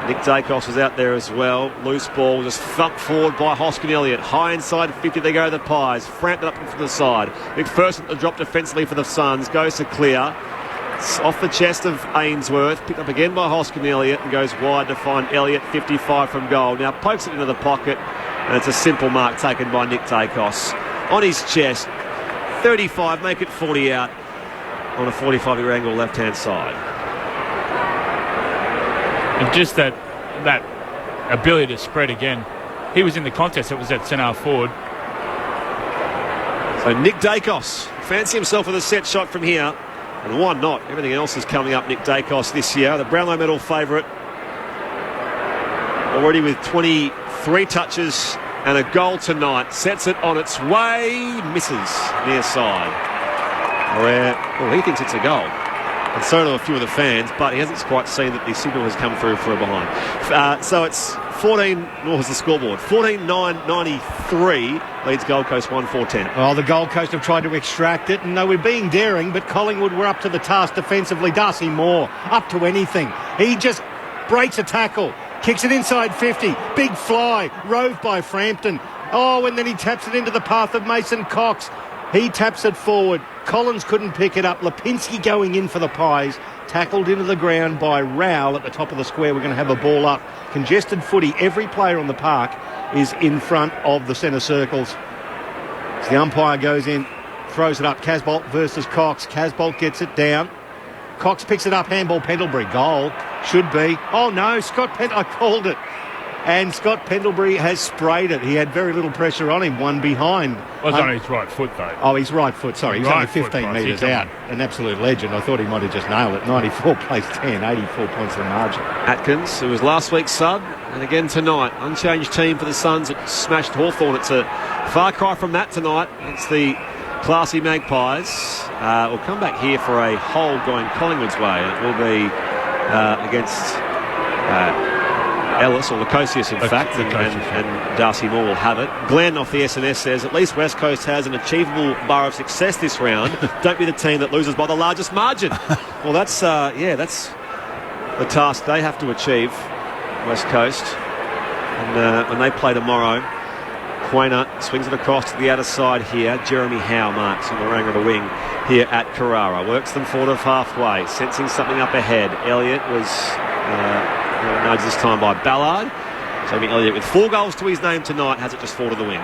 Nick Dacos was out there as well. Loose ball just thumped forward by Hoskin Elliott. High inside 50, they go the Pies. Frampton up from the side. McPherson to drop defensively for the Suns. Goes to clear. It's off the chest of Ainsworth. Picked up again by Hoskin Elliott and goes wide to find Elliott, 55 from goal. Now pokes it into the pocket, and it's a simple mark taken by Nick Dacos. On his chest, 35, make it 40 out on a 45-degree angle left-hand side. And just that ability to spread again. He was in the contest. It was at centre forward. So Nick Dacos, fancy himself with a set shot from here. And why not? Everything else is coming up Nick Dacos this year. The Brownlow medal favourite. Already with 23 touches and a goal tonight. Sets it on its way. Misses near side. Well, he thinks it's a goal. And so do a few of the fans, but he hasn't quite seen that the signal has come through for a behind. So it's 14, what was the scoreboard? 14-9-93 leads Gold Coast 1-4-10. Well, the Gold Coast have tried to extract it, and no, we're being daring, but Collingwood were up to the task defensively. Darcy Moore, up to anything. He just breaks a tackle, kicks it inside 50, big fly, roved by Frampton. Oh, and then he taps it into the path of Mason Cox. He taps it forward. Collins couldn't pick it up. Lipinski going in for the Pies. Tackled into the ground by Rowell at the top of the square. We're going to have a ball up. Congested footy. Every player on the park is in front of the centre circles. So the umpire goes in, throws it up. Casbolt versus Cox. Casbolt gets it down. Cox picks it up. Handball Pendlebury. Goal. Should be. Oh no, I called it. And Scott Pendlebury has sprayed it. He had very little pressure on him, one behind. Well, it's on his right foot, though. Oh, his right foot, sorry. He's only 15 metres out. An absolute legend. I thought he might have just nailed it. 94 plays 10, 84 points of the margin. Atkins, who was last week's sub, and again tonight. Unchanged team for the Suns that smashed Hawthorn. It's a far cry from that tonight. It's the classy Magpies. We'll come back here for a hole going Collingwood's way. It will be against... Ellis, or Lukosius in fact, and Darcy Moore will have it. Glenn off the SMS says, at least West Coast has an achievable bar of success this round. Don't be the team that loses by the largest margin. Well, that's the task they have to achieve, West Coast. And when they play tomorrow, Quainer swings it across to the outer side here. Jeremy Howe marks on the rang of the wing here at Carrara. Works them forward of halfway, sensing something up ahead. Elliott was... nudged this time by Ballard. Jamie Elliott with 4 goals to his name tonight has it just fall to the wing.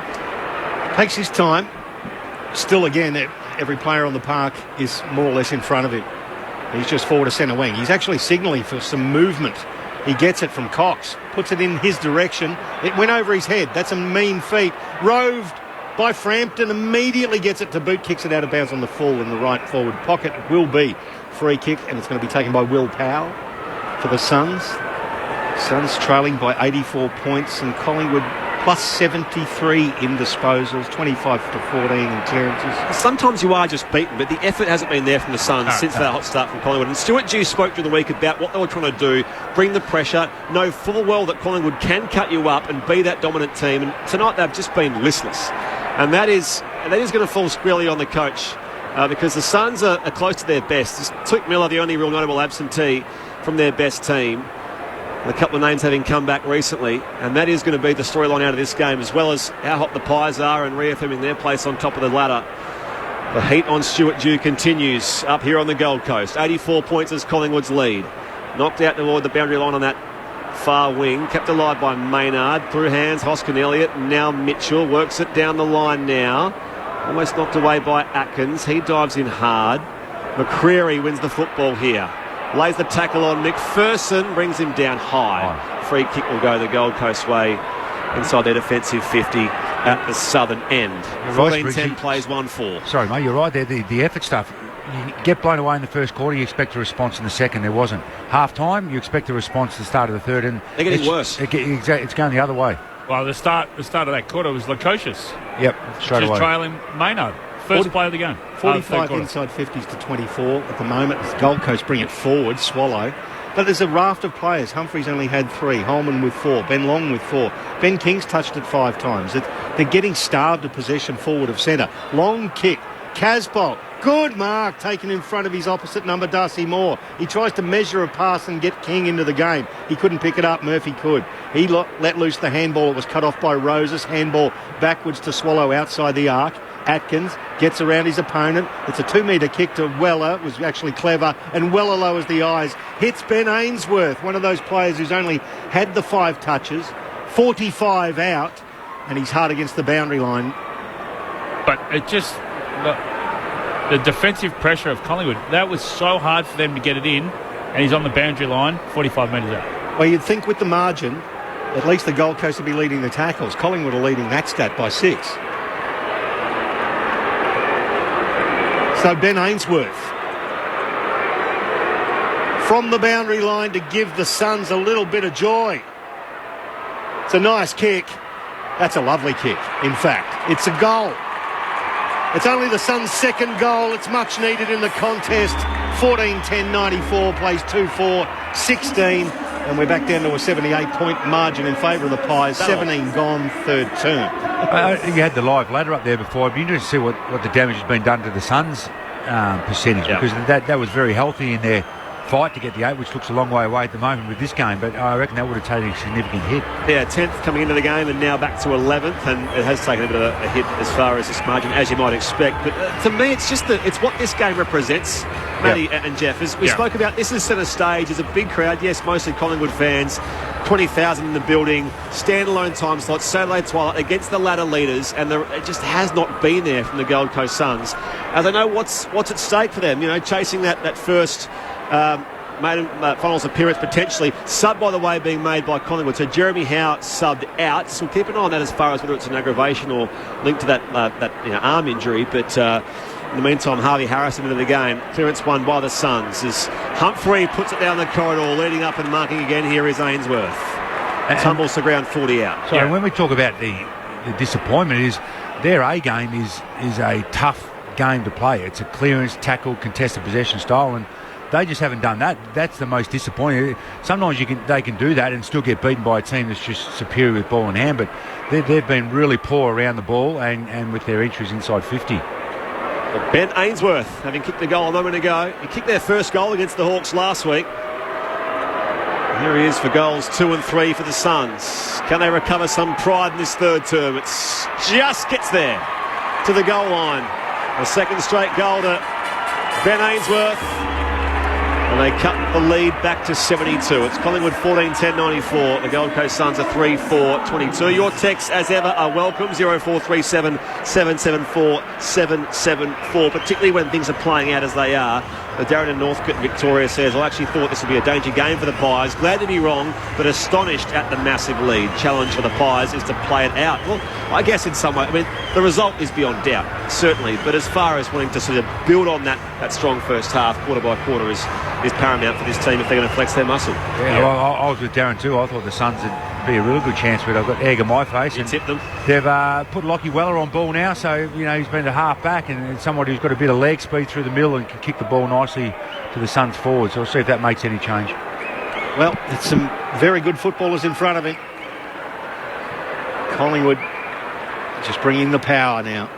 Takes his time. Still again, every player on the park is more or less in front of him. He's just forward to centre wing. He's actually signalling for some movement. He gets it from Cox, puts it in his direction. It went over his head. That's a mean feat. Roved by Frampton, immediately gets it to boot, kicks it out of bounds on the full in the right forward pocket. It will be free kick, and it's going to be taken by Will Powell for the Suns. Suns trailing by 84 points, and Collingwood plus 73 in disposals, 25 to 14 in clearances. Sometimes you are just beaten, but the effort hasn't been there from the Suns since that hot start from Collingwood. And Stuart Dew spoke during the week about what they were trying to do, bring the pressure, know full well that Collingwood can cut you up and be that dominant team. And tonight they've just been listless. And that is going to fall squarely on the coach because the Suns are close to their best. It's Tuke Miller, the only real notable absentee from their best team. A couple of names having come back recently, and that is going to be the storyline out of this game, as well as how hot the Pies are and reaffirming their place on top of the ladder. The heat on Stuart Dew continues up here on the Gold Coast. 84 points is Collingwood's lead. Knocked out toward the boundary line on that far wing, kept alive by Maynard, through hands, Hoskin Elliott, now Mitchell, works it down the line now. Almost knocked away by Atkins, he dives in hard. McCreary wins the football here. Lays the tackle on McPherson, brings him down high. Free kick will go the Gold Coast way inside their defensive 50 at the southern end. 14-10 plays 1-4. Sorry, mate, you're right there. The effort stuff. You get blown away in the first quarter, you expect a response in the second. There wasn't. Half time, you expect a response at the start of the third. And they're getting worse. It's going the other way. Well, the start of that quarter was Lukosius. Yep, straight away. Just trailing Maynard. First play of the game. 45 inside 50s to 24 at the moment. Gold Coast bring it forward, Swallow. But there's a raft of players. Humphreys only had 3. Holman with 4. Ben Long with 4. Ben King's touched it 5 times. They're getting starved of possession forward of centre. Long kick. Casbolt. Good mark taken in front of his opposite number, Darcy Moore. He tries to measure a pass and get King into the game. He couldn't pick it up. Murphy could. He let loose the handball. It was cut off by Roses. Handball backwards to Swallow outside the arc. Atkins gets around his opponent. It's a 2-metre kick to Weller. It was actually clever. And Weller lowers the eyes. Hits Ben Ainsworth, one of those players who's only had the 5 touches. 45 out. And he's hard against the boundary line. But it just... the defensive pressure of Collingwood, that was so hard for them to get it in. And he's on the boundary line, 45 metres out. Well, you'd think with the margin, at least the Gold Coast would be leading the tackles. Collingwood are leading that stat by 6. So Ben Ainsworth from the boundary line to give the Suns a little bit of joy. It's a nice kick. That's a lovely kick, in fact. It's a goal. It's only the Suns' second goal. It's much needed in the contest. 14-10-94, plays 2-4, 16. And we're back down to a 78-point margin in favour of the Pies. 17 gone, third term. You had the live ladder up there before. It'd be interesting to see what the damage has been done to the Suns' percentage, because that was very healthy in their fight to get the 8, which looks a long way away at the moment with this game, but I reckon that would have taken a significant hit. Yeah, 10th coming into the game and now back to 11th, and it has taken a bit of a hit as far as this margin, as you might expect. But to me, it's just it's what this game represents, Matty and Jeff. As we spoke about, this is centre stage. There's a big crowd, yes, mostly Collingwood fans, 20,000 in the building, standalone time slots, Saturday twilight against the ladder leaders, and it just has not been there from the Gold Coast Suns. As I know what's at stake for them, chasing that first finals appearance potentially. Sub, by the way, being made by Collingwood. So Jeremy Howe subbed out. So we'll keep an eye on that as far as whether it's an aggravation or linked to that arm injury. But in the meantime, Harvey Harrison into the game. Clearance won by the Suns as Humphrey puts it down the corridor, leading up and marking again. Here is Ainsworth. Tumbles the ground 40 out. So when we talk about the disappointment, is their A game is a tough game to play. It's a clearance, tackle, contested possession style, and they just haven't done that. That's the most disappointing. Sometimes they can do that and still get beaten by a team that's just superior with ball in hand, but they've been really poor around the ball and with their entries inside 50. Ben Ainsworth, having kicked the goal a moment ago. He kicked their first goal against the Hawks last week. Here he is for goals 2 and 3 for the Suns. Can they recover some pride in this third term? It just gets there to the goal line. A second straight goal to Ben Ainsworth. And they cut the lead back to 72. It's Collingwood 14-10-94. The Gold Coast Suns are 3-4-22. Your texts, as ever, are welcome. 0437 774 774. Particularly when things are playing out as they are. Darren in Northcote, Victoria says, I actually thought this would be a danger game for the Pies. Glad to be wrong, but astonished at the massive lead. Challenge for the Pies is to play it out. Well, I guess in some way, the result is beyond doubt, certainly. But as far as wanting to sort of build on that strong first half, quarter by quarter, is is paramount for this team if they're going to flex their muscle. Yeah, well, I was with Darren too. I thought the Suns would be a really good chance, but I've got egg on my face. You tipped them. They've put Lockie Weller on ball now, so he's been a half back and somebody who's got a bit of leg speed through the middle and can kick the ball nicely to the Suns forward. So we'll see if that makes any change. Well, it's some very good footballers in front of him. Collingwood just bringing the power now.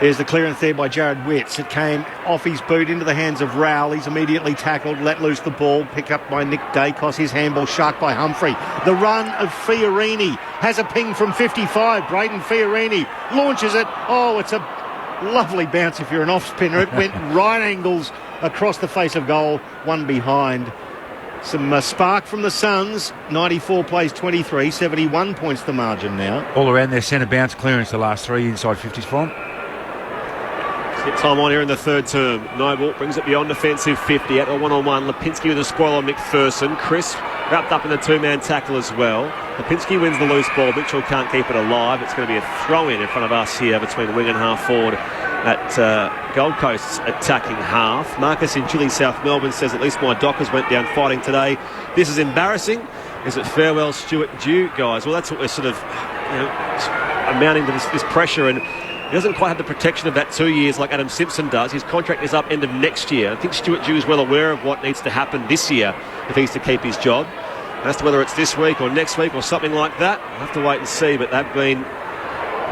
There's the clearance there by Jared Witts. It came off his boot into the hands of Rowell. He's immediately tackled, let loose the ball, picked up by Nick Dacos. His handball sharked by Humphrey. The run of Fiorini has a ping from 55. Braden Fiorini launches it. Oh, it's a lovely bounce if you're an off-spinner. It went right angles across the face of goal, one behind. Some spark from the Suns. 94 plays 23, 71 points the margin now. All around their centre bounce clearance the last three inside 50s for them. Get time on here in the third term. Noble brings it beyond defensive 50 at a one-on-one. Lipinski with a spoil on McPherson. Chris wrapped up in the two-man tackle as well. Lipinski wins the loose ball. Mitchell can't keep it alive. It's going to be a throw-in front of us here between wing and half forward at Gold Coast's attacking half. Marcus in Chile, South Melbourne says at least my Dockers went down fighting today. This is embarrassing. Is it farewell Stuart Dew, guys? Well, that's what we're sort of amounting to this pressure, and he doesn't quite have the protection of that 2 years like Adam Simpson does. His contract is up end of next year. I think Stuart Dew is well aware of what needs to happen this year if he's to keep his job. As to whether it's this week or next week or something like that, we'll have to wait and see. But they've been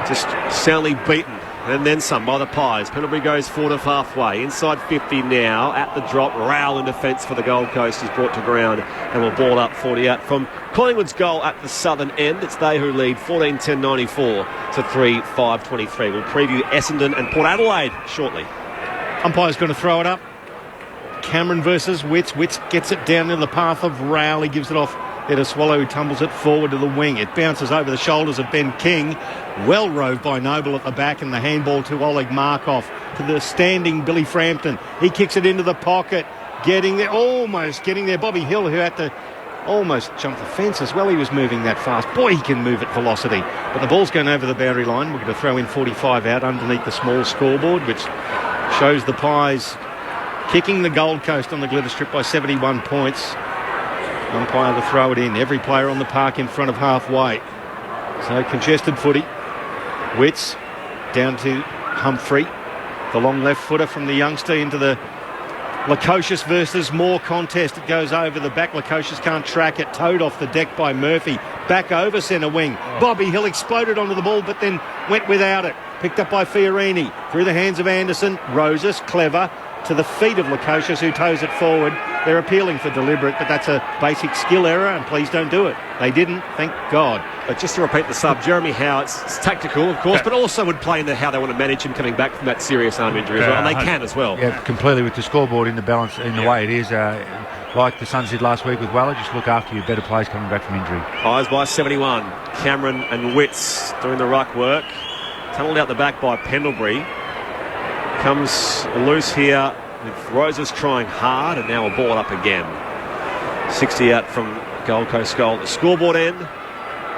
just soundly beaten. And then some by the Pies. Pendlebury goes forward of halfway. Inside 50 now. At the drop. Rowell in defence for the Gold Coast is brought to ground and will ball up 48 from Collingwood's goal at the southern end. It's they who lead 14-10-94 to 3-5-23. We'll preview Essendon and Port Adelaide shortly. Umpire's going to throw it up. Cameron versus Witts. Witts gets it down in the path of Rowell. He gives it off there to Swallow, who tumbles it forward to the wing. It bounces over the shoulders of Ben King. Well rove by Noble at the back, and the handball to Oleg Markov. To the standing Billy Frampton. He kicks it into the pocket. Almost getting there. Bobby Hill, who had to almost jump the fence as well. He was moving that fast. Boy, he can move at velocity. But the ball's going over the boundary line. We're going to throw in 45 out underneath the small scoreboard, which shows the Pies kicking the Gold Coast on the glitter strip by 71 points. Umpire to throw it in. Every player on the park in front of halfway. So congested footy. Witts down to Humphrey. The long left footer from the youngster into the Lukosius versus Moore contest. It goes over the back. Lukosius can't track it. Towed off the deck by Murphy. Back over centre wing. Bobby Hill exploded onto the ball but then went without it. Picked up by Fiorini. Through the hands of Anderson. Roses, clever. To the feet of Lukosius, who tows it forward. They're appealing for deliberate, but that's a basic skill error, and please don't do it. They didn't, thank God. But just to repeat the sub, Jeremy Howe, it's tactical, of course, but also would play into how they want to manage him coming back from that serious arm injury as well, and they can as well. Yeah, completely with the scoreboard in the balance in the way it is. Like the Suns did last week with Weller, just look after your better players coming back from injury. Eyes by 71. Cameron and Witts doing the ruck work. Tunnelled out the back by Pendlebury. Comes loose here with Roses trying hard, and now a ball up again. 60 out from Gold Coast goal. The scoreboard end.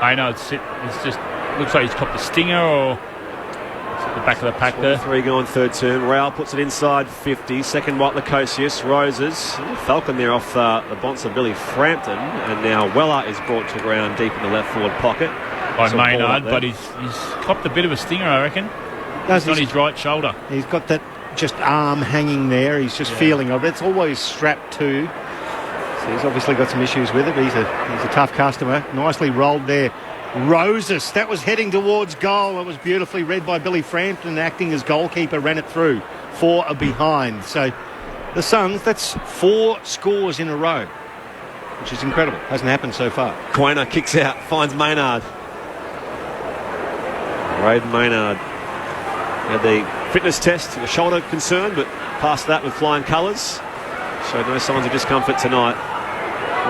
I know it's just looks like he's copped a stinger or it's at the back of the pack there. 3 going third turn. Rowell puts it inside 50. Second white Lukosius. Roses. Falcon there off the bonce of Billy Frampton, and now Weller is brought to ground deep in the left forward pocket. By Maynard, but he's copped a bit of a stinger, I reckon. It's on his right shoulder. He's got that just arm hanging there. He's just feeling of it. It's always strapped too. So he's obviously got some issues with it. He's a tough customer. Nicely rolled there. Roses. That was heading towards goal. It was beautifully read by Billy Frampton, acting as goalkeeper, ran it through. 4 are behind. So the Suns, that's 4 scores in a row, which is incredible. Hasn't happened so far. Quainer kicks out, finds Maynard. Braden Maynard had the fitness test, the shoulder concern, but passed that with flying colours. Showed no signs of discomfort tonight,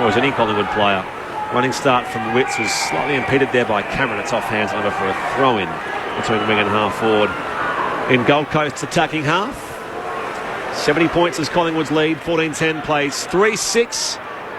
or as any Collingwood player. Running start from Witts was slightly impeded there by Cameron. It's off hands over for a throw-in between wing and half forward in Gold Coast's attacking half. 70 points as Collingwood's lead. 14-10 plays 3-6.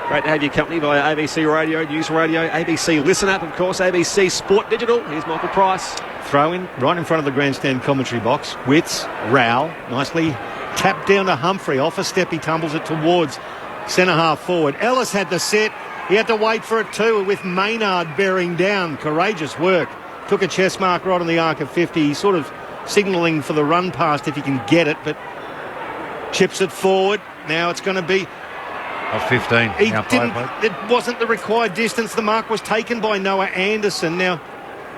Great to have your company via ABC Radio, News Radio, ABC Listen App, of course, ABC Sport Digital. Here's Michael Price. Throw in right in front of the grandstand commentary box. Witts, Rowell, nicely Tap down to Humphrey. Off a step, he tumbles it towards centre half forward. Ellis had the set. He had to wait for it too, with Maynard bearing down. Courageous work. Took a chest mark right on the arc of 50. He's sort of signalling for the run past if he can get it, but chips it forward. Now it's going to be... 15. It wasn't the required distance. The mark was taken by Noah Anderson. Now,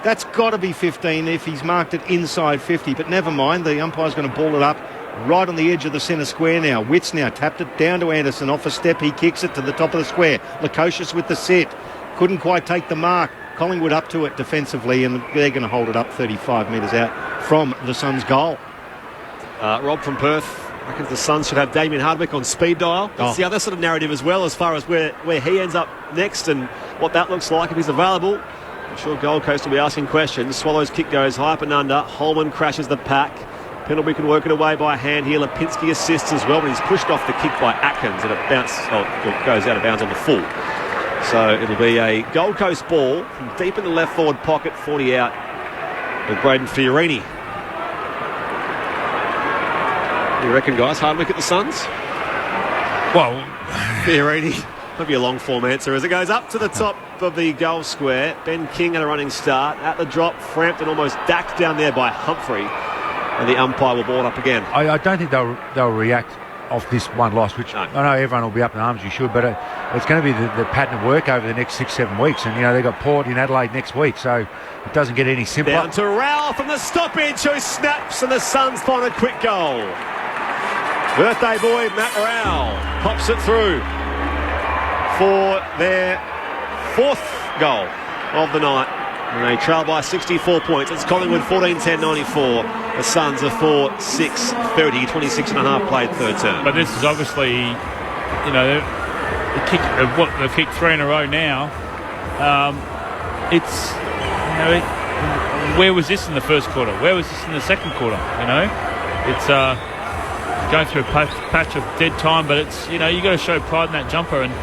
that's got to be 15 if he's marked it inside 50, but never mind. The umpire's going to ball it up right on the edge of the centre square now. Witts now tapped it down to Anderson. Off a step, he kicks it to the top of the square. Lukosius with the set. Couldn't quite take the mark. Collingwood up to it defensively, and they're going to hold it up 35 metres out from the Suns' goal. Rob from Perth reckons the Suns should have Damien Hardwick on speed dial. That's the other sort of narrative as well, as far as where he ends up next and what that looks like if he's available. I'm sure Gold Coast will be asking questions. Swallows kick goes high up and under. Holman crashes the pack. Pendlebury can work it away by a hand here. Lipinski assists as well, but he's pushed off the kick by Atkins, and it goes out of bounds on the full. So it'll be a Gold Coast ball from deep in the left forward pocket, 40 out with Braden Fiorini. You reckon, guys, Hardwick at the Suns? Well, Fiorini. Might be a long form answer as it goes up to the top of the goal square. Ben King at a running start. At the drop, Frampton almost dacked down there by Humphrey. And the umpire will ball it up again. I don't think they'll react off this one loss, which I know everyone will be up in arms, you should, but it's going to be the pattern of work over the next 6-7 weeks. And, they've got Port in Adelaide next week, so it doesn't get any simpler. Down to Rowell from the stoppage, who snaps, and the Suns find a quick goal. Birthday boy Matt Rowell pops it through for their fourth goal of the night. And they trail by 64 points. It's Collingwood 14-10-94. The Suns are 4-6-30, 26 and a half played third term. But this is obviously, they've kicked 3 in a row now. Where was this in the first quarter? Where was this in the second quarter? It's going through a patch of dead time, but it's, you got to show pride in that jumper. And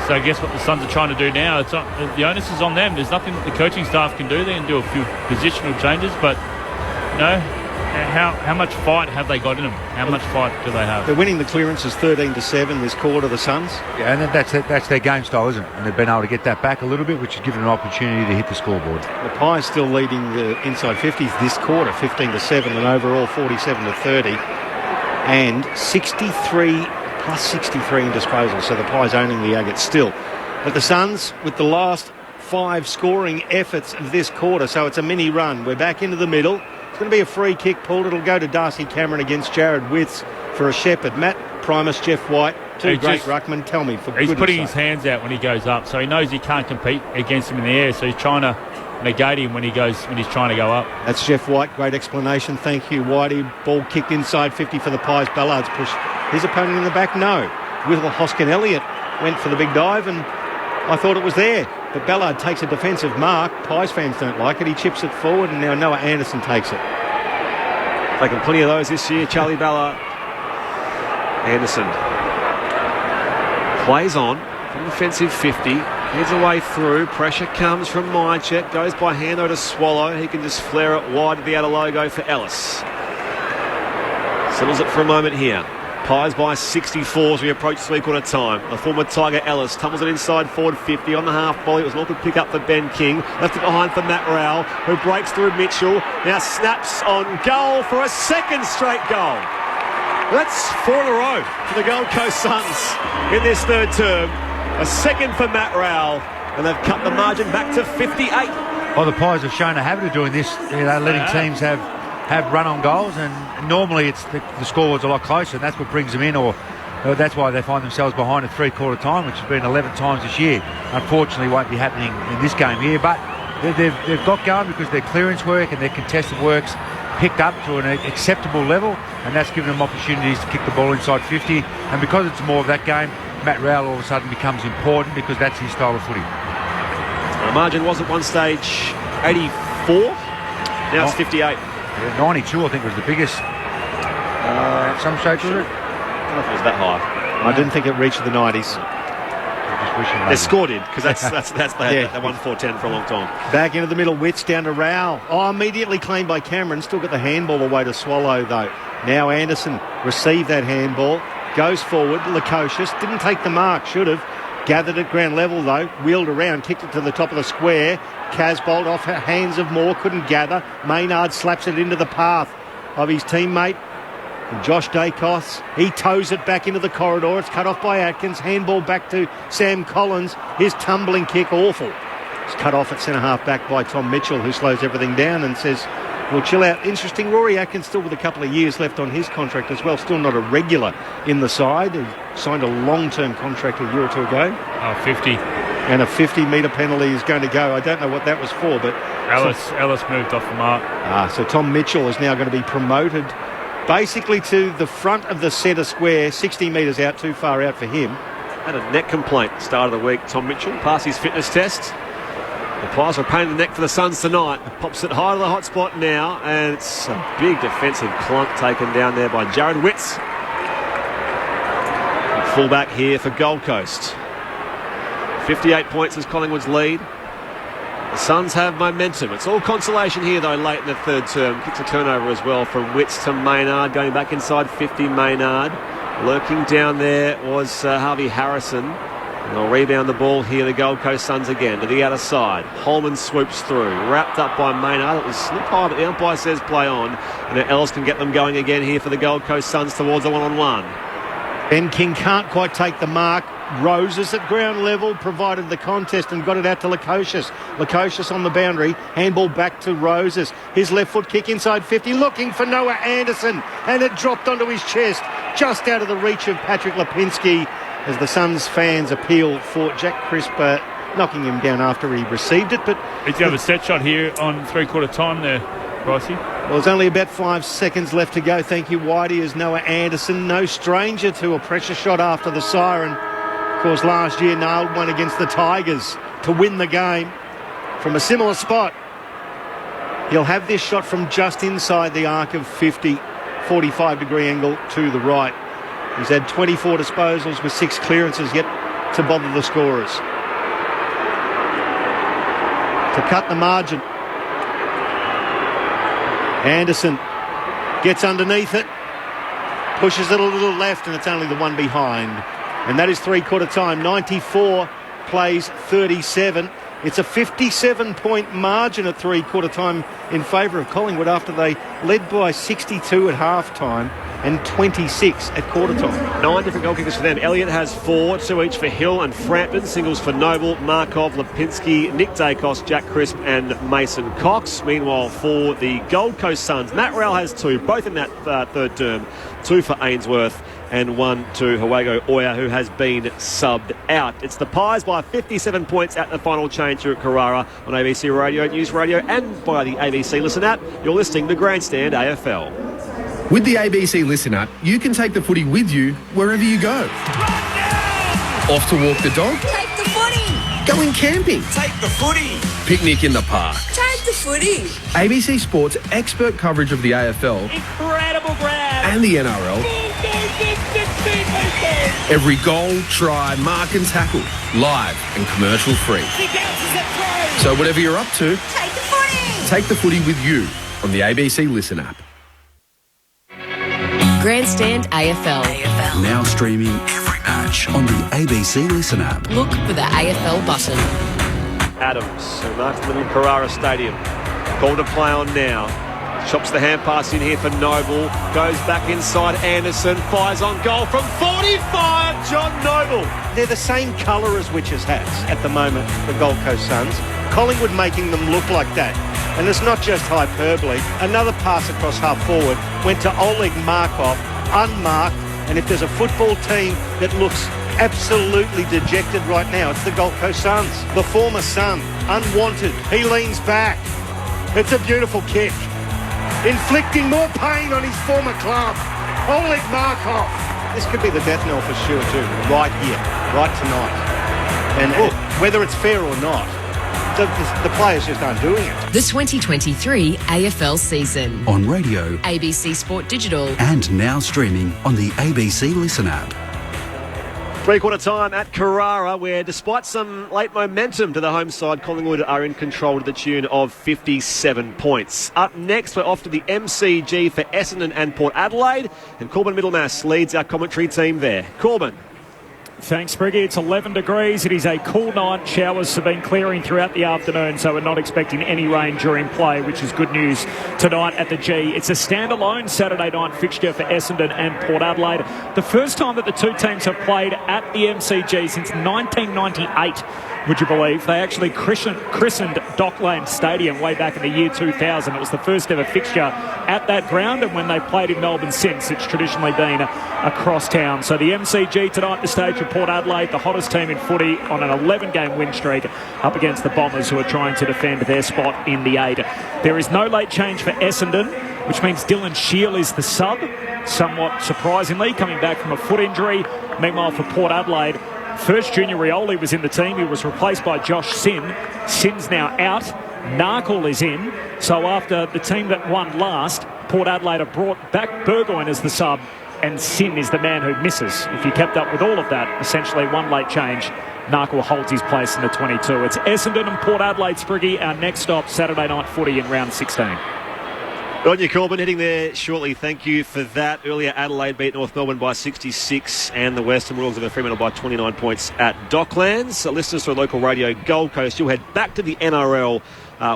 so I guess what the Suns are trying to do now, the onus is on them. There's nothing that the coaching staff can do. They can do a few positional changes, but how much fight have they got in them? How much fight do they have? They're winning the clearances 13-7 this quarter, the Suns. Yeah, and that's their game style, isn't it? And they've been able to get that back a little bit, which has given an opportunity to hit the scoreboard. The Pies still leading the inside 50s this quarter, 15-7, and overall 47-30, and 63 plus 63 in disposal, so the Pies owning the Agates still. But the Suns, with the last 5 scoring efforts of this quarter, so it's a mini run. We're back into the middle. It's going to be a free kick pulled. It'll go to Darcy Cameron against Jared Witts for a Shepherd. Matt Primus, Jeff White, two great ruckmen. Tell me, for he's putting sake. his hands out when he goes up, so he knows he can't compete against him in the air, so he's trying to negate him when he's trying to go up. That's Jeff White. Great explanation. Thank you, Whitey. Ball kicked inside 50 for the Pies. Ballard's pushed his opponent in the back. No. Will Hoskin-Elliott went for the big dive, and I thought it was there. But Ballard takes a defensive mark. Pies fans don't like it. He chips it forward, and now Noah Anderson takes it. Taken plenty of those this year, Charlie Ballard. Anderson plays on from defensive 50. Heads away through. Pressure comes from Mychet. Goes by hand though to Swallow. He can just flare it wide to the outer logo for Ellis. Settles it for a moment here. Pies by 64 as we approach 3/4 time. The former Tiger Ellis tumbles it inside forward 50 on the half volley. It was an awkward pick up for Ben King. Left it behind for Matt Rowell, who breaks through Mitchell. Now snaps on goal for a second straight goal. That's 4 in a row for the Gold Coast Suns in this third term. A second for Matt Rowell, and they've cut the margin back to 58. Well, the Pies have shown a habit of doing this, letting teams have run on goals, and normally it's the scoreboard's a lot closer, and that's what brings them in, or that's why they find themselves behind at 3/4 time, which has been 11 times this year. Unfortunately, won't be happening in this game here, but they've got going because their clearance work and their contested work's picked up to an acceptable level, and that's given them opportunities to kick the ball inside 50, and because it's more of that game, Matt Rowell all of a sudden becomes important because that's his style of footy. The margin was at one stage 84, now it's 58. 92 I think was the biggest. Some stage was it? I don't know if it was that high. I didn't think it reached the 90s. Their score did, because that's they won 4-10 for a long time. Back into the middle, Witts down to Rowell. Immediately claimed by Cameron. Still got the handball away to Swallow though. Now Anderson received that handball, goes forward, Lukosius, didn't take the mark, should have. Gathered at ground level though, wheeled around, kicked it to the top of the square. Casbolt off her hands of Moore, couldn't gather. Maynard slaps it into the path of his teammate. And Josh Dacos, he toes it back into the corridor. It's cut off by Atkins. Handball back to Sam Collins. His tumbling kick, awful. It's cut off at centre-half back by Tom Mitchell, who slows everything down and says, well, chill out. Interesting, Rory Atkins still with a couple of years left on his contract as well. Still not a regular in the side. He signed a long-term contract a year or two ago. 50. And a 50-metre penalty is going to go. I don't know what that was for, but... Ellis moved off the mark. So Tom Mitchell is now going to be promoted basically to the front of the centre square, 60 metres out, too far out for him. Had a neck complaint start of the week, Tom Mitchell. Passed his fitness test. The Pies are a pain in the neck for the Suns tonight. Pops it high to the hot spot now, and it's a big defensive clunk taken down there by Jared Witts. Fullback here for Gold Coast. 58 points is Collingwood's lead. The Suns have momentum. It's all consolation here, though, late in the third term. Kicks a turnover as well from Witts to Maynard, going back inside 50, Maynard. Lurking down there was Harvey Harrison. And they'll rebound the ball here, the Gold Coast Suns again, to the outer side. Holman swoops through, wrapped up by Maynard. It was slipped high, but the umpire says play on. And then Ellis can get them going again here for the Gold Coast Suns towards the one-on-one. Ben King can't quite take the mark. Roses at ground level provided the contest and got it out to Lukosius. Lukosius on the boundary. Handball back to Roses. His left foot kick inside 50, looking for Noah Anderson. And it dropped onto his chest, just out of the reach of Patrick Lipinski, as the Suns fans appeal for Jack Crisp knocking him down after he received it. But he's got a set shot here on three-quarter time there, Pricey. Well, there's only about 5 seconds left to go. Thank you, Whitey, as Noah Anderson, no stranger to a pressure shot after the siren. Of course, last year nailed one against the Tigers to win the game from a similar spot. He'll have this shot from just inside the arc of 50, 45-degree angle to the right. He's had 24 disposals with 6 clearances yet to bother the scorers. To cut the margin, Anderson gets underneath it, pushes it a little left, and it's only the one behind. And that is three-quarter time. 94 plays 37. It's a 57-point margin at three-quarter time in favour of Collingwood after they led by 62 at half-time and 26 at quarter time. 9 different goal kickers for them. Elliott has 4, 2 each for Hill and Frampton. Singles for Noble, Markov, Lipinski, Nick Dacos, Jack Crisp and Mason Cox. Meanwhile, for the Gold Coast Suns, Matt Rowell has 2, both in that third term. 2 for Ainsworth and 1 to Hawago Oya, who has been subbed out. It's the Pies by 57 points at the final change here at Carrara on ABC Radio, News Radio and by the ABC Listen app. You're listening to Grandstand AFL. With the ABC Listen app, you can take the footy with you wherever you go. Off to walk the dog? Take the footy. Going camping? Take the footy. Picnic in the park? Take the footy. ABC Sport's expert coverage of the AFL. Incredible grab. And the NRL. Every goal, try, mark and tackle. Live and commercial free. So whatever you're up to, take the footy. Take the footy with you on the ABC Listen app. Grandstand AFL. Now streaming every match on the ABC Listen app. Look for the AFL button. Adams, who marks the middle of Carrara Stadium. Called to play on now. Chops the hand pass in here for Noble. Goes back inside Anderson. Fires on goal from 45. John Noble. They're the same colour as Witches' hats at the moment, the Gold Coast Suns. Collingwood making them look like that. And it's not just hyperbole. Another pass across half forward went to Oleg Markov, unmarked. And if there's a football team that looks absolutely dejected right now, it's the Gold Coast Suns. The former Sun, unwanted. He leans back. It's a beautiful kick. Inflicting more pain on his former club. Oleg Markov. This could be the death knell for sure too, right here, right tonight. And whether it's fair or not, the players just aren't doing it. The 2023 AFL season. On radio, ABC Sport Digital. And now streaming on the ABC Listen app. Three-quarter time at Carrara, where despite some late momentum to the home side, Collingwood are in control to the tune of 57 points. Up next, we're off to the MCG for Essendon and Port Adelaide, and Corbin Middlemass leads our commentary team there. Corbin. Thanks, Briggy. It's 11 degrees. It is a cool night. Showers have been clearing throughout the afternoon, so we're not expecting any rain during play, which is good news tonight at the G. It's a standalone Saturday night fixture for Essendon and Port Adelaide. The first time that the two teams have played at the MCG since 1998. Would you believe? They actually christened Dockland Stadium way back in the year 2000. It was the first ever fixture at that ground, and when they played in Melbourne since, it's traditionally been across town. So the MCG tonight, the stage of Port Adelaide, the hottest team in footy on an 11-game win streak up against the Bombers, who are trying to defend their spot in the 8. There is no late change for Essendon, which means Dylan Shiel is the sub, somewhat surprisingly, coming back from a foot injury. Meanwhile, for Port Adelaide, first Junior Rioli was in the team. He was replaced by Josh Sin. Sin's now out. Narkle is in. So after the team that won last, Port Adelaide have brought back Burgoyne as the sub, and Sin is the man who misses. If you kept up with all of that, essentially one late change, Narkle holds his place in the 22. It's Essendon and Port Adelaide, Spriggy. Our next stop, Saturday night footy in round 16. On you, Corbin, heading there shortly. Thank you for that. Earlier, Adelaide beat North Melbourne by 66, and the Western Royals of Fremantle by 29 points at Docklands. So listeners to local radio Gold Coast, you'll head back to the NRL,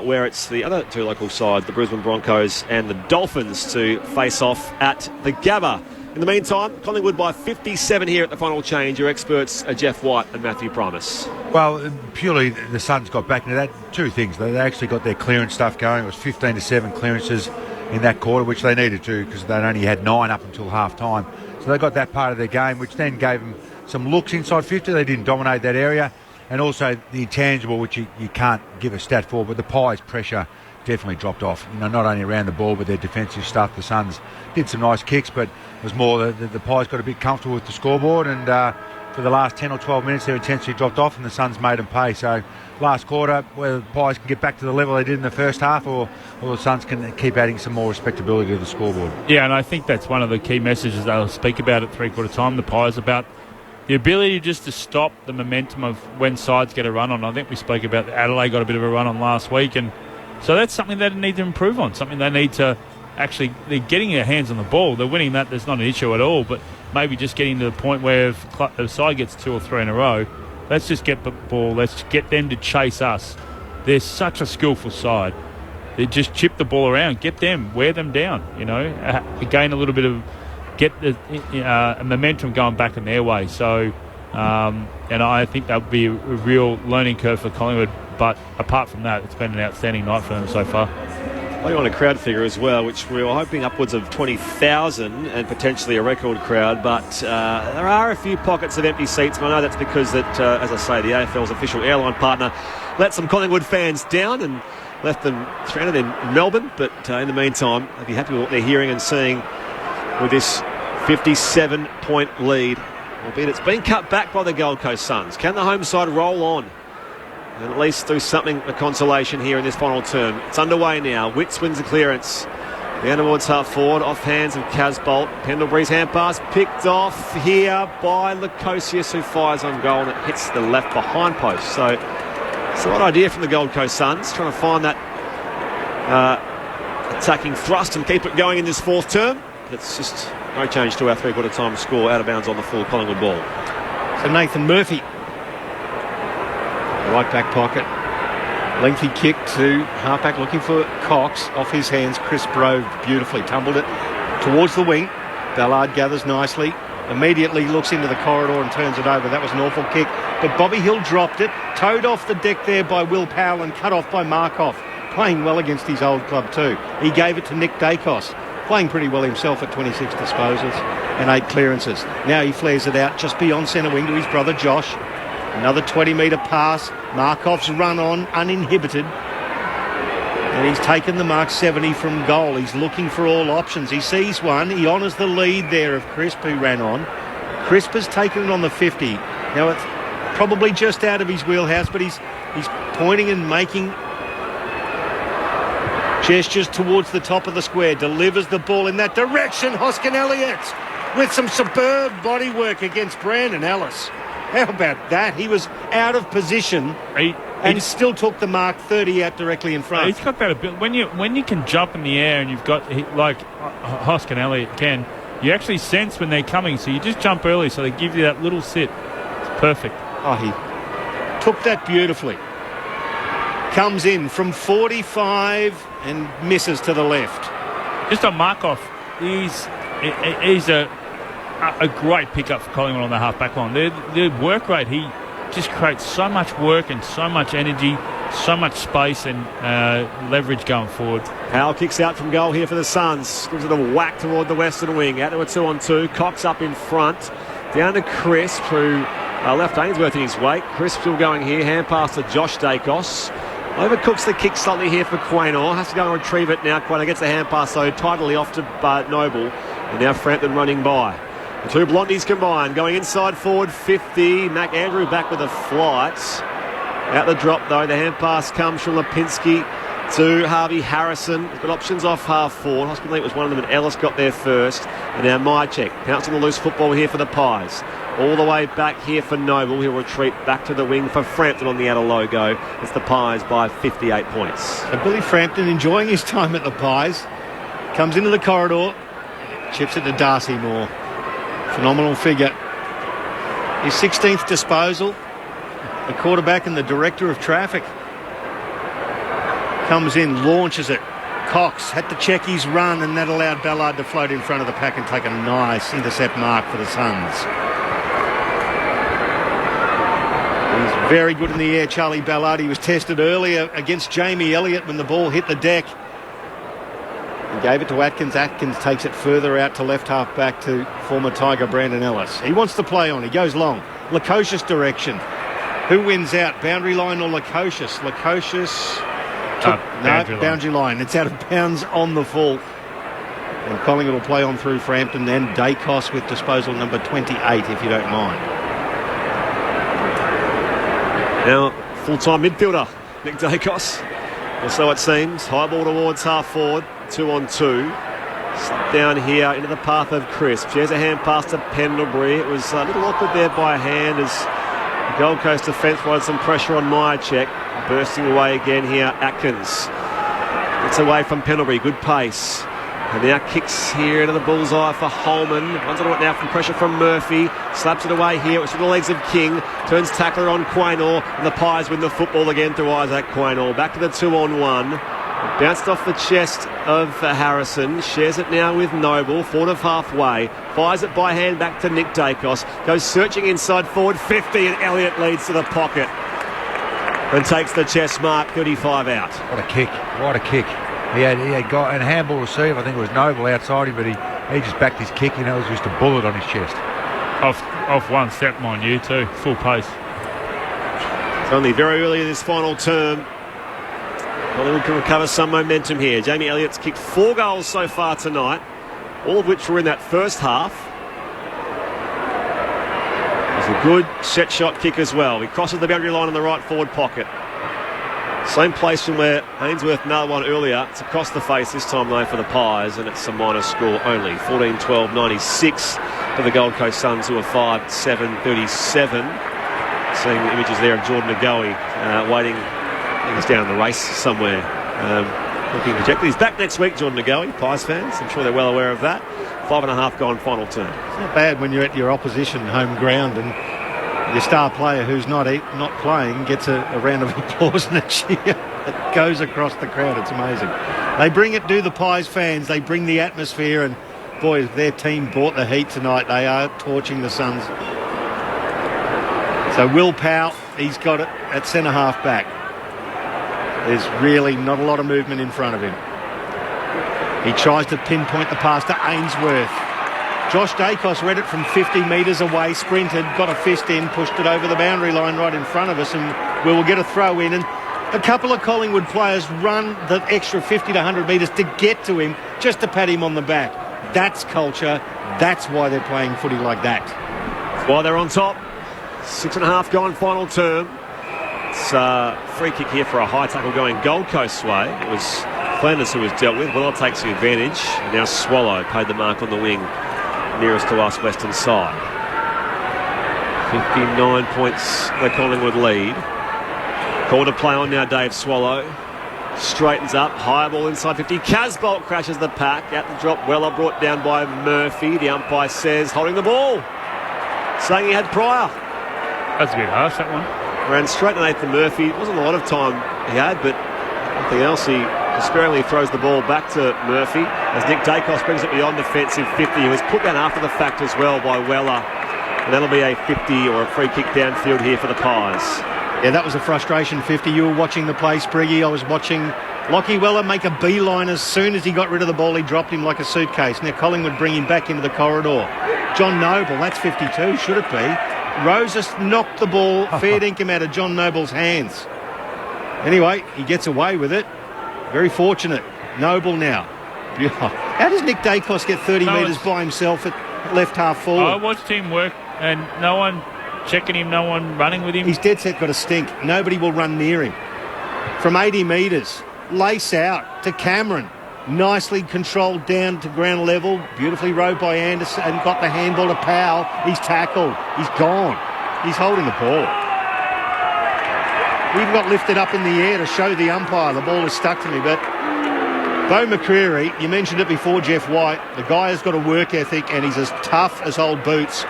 where it's the other two local sides, the Brisbane Broncos and the Dolphins, to face off at the Gabba. In the meantime, Collingwood by 57 here at the final change. Your experts are Jeff White and Matthew Primus. Well, purely the Suns got back into that. Two things. They actually got their clearance stuff going. It was 15-7 clearances in that quarter, which they needed to, because they only had 9 up until half-time. So they got that part of their game, which then gave them some looks inside 50. They didn't dominate that area. And also the intangible, which you can't give a stat for, but the Pies' pressure definitely dropped off. You know, not only around the ball, but their defensive stuff. The Suns did some nice kicks, but it was more the Pies got a bit comfortable with the scoreboard, and for the last 10 or 12 minutes, their intensity dropped off, and the Suns made them pay. So last quarter, whether the Pies can get back to the level they did in the first half, or the Suns can keep adding some more respectability to the scoreboard. Yeah, and I think that's one of the key messages they'll speak about at three-quarter time, the Pies, about the ability just to stop the momentum of when sides get a run on. I think we spoke about Adelaide got a bit of a run on last week, and so that's something they need to improve on, something they need to actually, they're getting their hands on the ball. They're winning that. There's not an issue at all, but maybe just getting to the point where if the side gets 2 or 3 in a row, let's just get the ball. Let's get them to chase us. They're such a skillful side. They just chip the ball around, get them, wear them down, you know, gain a little bit of, get the momentum going back in their way. So, and I think that would be a real learning curve for Collingwood. But apart from that, it's been an outstanding night for them so far. Playing on a crowd figure as well, which we were hoping upwards of 20,000 and potentially a record crowd, but there are a few pockets of empty seats, and I know that's because that, as I say, the AFL's official airline partner let some Collingwood fans down and left them stranded in Melbourne. But in the meantime, they'll be happy with what they're hearing and seeing with this 57-point lead, albeit it's been cut back by the Gold Coast Suns. Can the home side roll on and at least do something for consolation here in this final term? It's underway now. Witts wins the clearance. Down towards half forward, off hands of Casbolt. Pendlebury's hand pass picked off here by Lukosius, who fires on goal, and it hits the left behind post. So it's the right idea from the Gold Coast Suns, trying to find that attacking thrust and keep it going in this fourth term. It's just no change to our three-quarter time score, out of bounds on the full Collingwood ball. So Nathan Murphy, right back pocket, lengthy kick to halfback looking for Cox, off his hands. Chris Brove beautifully tumbled it towards the wing. Ballard gathers nicely, immediately looks into the corridor and turns it over. That was an awful kick, but Bobby Hill dropped it, towed off the deck there by Will Powell and cut off by Markov, playing well against his old club too. He gave it to Nick Dacos, playing pretty well himself at 26 disposals and 8 clearances. Now he flares it out just beyond centre wing to his brother Josh. Another 20-metre pass. Markov's run on, uninhibited. And he's taken the mark 70 from goal. He's looking for all options. He sees one. He honours the lead there of Crisp, who ran on. Crisp has taken it on the 50. Now it's probably just out of his wheelhouse, but he's pointing and making gestures towards the top of the square. Delivers the ball in that direction. Hoskin Elliott with some superb body work against Brandon Ellis. How about that? He was out of position and still took the mark 30 out directly in front. He's got that ability. When you can jump in the air and you've got, like Hosk and Elliott can, you actually sense when they're coming, so you just jump early so they give you that little sit. It's perfect. Oh, he took that beautifully. Comes in from 45 and misses to the left. Just on Markov, he's a great pickup for Collingwood on the half-back line. Their work rate, he just creates so much work and so much energy, so much space and leverage going forward. Powell kicks out from goal here for the Suns. Gives it a whack toward the western wing. Out to a 2-on-2. Cox up in front. Down to Crisp, who left Ainsworth in his wake. Crisp still going here. Hand pass to Josh Dacos. Overcooks the kick slightly here for Quaynor. Has to go and retrieve it now. Quaynor gets the hand pass, though, tidily off to Noble. And now Frampton running by. The two Blondies combined. Going inside forward 50. Mac Andrew back with a flight. Out the drop, though. The hand pass comes from Lipinski to Harvey Harrison. He's got options off half forward. Hospital was one of them, and Ellis got there first. And now Mychek pouncing the loose football here for the Pies. All the way back here for Noble. He'll retreat back to the wing for Frampton on the outer logo. It's the Pies by 58 points. So Billy Frampton enjoying his time at the Pies. Comes into the corridor. Chips it to Darcy Moore. Phenomenal figure. His 16th disposal. The quarterback and the director of traffic. Comes in, launches it. Cox had to check his run, and that allowed Ballard to float in front of the pack and take a nice intercept mark for the Suns. He's very good in the air, Charlie Ballard. He was tested earlier against Jamie Elliott when the ball hit the deck. He gave it to Atkins. Atkins takes it further out to left half back to former Tiger Brandon Ellis. He wants to play on. He goes long. Lukosius direction. Who wins out? Boundary line or Lukosius? Lukosius took boundary line. It's out of bounds on the full. And Collingwood will play on through Frampton and Dacos with disposal number 28, if you don't mind. Now, full-time midfielder, Nick Dacos. Or so it seems. High ball towards half forward. 2-on-2. Slap down here into the path of Crisp. She has a hand pass to Pendlebury. It was a little awkward there by hand as the Gold Coast defence wanted some pressure on Mychek. Bursting away again here, Atkins. Gets away from Pendlebury. Good pace. And now kicks here into the bullseye for Holman. Runs on it now from pressure from Murphy. Slaps it away here. It's with the legs of King. Turns tackler on Quaynor. And the Pies win the football again through Isaac Quaynor. Back to the 2-on-1. Bounced off the chest of Harrison. Shares it now with Noble. Forward of halfway. Fires it by hand back to Nick Dacos. Goes searching inside forward 50. And Elliott leads to the pocket. And takes the chest mark. 35 out. What a kick. What a kick. He had got a handball receive. I think it was Noble outside him, but he just backed his kick. It was just a bullet on his chest. Off one step, mind you, too. Full pace. It's only very early in this final term. Collingwood can recover some momentum here. Jamie Elliott's kicked 4 goals so far tonight, all of which were in that first half. It's a good set shot kick as well. He crosses the boundary line in the right forward pocket. Same place from where Ainsworth nailed one earlier. It's across the face this time though for the Pies, and it's a minor score only. 14-12-96 for the Gold Coast Suns, who are 5-7-37. Seeing the images there of Jordan Nagoe waiting. He's down the race somewhere. Looking dejected. He's back next week, Jordan Nagoe, Pies fans. I'm sure they're well aware of that. 5.5 gone final term. It's not bad when you're at your opposition home ground and your star player who's not playing gets a round of applause and a cheer that goes across the crowd. It's amazing. They bring it to the Pies fans. They bring the atmosphere, and boy, if their team brought the heat tonight, they are torching the Suns. So Will Powell, he's got it at centre half back. There's really not a lot of movement in front of him. He tries to pinpoint the pass to Ainsworth. Josh Dacos read it from 50 metres away, sprinted, got a fist in, pushed it over the boundary line right in front of us, and we will get a throw in. And a couple of Collingwood players run the extra 50 to 100 metres to get to him, just to pat him on the back. That's culture. That's why they're playing footy like that. That's why they're on top. 6.5 gone final term. It's a free kick here for a high tackle going Gold Coast's way. It was Flanders who was dealt with. Well, takes the advantage. Now Swallow paid the mark on the wing nearest to us western side. 59 points the Collingwood lead. Call to play on now, Dave Swallow. Straightens up, high ball inside 50. Casbolt crashes the pack. At the drop, Weller brought down by Murphy. The umpire says holding the ball, saying he had prior. That's a bit harsh, that one. Ran straight underneath to Murphy. It wasn't a lot of time he had, but nothing else. He sparingly throws the ball back to Murphy as Nick Dacos brings it beyond defensive 50. He was put down after the fact as well by Weller. And that'll be a 50 or a free kick downfield here for the Pies. Yeah, that was a frustration 50. You were watching the play, Spriggy. I was watching Lockie Weller make a beeline. As soon as he got rid of the ball, he dropped him like a suitcase. Now Collingwood bring him back into the corridor. John Noble, that's 52, should it be? Roses knocked the ball, fair dinkum out of John Noble's hands. Anyway, he gets away with it. Very fortunate. Noble now. How does Nick Dacos get 30 metres by himself at left half forward? I watched him work and no one checking him, no one running with him. He's dead set got a stink. Nobody will run near him. From 80 metres, lace out to Cameron. Nicely controlled down to ground level. Beautifully rowed by Anderson and got the handball to Powell. He's tackled. He's gone. He's holding the ball. He even got lifted up in the air to show the umpire. The ball is stuck to me, but Bo McCreary, you mentioned it before, Jeff White. The guy has got a work ethic and he's as tough as old boots.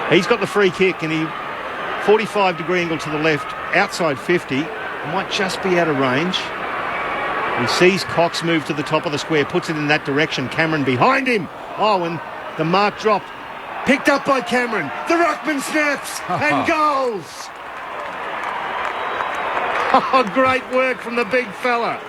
He's got the free kick and he 45-degree angle to the left, outside 50. Might just be out of range. He sees Cox move to the top of the square, puts it in that direction. Cameron behind him. Oh, and the mark dropped. Picked up by Cameron. The ruckman snaps and goals. Oh, great work from the big fella.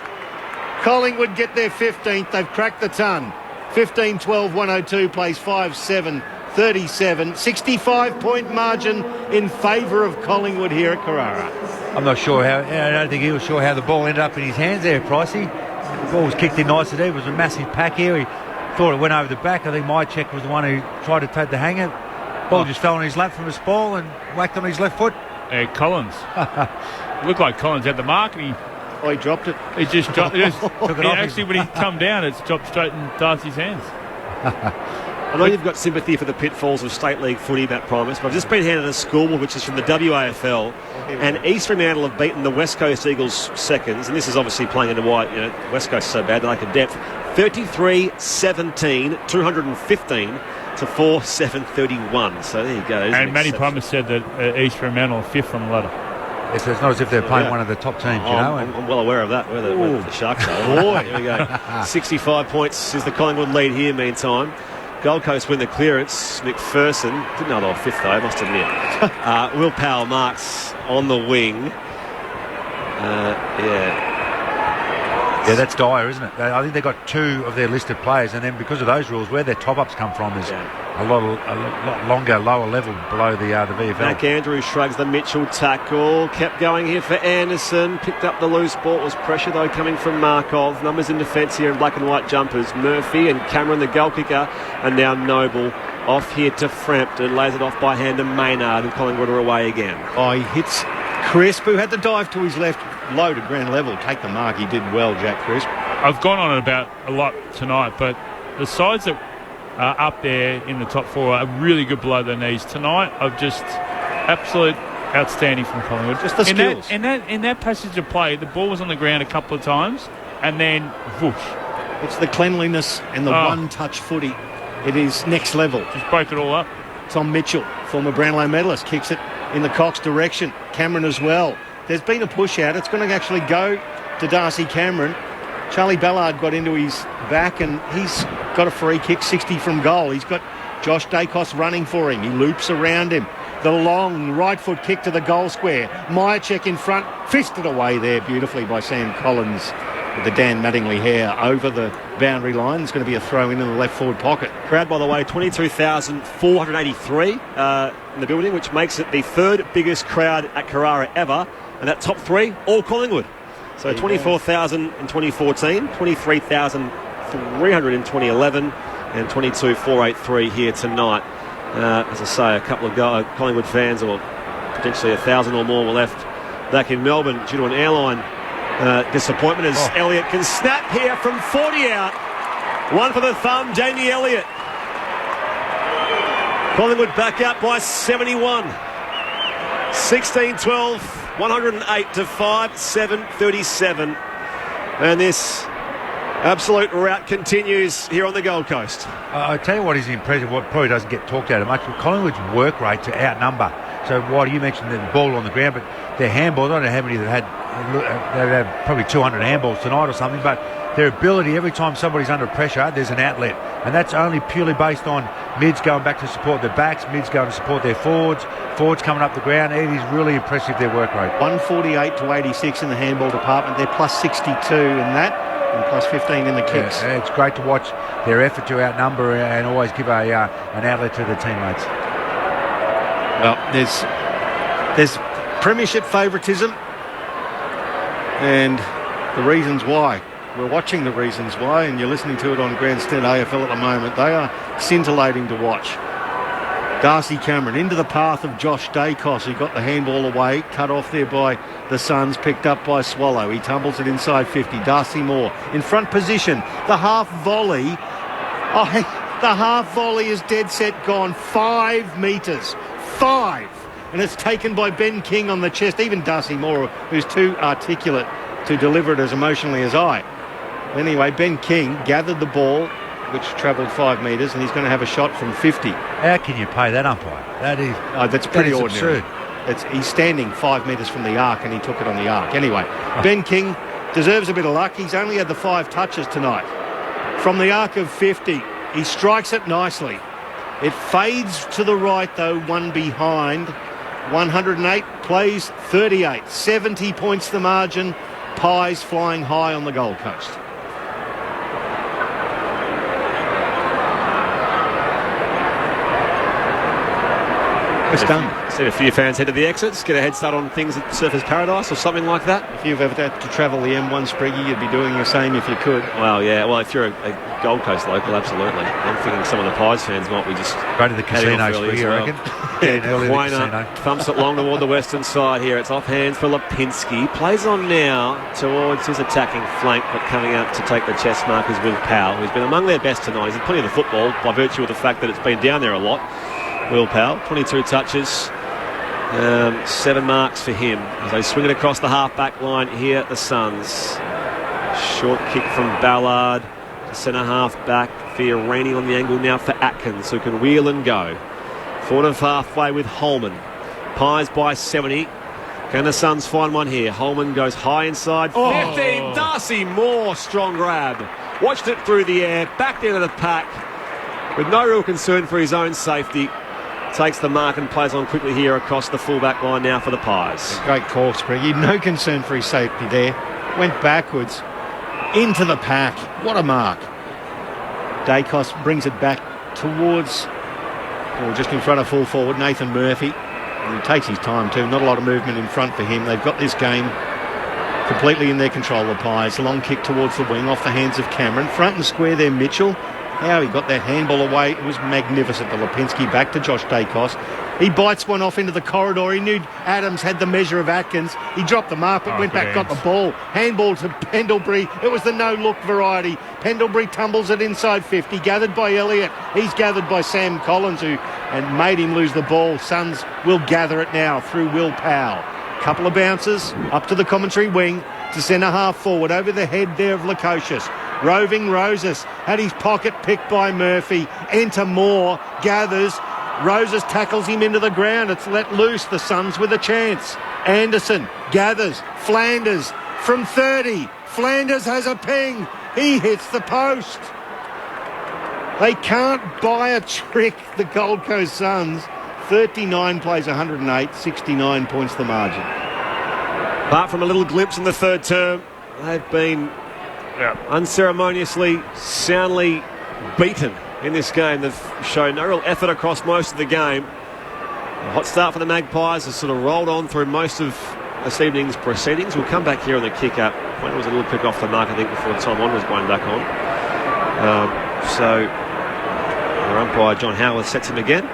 Collingwood get their 15th. They've cracked the ton. 15-12-102 plays 5-7. 37, 65-point margin in favour of Collingwood here at Carrara. I'm not sure how, I don't think he was sure how the ball ended up in his hands there, Pricey. The ball was kicked in nicely there. It was a massive pack here. He thought it went over the back. I think Mychek was the one who tried to take the hanger. Ball just fell on his lap from a spall and whacked on his left foot. Collins. Looked like Collins had the mark and he dropped it. He just dropped it. Took it off when he come down, it's dropped straight in Darcy's hands. I know you've got sympathy for the pitfalls of State League footy, Matt Primus, but I've just been handed a scoreboard which is from the WAFL, and East Fremantle have beaten the West Coast Eagles seconds, and this is obviously playing into why West Coast is so bad they lack a depth. 33-17, 215 to 4-7-31. So there you go. And Matty Primus said that East Fremantle are fifth on the ladder. Yes, so it's not as if they're playing one of the top teams, I'm well aware of that, where the Sharks are. Boy. Here we go. 65 points is the Collingwood lead here, meantime. Gold Coast win the clearance. McPherson didn't know they were fifth though, I must admit. Will Powell marks on the wing. Yeah, that's dire, isn't it? I think they've got two of their listed players, and then because of those rules, where their top-ups come from is a lot longer, lower level below the VFL. Mac Andrews shrugs the Mitchell tackle. Kept going here for Anderson. Picked up the loose ball. It was pressure, though, coming from Markov. Numbers in defence here in black and white jumpers. Murphy and Cameron, the goal kicker, and now Noble. Off here to Frampton. Lays it off by hand to Maynard, and Collingwood are away again. Oh, he hits Crisp, who had the dive to his left, low to ground level. Take the mark. He did well, Jack Crisp. I've gone on about a lot tonight, but the sides that are up there in the top four are really good below their knees. Tonight, I've just absolute outstanding from Collingwood. Just the skills. In that passage of play, the ball was on the ground a couple of times, and then whoosh. It's the cleanliness and the one-touch footy. It is next level. Just broke it all up. Tom Mitchell, former Brownlow medalist, kicks it in the Cox direction. Cameron as well. There's been a push out. It's going to actually go to Darcy Cameron. Charlie Ballard got into his back and he's got a free kick, 60 from goal. He's got Josh Dacos running for him. He loops around him. The long right foot kick to the goal square. Mychek in front, fisted away there beautifully by Sam Collins with the Dan Mattingly hair over the boundary line. It's going to be a throw in the left forward pocket. Crowd, by the way, 22,483 in the building, which makes it the third biggest crowd at Carrara ever. And that top three, all Collingwood. So 24,000 in 2014, 23,300 in 2011, and 22,483 here tonight. As I say, a couple of Collingwood fans, or potentially 1,000 or more, were left back in Melbourne due to an airline disappointment as Elliott can snap here from 40 out. One for the thumb, Jamie Elliott. Collingwood back out by 71. 16-12, 108 to 5, 7:37. And this absolute rout continues here on the Gold Coast. I tell you what is impressive, what probably doesn't get talked about much, but Collingwood's work rate to outnumber. So, White, you mentioned the ball on the ground, but their handballs, I don't know how many they've had probably 200 handballs tonight or something, but their ability, every time somebody's under pressure, there's an outlet. And that's only purely based on mids going back to support their backs, mids going to support their forwards coming up the ground. It is really impressive, their work rate. 148 to 86 in the handball department. They're plus 62 in that, and plus 15 in the kicks. Yeah, it's great to watch their effort to outnumber and always give an outlet to the teammates. Well, there's premiership favouritism, and the reasons why. We're watching the reasons why, and you're listening to it on Grandstand AFL at the moment. They are scintillating to watch. Darcy Cameron into the path of Josh Dacos, who got the handball away, cut off there by the Suns, picked up by Swallow. He tumbles it inside 50. Darcy Moore in front position. The half volley. The half volley is dead set gone. 5 metres. 5. And it's taken by Ben King on the chest. Even Darcy Moore, who's too articulate to deliver it as emotionally as I. Anyway, Ben King gathered the ball, which travelled 5 metres, and he's going to have a shot from 50. How can you pay that umpire? That's pretty ordinary. Absurd. He's standing 5 metres from the arc, and he took it on the arc. Anyway, Ben King deserves a bit of luck. He's only had the 5 touches tonight. From the arc of 50, he strikes it nicely. It fades to the right, though, one behind. 108 plays 38. 70 points the margin. Pies flying high on the Gold Coast. It's done. Seen a few fans head to the exits, get a head start on things at Surfers Paradise or something like that. If you've ever had to travel the M1 Spriggy, you'd be doing the same if you could. Well, yeah. Well, if you're a Gold Coast local, absolutely. I'm thinking some of the Pies fans might be just go to the casino, Spriggy, I reckon. Quainer thumps it long toward the western side here. It's off hands for Lipinski. Plays on now towards his attacking flank, but coming out to take the chest mark is Will Powell, who's been among their best tonight. He's had plenty of the football by virtue of the fact that it's been down there a lot. Will Powell, 22 touches, 7 marks for him as they swing it across the half-back line here at the Suns. Short kick from Ballard to centre half-back. Fiorini on the angle now for Atkins, who can wheel and go. Forward of halfway with Holman. Pies by 70. Can the Suns find one here? Holman goes high inside. 15. Darcy Moore, strong grab. Watched it through the air, back into the pack with no real concern for his own safety. Takes the mark and plays on quickly here across the full-back line now for the Pies. Great call, Spriggy. No concern for his safety there. Went backwards into the pack. What a mark. Dacos brings it back towards, just in front of full forward, Nathan Murphy. And he takes his time too. Not a lot of movement in front for him. They've got this game completely in their control, the Pies. Long kick towards the wing off the hands of Cameron. Front and square there, Mitchell. How he got that handball away, it was magnificent. The Lipinski back to Josh Dacos. He bites one off into the corridor. He knew Adams had the measure of Atkins. He dropped the mark but went back, got the ball. Handball to Pendlebury. It was the no-look variety. Pendlebury tumbles it inside 50, gathered by Elliott. He's gathered by Sam Collins, and made him lose the ball. Suns will gather it now through Will Powell. Couple of bounces up to the commentary wing to centre half forward over the head there of Lukosius. Roving Roses had his pocket picked by Murphy. Enter Moore, gathers. Roses tackles him into the ground. It's let loose. The Suns with a chance. Anderson gathers. Flanders from 30. Flanders has a ping. He hits the post. They can't buy a trick, the Gold Coast Suns. 39 plays 108, 69 points the margin. Apart from a little glimpse in the third term, they've been unceremoniously, soundly beaten in this game. They've shown no real effort across most of the game. A hot start for the Magpies has sort of rolled on through most of this evening's proceedings. We'll come back here on the kick-up. When it was a little pick off the mark, I think, before Tom On was going back on. So our umpire, John Howard, sets him again.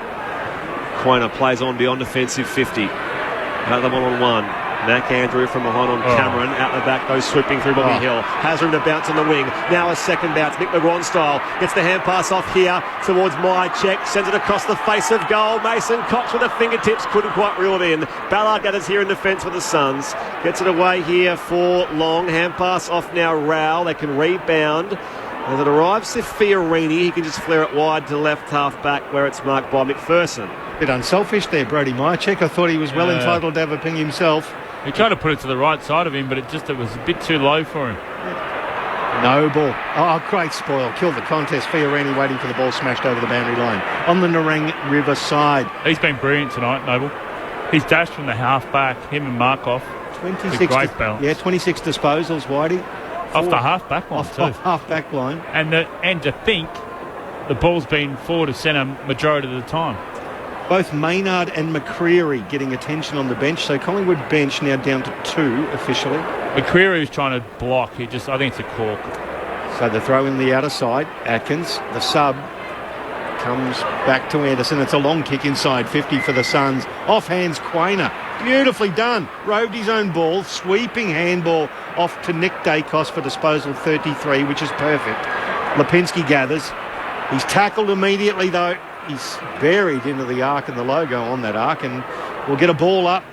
Quainer plays on beyond defensive 50. Out of the 1-on-1. Mac Andrew from behind on Cameron. Out the back goes swooping through Bobby Hill. Has room to bounce on the wing. Now a second bounce. Nick LeGrand style. Gets the hand pass off here towards Myercheck. Sends it across the face of goal. Mason Cox with the fingertips. Couldn't quite reel it in. Ballard gathers here in defence for the Suns. Gets it away here for Long. Hand pass off now Rowell. They can rebound. As it arrives to Fiorini, he can just flare it wide to left half back where it's marked by McPherson. Bit unselfish there, Brody Myercheck. I thought he was well entitled to have a ping himself. He tried to put it to the right side of him, but it was a bit too low for him. Noble. Oh, great spoil. Killed the contest. Fiorini waiting for the ball smashed over the boundary line. On the Nerang River side. He's been brilliant tonight, Noble. He's dashed from the half back, him and Markov. 26 great balance. Yeah, 26 disposals, Whitey. Off the half back line, off half back line. And to think the ball's been forward of centre majority of the time. Both Maynard and McCreery getting attention on the bench. So Collingwood bench now down to 2 officially. McCreery is trying to block. I think it's a cork. So the throw in the outer side. Atkins, the sub, comes back to Anderson. It's a long kick inside 50 for the Suns. Off hands Quainer. Beautifully done. Roved his own ball. Sweeping handball off to Nick Dacos for disposal 33, which is perfect. Lipinski gathers. He's tackled immediately though. He's buried into the arc and the logo on that arc, and we'll get a ball up.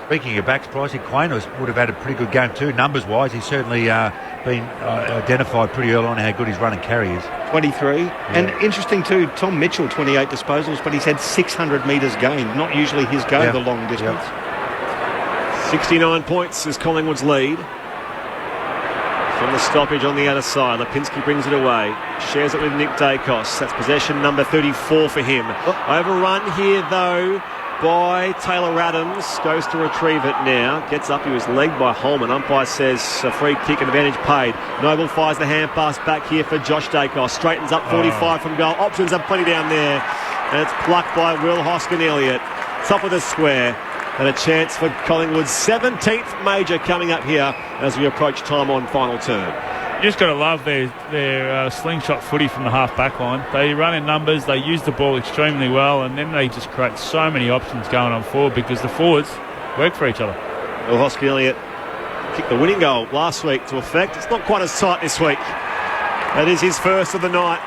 Speaking of backs, Pricey, Quainer would have had a pretty good game too, numbers-wise. He's certainly been identified pretty early on how good his run and carry is. 23. Yeah. And interesting too, Tom Mitchell, 28 disposals, but he's had 600 metres gained. Not usually his go, the long distance. 69 points is Collingwood's lead. From the stoppage on the outer side, Lipinski brings it away, shares it with Nick Dacos. That's possession number 34 for him. Overrun here though by Taylor Adams, goes to retrieve it now, gets up, he was legged by Holman. Umpire says a free kick and advantage paid. Noble fires the hand pass back here for Josh Dacos, straightens up 45 from goal, options up plenty down there, and it's plucked by Will Hoskin-Elliott. Top of the square. And a chance for Collingwood's 17th major coming up here as we approach time on final turn. You just got to love their slingshot footy from the half-back line. They run in numbers, they use the ball extremely well, and then they just create so many options going on forward because the forwards work for each other. Well, Hoskin-Elliott kicked the winning goal last week to effect. It's not quite as tight this week. That is his first of the night.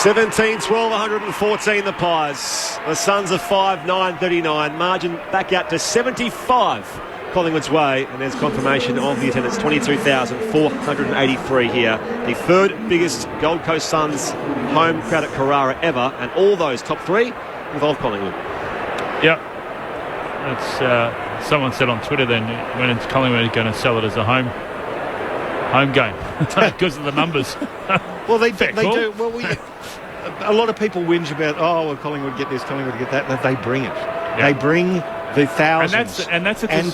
17-12, 114 the Pies. The Suns are 5-9-39. Margin back out to 75 Collingwood's way. And there's confirmation of the attendance, 22,483 here. The third biggest Gold Coast Suns home crowd at Carrara ever. And all those top 3 involve Collingwood. Yep. That's someone said on Twitter then, when it's Collingwood going to sell it as a home game because of the numbers. Well, they do. Well, a lot of people whinge about, Collingwood get this, Collingwood get that. They bring it. Yeah. They bring the thousands and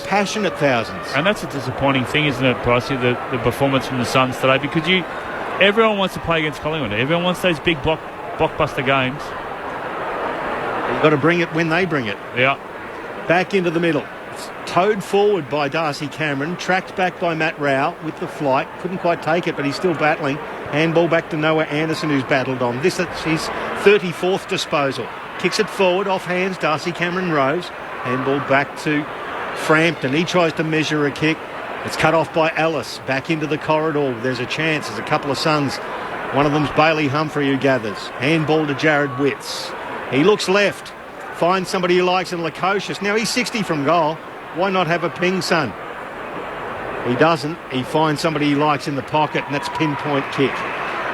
passionate thousands. And that's a disappointing thing, isn't it, Pricey, the performance from the Suns today? Because everyone wants to play against Collingwood. Everyone wants those big blockbuster games. You've got to bring it when they bring it. Yeah. Back into the middle. It's towed forward by Darcy Cameron, tracked back by Matt Rowell with the flight. Couldn't quite take it, but he's still battling. Handball back to Noah Anderson, who's battled on. This is his 34th disposal. Kicks it forward, off hands, Darcy Cameron Rose. Handball back to Frampton. He tries to measure a kick. It's cut off by Ellis. Back into the corridor. There's a chance. There's a couple of Suns. One of them's Bailey Humphrey who gathers. Handball to Jared Witts. He looks left. Finds somebody he likes in Lukosius. Now he's 60 from goal. Why not have a ping, son? He doesn't. He finds somebody he likes in the pocket, and that's pinpoint kick.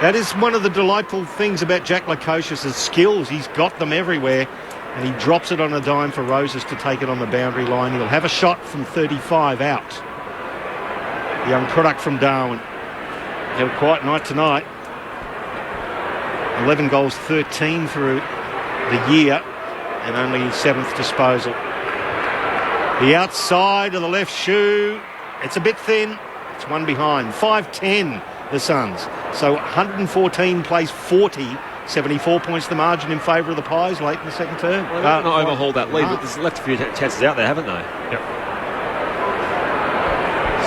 That is one of the delightful things about Jack Lukosius' skills. He's got them everywhere, and he drops it on a dime for Roses to take it on the boundary line. He'll have a shot from 35 out. The young product from Darwin. Had a quiet night tonight. 11 goals, 13 through the year, and only his 7th disposal. The outside of the left shoe. It's a bit thin. It's one behind. 5-10, the Suns. So 114 plays 40. 74 points the margin in favour of the Pies late in the second term. Well, they've not overhauled that lead, but there's left a few chances out there, haven't they? Yep.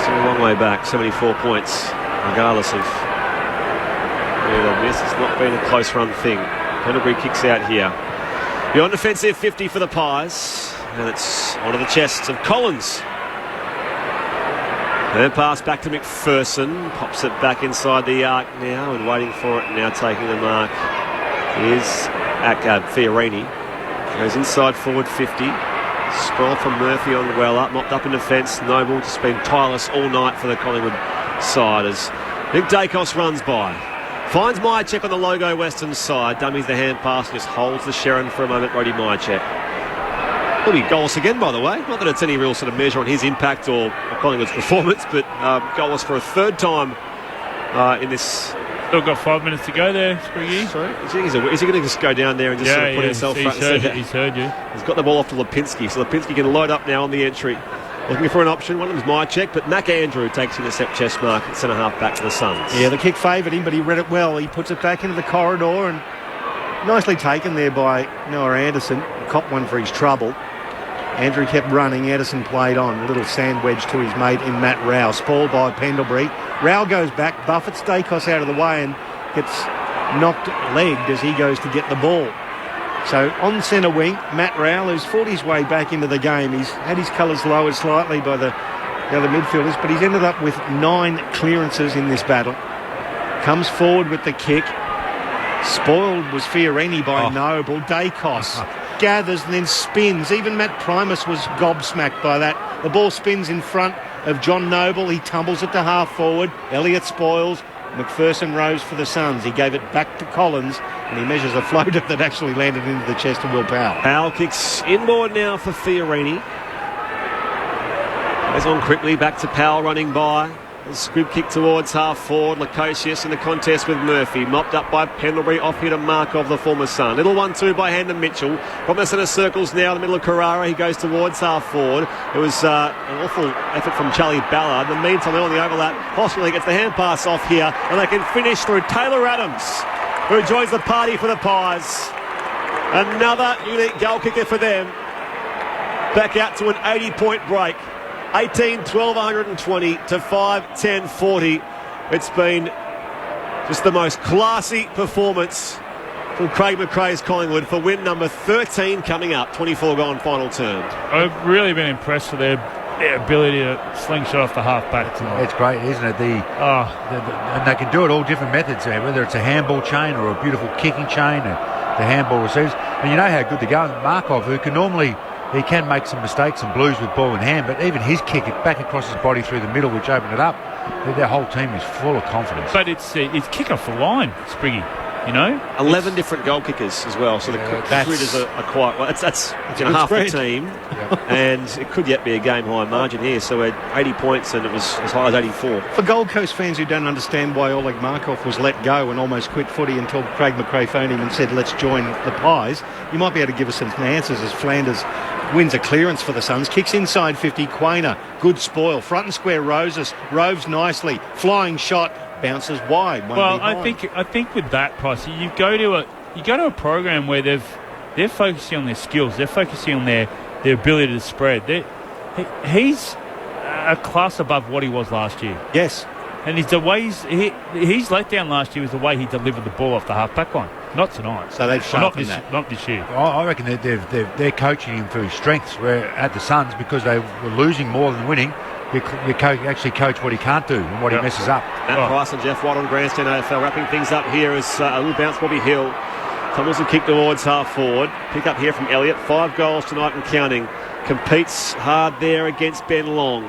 Still a long way back. 74 points, regardless of where they've missed. It's not been a close run thing. Pendlebury kicks out here. Beyond defensive 50 for the Pies. and it's onto the chests of Collins. And pass back to McPherson, pops it back inside the arc now and waiting for it, now taking the mark is Fiorini. Goes inside forward 50. Scroll from Murphy on well up, mopped up in defence. Noble just been tireless all night for the Collingwood side as Nick Dacos runs by. Finds Myercheck on the Logo Western side. Dummies the hand pass and just holds the Sherrin for a moment. Roddy Myercheck. He'll be goalless again, by the way. Not that it's any real sort of measure on his impact or Collingwood's performance, but goalless for a third time in this. Still got 5 minutes to go there, Spriggy. Sorry? Is he going to just go down there and just sort of put himself front and centre? He's heard you. He's got the ball off to Lipinski, so Lipinski can load up now on the entry. Looking for an option. One of them's Myercheck, but Mac Andrew takes intercept chest mark at centre half back to the Suns. Yeah, the kick favoured him, but he read it well. He puts it back into the corridor and nicely taken there by Noah Anderson. Cop one for his trouble. Andrew kept running. Anderson played on. A little sand wedge to his mate in Matt Rao. Spoiled by Pendlebury. Rao goes back. Buffett's Dacos out of the way and gets knocked legged as he goes to get the ball. So on centre wing, Matt Rao, who's fought his way back into the game. He's had his colours lowered slightly by the other midfielders, but he's ended up with 9 clearances in this battle. Comes forward with the kick. Spoiled was Fiorini by Noble. Dacos gathers and then spins. Even Matt Primus was gobsmacked by that. The ball spins in front of John Noble. He tumbles it to half forward. Elliott spoils. McPherson rose for the Suns. He gave it back to Collins and he measures a floater that actually landed into the chest of Will Powell. Powell kicks inboard now for Fiorini. Goes on quickly, back to Powell running by. A squib kick towards half forward. Lukosius in the contest with Murphy. Mopped up by Pendlebury. Off here to Markov, the former Sun. Little 1-2 by Handon Mitchell. From the centre circles now in the middle of Carrara. He goes towards half forward. It was an awful effort from Charlie Ballard. In the meantime, on the overlap, Hospital gets the hand pass off here. And they can finish through Taylor Adams, who joins the party for the Pies. Another unique goal kicker for them. Back out to an 80-point break. 18-12-120 to 5-10-40. It's been just the most classy performance from Craig McRae's Collingwood for win number 13 coming up. 24 gone final term. I've really been impressed with their ability to slingshot off the half-back tonight. It's great, isn't it? And they can do it all different methods, whether it's a handball chain or a beautiful kicking chain, and the handball receives. And you know how good they go. Markov, who can normally... He can make some mistakes and blues with ball in hand, but even his kick it back across his body through the middle, which opened it up. Their whole team is full of confidence. But it's kick off the line, Spriggy. You know, 11 different goal kickers as well. So the critters are quite well. That's half the team, and it could yet be a game high margin here. So we're 80 points, and it was as high as 84. For Gold Coast fans who don't understand why Oleg Markov was let go and almost quit footy until Craig McRae phoned him and said, "Let's join the Pies," you might be able to give us some answers as Flanders wins a clearance for the Suns, kicks inside 50. Quainer, good spoil, front and square. Roves nicely, flying shot. Bounces wide. Well, I think with that, Price, you go to a program where they're focusing on their skills, they're focusing on their ability to spread. He's a class above what he was last year. Yes, and his let down last year was the way he delivered the ball off the half-back line. Not tonight. So they've sharpened that. Not this year. I reckon they're coaching him for his strengths. Where at the Suns, because they were losing more than winning, you actually coach what he can't do and what he messes up. Matt Price and Jeff White on Grandstand AFL wrapping things up here as a little bounce Bobby Hill. Tomlinson kick towards half forward. Pick up here from Elliott. 5 goals tonight and counting. Competes hard there against Ben Long.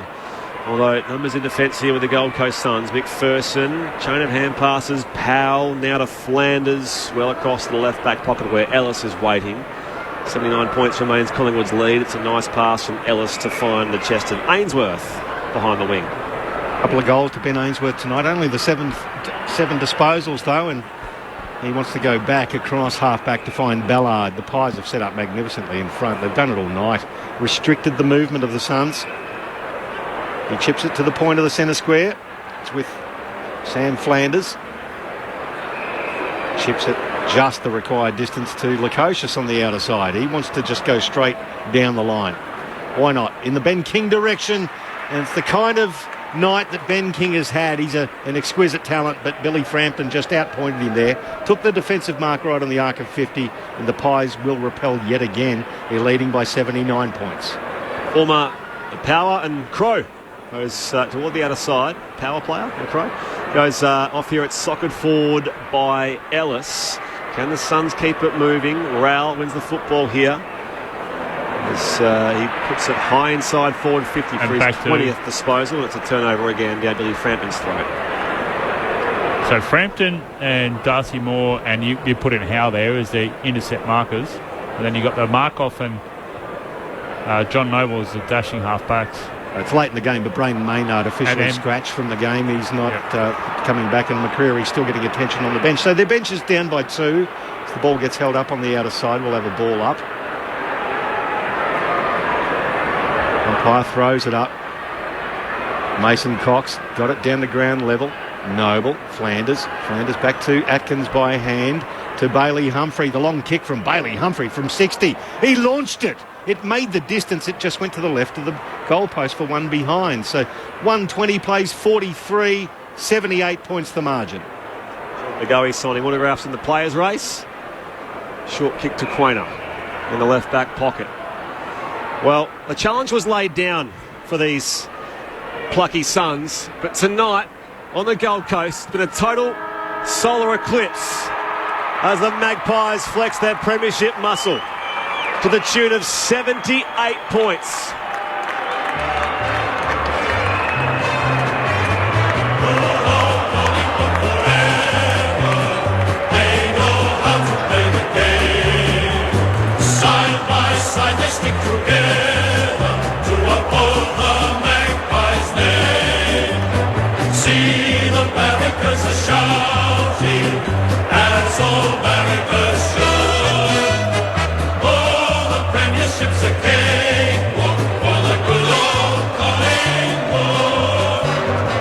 Although numbers in defence here with the Gold Coast Suns. McPherson, chain of hand passes. Powell now to Flanders. Well across the left back pocket where Ellis is waiting. 79 points remains Collingwood's lead. It's a nice pass from Ellis to find the chest of Ainsworth behind the wing. A couple of goals to Ben Ainsworth tonight. Only the seven disposals though, and he wants to go back across half back to find Ballard. The Pies have set up magnificently in front. They've done it all night. Restricted the movement of the Suns. He chips it to the point of the centre square. It's with Sam Flanders. Chips it just the required distance to Lukosius on the outer side. He wants to just go straight down the line. Why not? In the Ben King direction. And it's the kind of night that Ben King has had. He's an exquisite talent, but Billy Frampton just outpointed him there. Took the defensive mark right on the arc of 50, and the Pies will repel yet again. They're leading by 79 points. Former Power and Crow goes toward the outer side. Power player, the Crow, goes off here. It's soccered forward by Ellis. Can the Suns keep it moving? Rowell wins the football here. As he puts it high inside forward 50 for his 20th disposal. It's a turnover again down Billy Frampton's throat. So Frampton and Darcy Moore, and you put in Howe there as the intercept markers. And then you got the Markoff and John Noble as the dashing half-backs. It's late in the game, but Braden Maynard officially scratched from the game. He's not coming back, and McCreary's still getting attention on the bench. So their bench is down by 2. If the ball gets held up on the outer side, we'll have a ball up. Umpire throws it up. Mason Cox got it down the ground level. Noble, Flanders back to Atkins by hand to Bailey Humphrey. The long kick from Bailey Humphrey from 60. He launched it. It made the distance. It just went to the left of the goalpost for one behind. So 120 plays 43, 78 points the margin. McGoey signing autographs in the players' race. Short kick to Quainer in the left back pocket. Well, the challenge was laid down for these plucky Suns, but tonight on the Gold Coast, it's been a total solar eclipse as the Magpies flex their premiership muscle to the tune of 78 points. Side by side they stick together to uphold the Magpies' name. See the barricades are shouting as all barricades should. Oh, the premiership's a cakewalk for the good old Collingwood.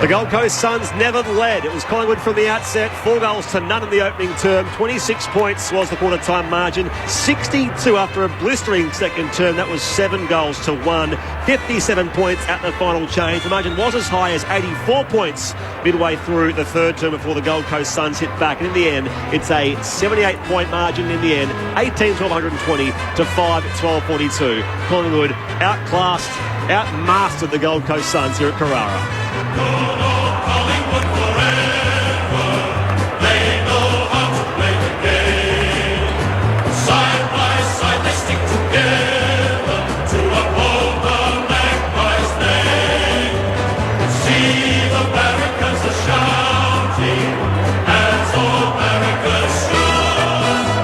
The Gold Coast Suns never led. It was Collingwood from the outset, 4 goals to none in the opening term. 26 points was the quarter-time margin. 62 after a blistering second term. That was 7 goals to 1. 57 points at the final change. The margin was as high as 84 points midway through the third term before the Gold Coast Suns hit back. And in the end, it's a 78-point margin in the end. 18-12-120 to 5-12-42. Collingwood outclassed, outmastered the Gold Coast Suns here at Carrara. Collingwood forever. They know how to play the game. Side by side they stick together to uphold the Magpies' name. See the barricades are shouting as all barricades should.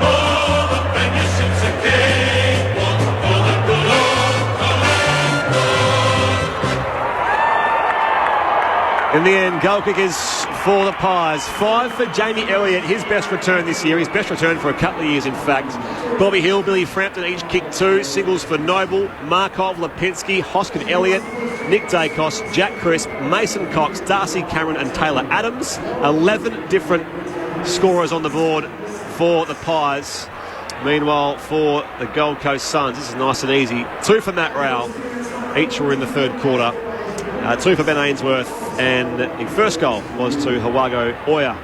Oh, the premiership's a cakewalk for the good old Collingwood. In the end, goal kick is for the Pies. 5 for Jamie Elliott, his best return this year. His best return for a couple of years, in fact. Bobby Hill, Billy Frampton each kicked 2. Singles for Noble, Markov, Lipinski, Hoskin Elliott, Nick Dacos, Jack Crisp, Mason Cox, Darcy Cameron and Taylor Adams. 11 different scorers on the board for the Pies. Meanwhile, for the Gold Coast Suns, this is nice and easy. 2 for Matt Rowell. Each were in the third quarter. 2 for Ben Ainsworth, and the first goal was to Hawago Oya,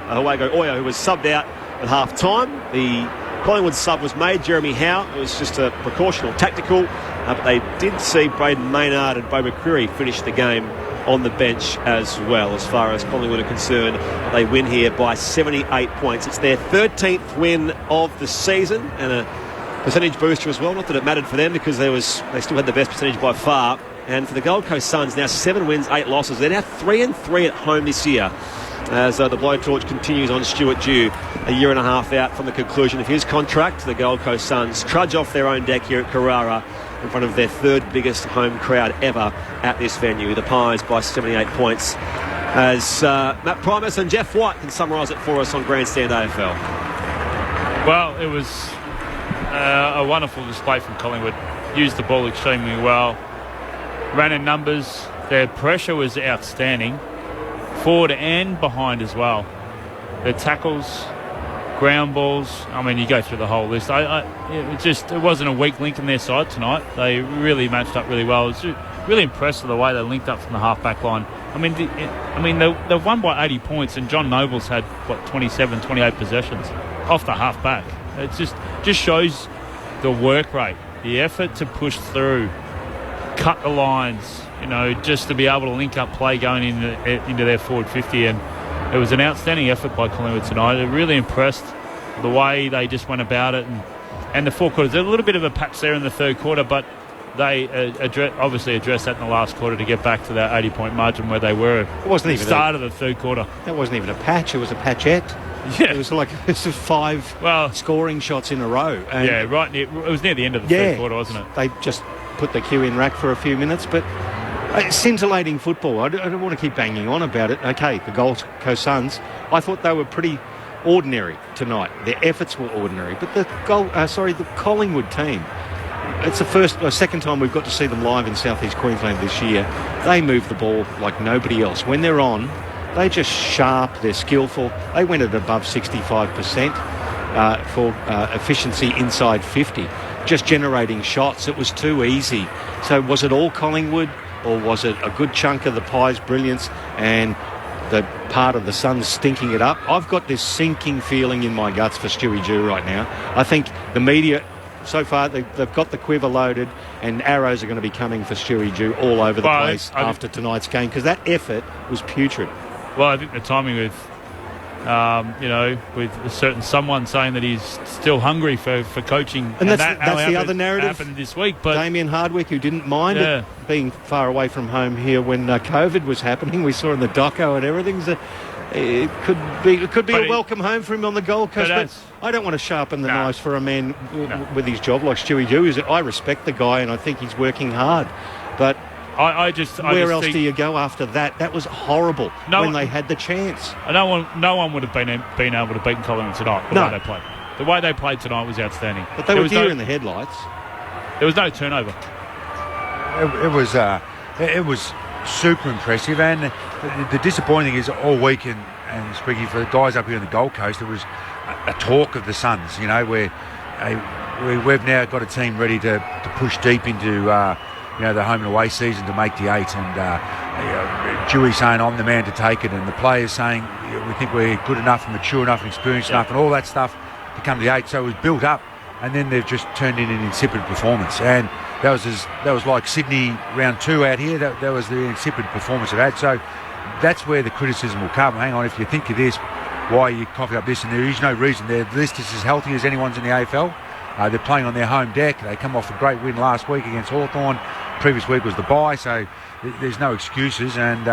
who was subbed out at half-time. The Collingwood sub was made, Jeremy Howe. It was just a precautional tactical, but they did see Braden Maynard and Bo McCreary finish the game on the bench as well. As far as Collingwood are concerned, they win here by 78 points. It's their 13th win of the season, and a percentage booster as well. Not that it mattered for them because they still had the best percentage by far. And for the Gold Coast Suns, now 7 wins, 8 losses. They're now 3-3 at home this year as the blowtorch continues on Stuart Dew. A year and a half out from the conclusion of his contract, the Gold Coast Suns trudge off their own deck here at Carrara in front of their 3rd biggest home crowd ever at this venue. The Pies by 78 points. As Matt Primus and Jeff White can summarise it for us on Grandstand AFL. Well, it was a wonderful display from Collingwood. Used the ball extremely well. Ran in numbers. Their pressure was outstanding. Forward and behind as well. Their tackles ground balls. I mean, you go through the whole list. It wasn't a weak link in their side tonight. They really matched up really well. I was really impressed with the way they linked up from the half-back line. I mean, they've won by 80 points, and John Noble's had, 27, 28 possessions off the half-back. It just shows the work rate, the effort to push through, cut the lines, just to be able to link up play going into their forward 50. And it was an outstanding effort by Collingwood tonight. They're really impressed the way they just went about it. And the four quarters, there's a little bit of a patch there in the third quarter, but they obviously addressed that in the last quarter to get back to that 80-point margin where they were at the start of the third quarter. That wasn't even a patch, it was a patchette. Yeah. It was like 5 scoring shots in a row. And it was near the end of the third quarter, wasn't it? They just put the queue in rack for a few minutes, but scintillating football. I don't want to keep banging on about it. Okay, the Gold Coast Suns, I thought they were pretty ordinary tonight. Their efforts were ordinary, but the Collingwood team, it's the second time we've got to see them live in Southeast Queensland this year. They move the ball like nobody else. When they're on, they're just sharp, they're skillful. They went at above 65% for efficiency inside 50, just generating shots. It was too easy. So was it all Collingwood, or was it a good chunk of the Pies' brilliance and the part of the Suns stinking it up? I've got this sinking feeling in my guts for Stewie Jew right now. I think the media, so far, they've got the quiver loaded, and arrows are going to be coming for Stewie Jew all over the place after tonight's game, because that effort was putrid. Well, I think the timing with a certain someone saying that he's still hungry for coaching. And that's the other narrative. Happened this week, but Damien Hardwick, who didn't mind it being far away from home here when COVID was happening, we saw in the doco and everything. So it could be a welcome home for him on the Gold Coast. But I don't want to sharpen the knives for a man with his job like Stewie Jew. I respect the guy, and I think he's working hard, but. Where else do you go after that? That was horrible when they had the chance. No one would have been able to beat Collingwood tonight. The way they played. The way they played tonight was outstanding. But they were deer in the headlights. There was no turnover. It was super impressive, and the disappointing thing is all week, and speaking for the guys up here on the Gold Coast, it was a talk of the Suns. Where we've now got a team ready to push deep into. The home and away season to make the 8, and Dewey saying I'm the man to take it, and the players saying we think we're good enough and mature enough and experienced enough and all that stuff to come to the 8. So it was built up, and then they've just turned in an insipid performance, and that was like Sydney round 2 out here. That was the insipid performance they've had. So that's where the criticism will come. Hang on, if you think of this, why are you coughing up this? And there is no reason. Their list is as healthy as anyone's in the AFL. They're playing on their home deck. They come off a great win last week against Hawthorn. Previous week was the bye, so there's no excuses. And,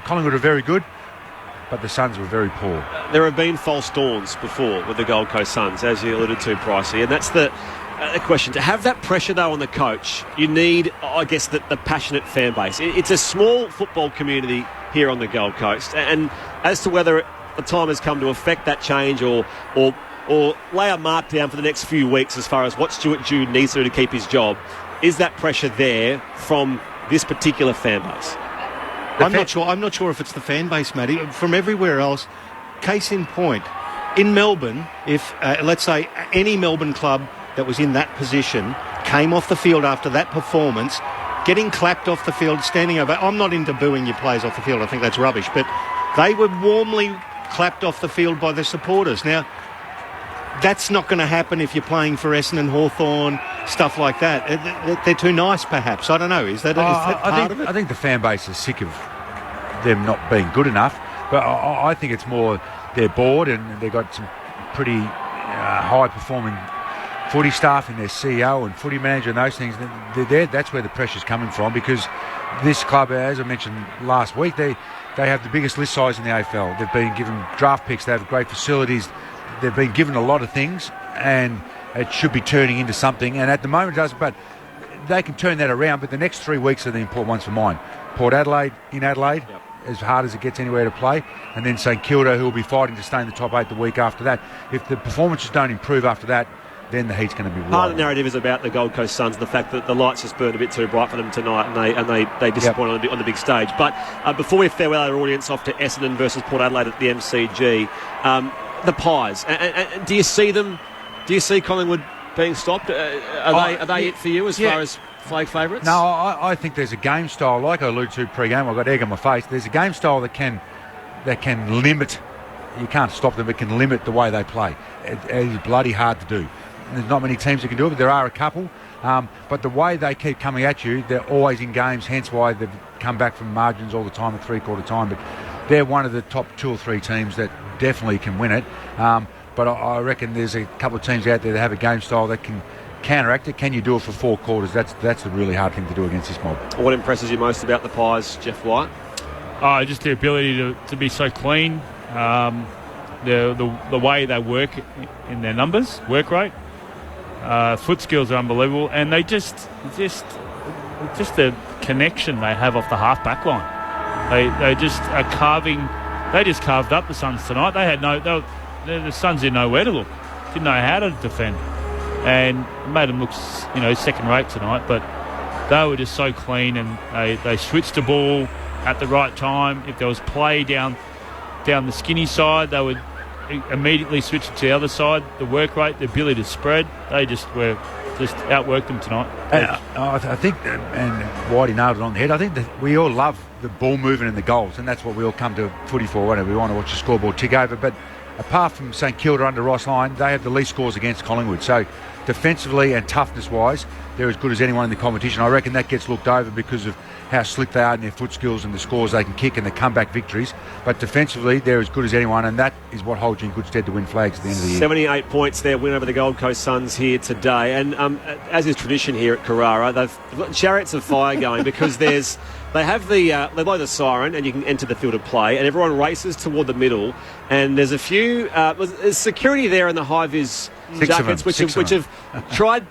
Collingwood are very good, but the Suns were very poor. There have been false dawns before with the Gold Coast Suns, as you alluded to, Pricey, and that's the question. To have that pressure, though, on the coach, you need, I guess, the passionate fan base. It's a small football community here on the Gold Coast, and as to whether the time has come to affect that change or lay a mark down for the next few weeks as far as what Stuart Jew needs to do to keep his job, is that pressure there from this particular fan base? I'm not sure if it's the fan base, Matty. From everywhere else, case in point, in Melbourne, if let's say any Melbourne club that was in that position came off the field after that performance, getting clapped off the field, standing over. I'm not into booing your players off the field. I think that's rubbish. But they were warmly clapped off the field by their supporters. Now, that's not going to happen if you're playing for Essendon, Hawthorn, stuff like that. They're too nice, perhaps. I don't know. Is that part of it? I think the fan base is sick of them not being good enough. But I think it's more they're bored, and they've got some pretty high-performing footy staff in their CEO and footy manager and those things. That's where the pressure's coming from, because this club, as I mentioned last week, they have the biggest list size in the AFL. They've been given draft picks. They have great facilities. They've been given a lot of things, and it should be turning into something. And at the moment it doesn't, but they can turn that around. But the next 3 weeks are the important ones for mine. Port Adelaide, in Adelaide, as hard as it gets anywhere to play. And then St Kilda, who will be fighting to stay in the top 8 the week after that. If the performances don't improve after that, then the heat's going to be part of the narrative is about the Gold Coast Suns, the fact that the lights just burned a bit too bright for them tonight, and they disappointed on the big stage. But before we farewell our audience off to Essendon versus Port Adelaide at the MCG, the Pies. And do you see them? Do you see Collingwood being stopped? Are they it for you as far as flag favourites? No, I think there's a game style, like I alluded to pre-game. I've got egg on my face. There's a game style that can limit. You can't stop them, but can limit the way they play. It is bloody hard to do. There's not many teams that can do it, but there are a couple. But the way they keep coming at you, they're always in games, hence why they've come back from margins all the time at three-quarter time. But they're one of the top 2 or 3 teams that definitely can win it. But I reckon there's a couple of teams out there that have a game style that can counteract it. Can you do it for 4 quarters? That's the really hard thing to do against this mob. What impresses you most about the Pies, Jeff White? Just the ability to be so clean. The way they work in their numbers, work rate, foot skills are unbelievable, and they just the connection they have off the half back line. They just are carving. They just carved up the Suns tonight. The Suns didn't know where to look, didn't know how to defend, and made them look second rate tonight. But they were just so clean, and they switched the ball at the right time. If there was play down the skinny side, they would immediately switch to the other side. The work rate, the ability to spread, they just outworked them tonight. I think, and Whitey nailed it on the head, I think that we all love the ball movement and the goals, and that's what we all come to footy for, whatever. We want to watch the scoreboard tick over. But apart from St Kilda under Ross Lyon, they have the least scores against Collingwood. So defensively and toughness-wise, they're as good as anyone in the competition. I reckon that gets looked over because of how slick they are in their foot skills and the scores they can kick and the comeback victories. But defensively, they're as good as anyone, and that is what holds you in good stead to win flags at the end of the year. 78 points their win over the Gold Coast Suns here today. And as is tradition here at Carrara, they've got chariots of fire going because they blow the siren and you can enter the field of play, and everyone races toward the middle. And there's a few there's security there in the high-vis jackets which have tried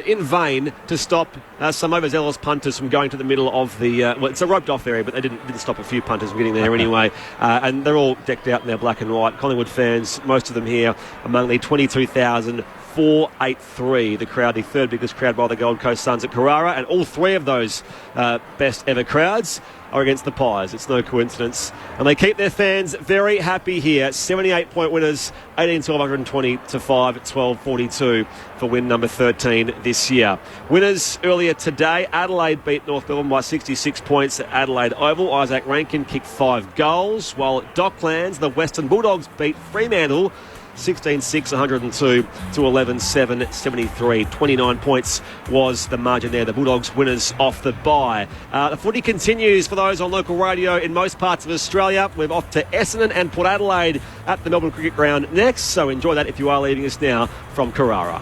in vain to stop some overzealous punters from going to the middle of the it's a roped off area, but they didn't stop a few punters from getting there anyway. And they're all decked out in their black and white. Collingwood fans, most of them here, among the 22,483, the crowd, the third biggest crowd by the Gold Coast Suns at Carrara, and all 3 of those best ever crowds are against the Pies. It's no coincidence. And they keep their fans very happy here. 78-point winners, 18-12-120 to 5-12-42 for win number 13 this year. Winners earlier today, Adelaide beat North Melbourne by 66 points at Adelaide Oval. Isaac Rankin kicked 5 goals, while at Docklands, the Western Bulldogs beat Fremantle 16-6, 102 to 11-7, 73. 29 points was the margin there. The Bulldogs winners off the bye. The footy continues for those on local radio in most parts of Australia. We're off to Essendon and Port Adelaide at the Melbourne Cricket Ground next, so enjoy that if you are leaving us now from Carrara.